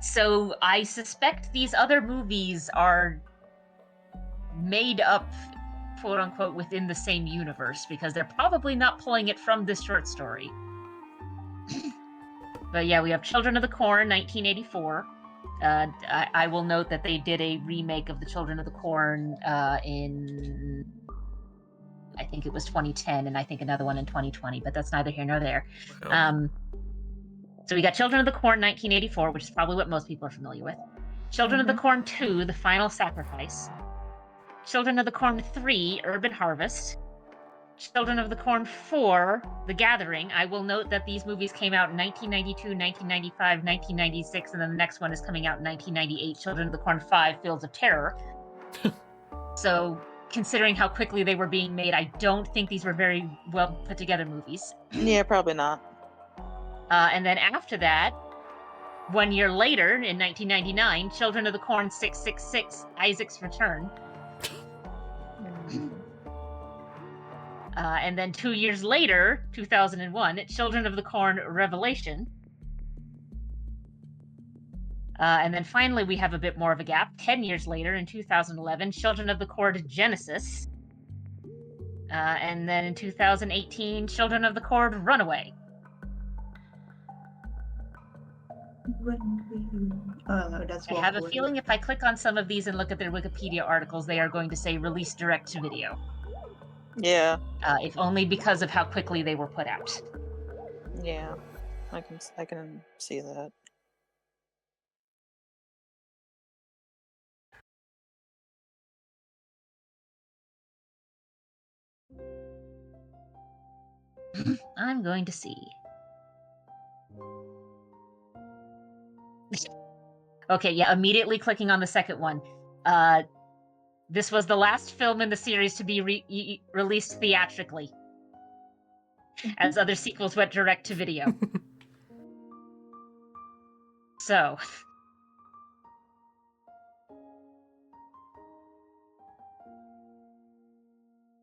so I suspect these other movies are made up, quote unquote, within the same universe, because they're probably not pulling it from this short story. But yeah, we have Children of the Corn, 1984. I will note that they did a remake of the Children of the Corn in, I think it was 2010, and I think another one in 2020, but that's neither here nor there. Wow. So we got Children of the Corn, 1984, which is probably what most people are familiar with. Children of the Corn 2, The Final Sacrifice. Children of the Corn 3, Urban Harvest. Children of the Corn 4, The Gathering. I will note that these movies came out in 1992, 1995, 1996, and then the next one is coming out in 1998, Children of the Corn 5, Fields of Terror. So, considering how quickly they were being made, I don't think these were very well put together movies. Yeah, probably not. And then after that, 1 year later, in 1999, Children of the Corn 666, Isaac's Return. And then 2 years later, 2001, Children of the Corn Revelation. And then finally, we have a bit more of a gap. 10 years later, in 2011, Children of the Corn Genesis. And then in 2018, Children of the Corn Runaway. That's I have a feeling if I click on some of these and look at their Wikipedia articles, they are going to say release direct to video. Yeah. If only because of how quickly they were put out. Yeah. I can see that. I'm going to see. Okay, yeah, immediately clicking on the second one. This was the last film in the series to be released theatrically, as other sequels went direct to video. So,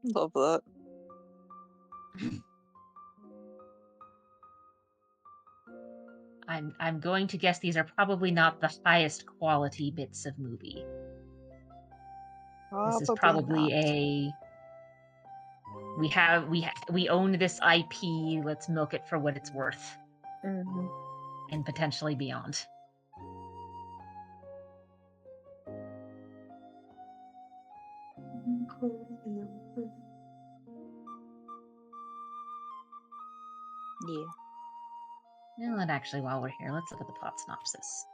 Love that. I'm going to guess these are probably not the highest quality bits of movie. This is probably not. we own this IP. Let's milk it for what it's worth, Mhm. and potentially beyond. Yeah. No, and actually, while we're here, let's look at the plot synopsis.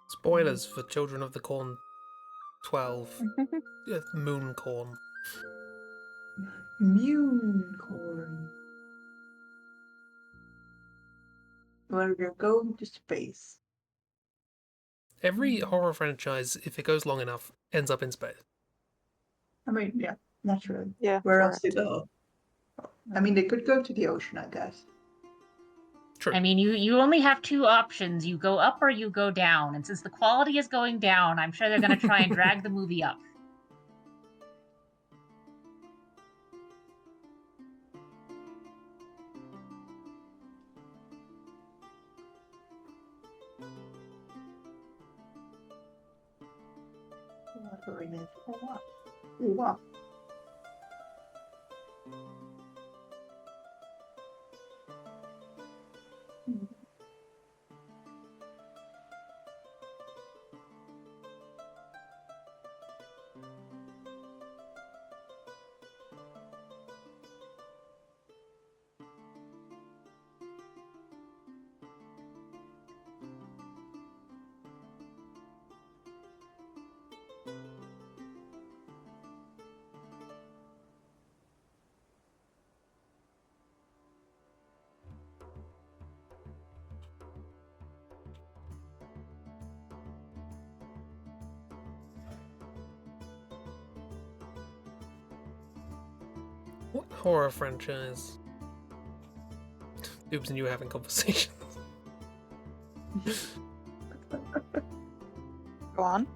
Spoilers for Children of the Corn 12. Moon Corn. Mooncorn. Where you're going to space. Every horror franchise, if it goes long enough, ends up in space. I mean, yeah, naturally. Yeah. Where else to correct. go? I mean, they could go to the ocean, I guess. True. I mean, you only have two options. You go up or you go down. And since the quality is going down, I'm sure they're going to try and drag the movie up. Wow. What horror franchise? Oobs and you are having conversations. Go on.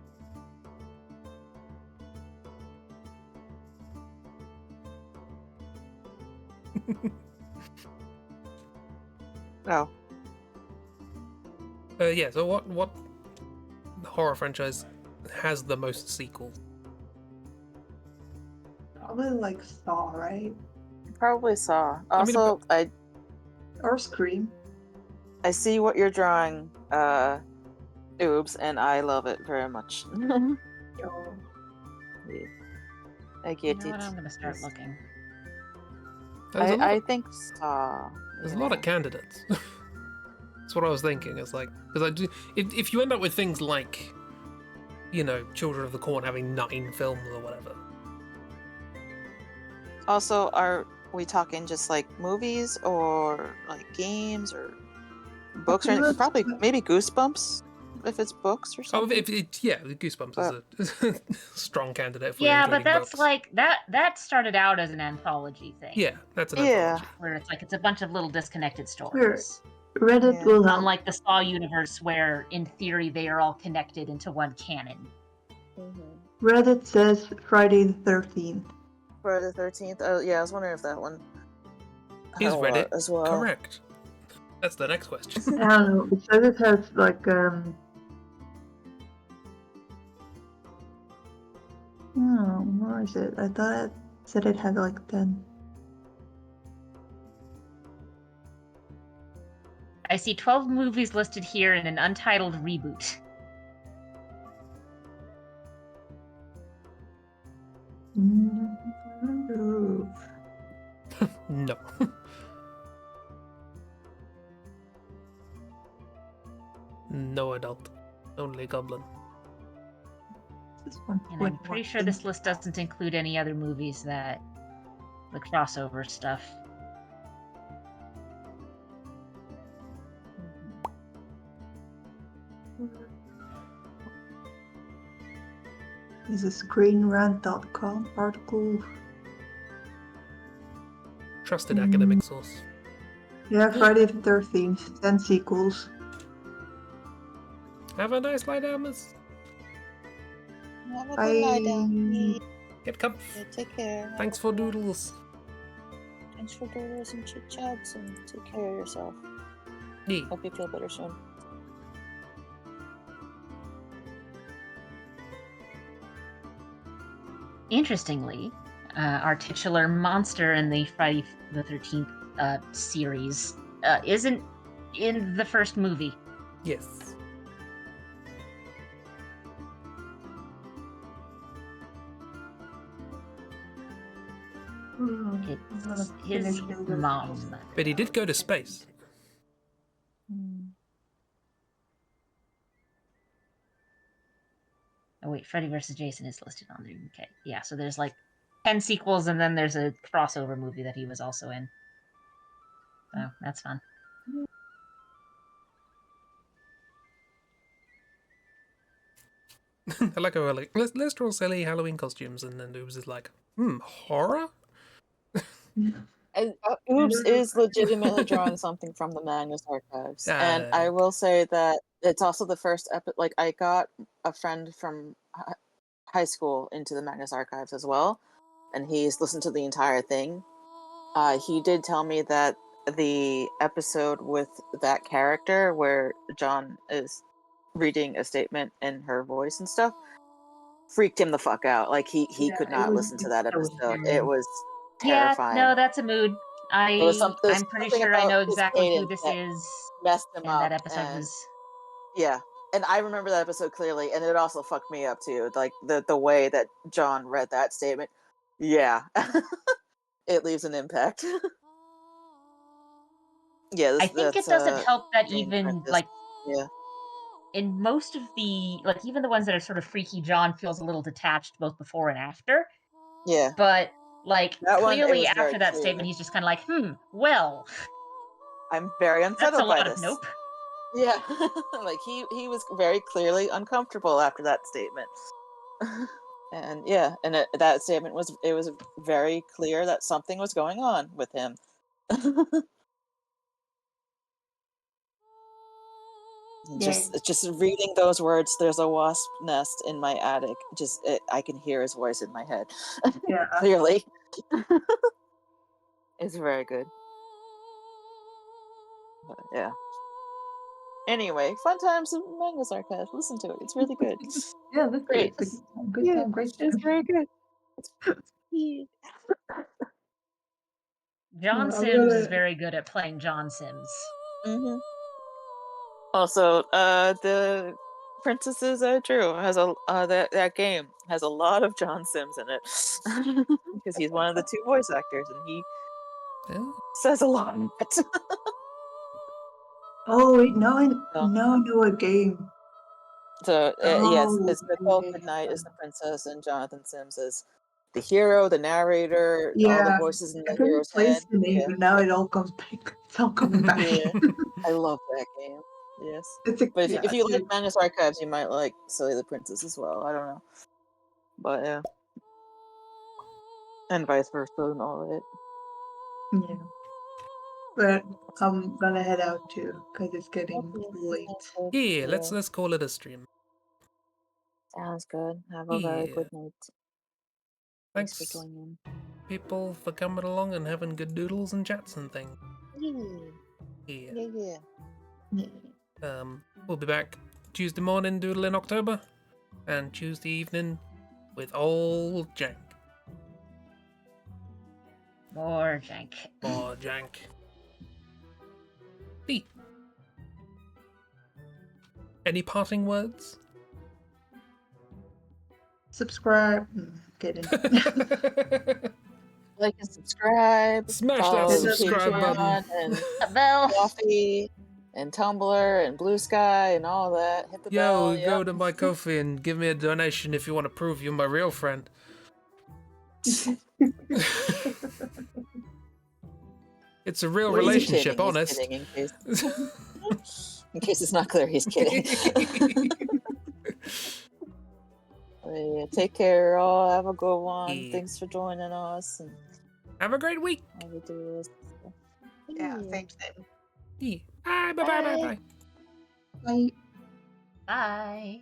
Oh. Yeah, so what horror franchise has the most sequels? Probably like Saw, right? Probably Saw. I mean, Also, Or Scream. I see what you're drawing, Oobs, and I love it very much. Oh, I You get know what? I'm it. going to start looking. I think Saw. There's a lot of candidates. That's what I was thinking. It's like, because I do. If you end up with things like, you know, Children of the Corn having 9 films or whatever. Also, are we talking just like movies or like games or books or anything? Probably maybe Goosebumps if it's books or Oh, something. yeah, Goosebumps is a strong candidate. If we're Yeah, but including that's books. like that started out as an anthology thing. Yeah, that's an Yeah. anthology. Where it's like it's a bunch of little disconnected Sure. stories. Reddit Yeah. will help. Unlike the Saw universe, where in theory they are all connected into one canon. Reddit says Friday the 13th. Friday the 13th. Oh, yeah, I was wondering if that one Is had a lot Reddit as well. correct? That's the next question. I don't know. It says it has like Oh, where is it? I thought it said it had like 10. I see 12 movies listed here in an untitled reboot. No. No adult. Only goblin. And I'm pretty sure this list doesn't include any other movies that the crossover stuff. is a ScreenRant.com article. Trusted academic source. Yeah, Friday the 13th, 10 sequels. Have a nice lie down, miss. Have a good lie down. Bye. Get comf. Yeah, take care. Thanks for doodles. Thanks for doodles and chit chats, and take care of yourself. Yeah. Hope you feel better soon. Interestingly, our titular monster in the Friday the 13th series isn't in the first movie. Yes. It's his mom. But he did go to space. Oh wait, Freddy vs. Jason is listed on there. Okay, yeah, so there's like 10 sequels, and then there's a crossover movie that he was also in. So that's fun. I like how we're like, let's draw silly Halloween costumes, and then Oobs is like, horror? Oobs is legitimately drawing something from the Magnus archives, and I Ah. will say that it's also the first like I got a friend from high school into the Magnus archives as well, and he's listened to the entire thing. He did tell me that the episode with that character where John is reading a statement in her voice and stuff freaked him the fuck out. Like he could not listen to that episode. It was terrifying. Yeah, no, that's a mood. There was I'm pretty something sure I about know his exactly who cadence this that is. messed him And up. that episode and, was. Yeah, and I remember that episode clearly, and it also fucked me up too. Like the way that John read that statement. Yeah, it leaves an impact. Yeah, I think it doesn't help that even like yeah. in most of the even the ones that are sort of freaky, John feels a little detached both before and after. Yeah. But like That one, it clearly was after very that clear. statement, he's just kind of like, well, I'm very that's unsettled a lot by of this. nope. Yeah, like he was very clearly uncomfortable after that statement. And yeah, and that statement was very clear that something was going on with him. Just reading those words, there's a wasp nest in my attic. I can hear his voice in my head. Yeah. Clearly. It's very good. But, yeah. Anyway, fun times in Magnus Archive. Listen to it. It's really good. Yeah, that's Great. It's a good time. Great time. It's very good. John Sims is very good at playing John Sims. Mm-hmm. Also, the Princesses True has that game has a lot of John Sims in it because he's one of the 2 voice actors, and he says a lot. Oh wait, now I know a game. So yes, it's Nicole Goodnight as the princess, and Jonathan Sims as the hero, the narrator, all the voices in the hero's head. The name, but now it all comes back. It's all coming back. Yeah. I love that game. Yes, But if you like Magnus Archives, you might like Silly the Princess as well. I don't know, but yeah, and vice versa and all of it. Yeah. But I'm gonna head out too because it's getting late. Yeah, let's call it a stream. Sounds good. Have a very good night. Thanks for joining. People for coming along and having good doodles and chats and things. Yeah. We'll be back Tuesday morning doodle in October, and Tuesday evening with old Jank. More jank. More jank. B. Any parting words? Subscribe. Kidding. Like and subscribe. Smash that follow subscribe Patreon button. And bell. Coffee and Tumblr and Blue Sky and all that. Hit the bell. Go to my Ko-fi and give me a donation if you want to prove you're my real friend. It's a real relationship, kidding. honest. He's kidding, in case it's not clear, he's kidding. Yeah, take care, all. Have a good one. Yeah. Thanks for joining us. And Have a great week. all we do is Yeah, same. Yeah. Bye. Bye. Bye. Bye. Bye. Bye. Bye.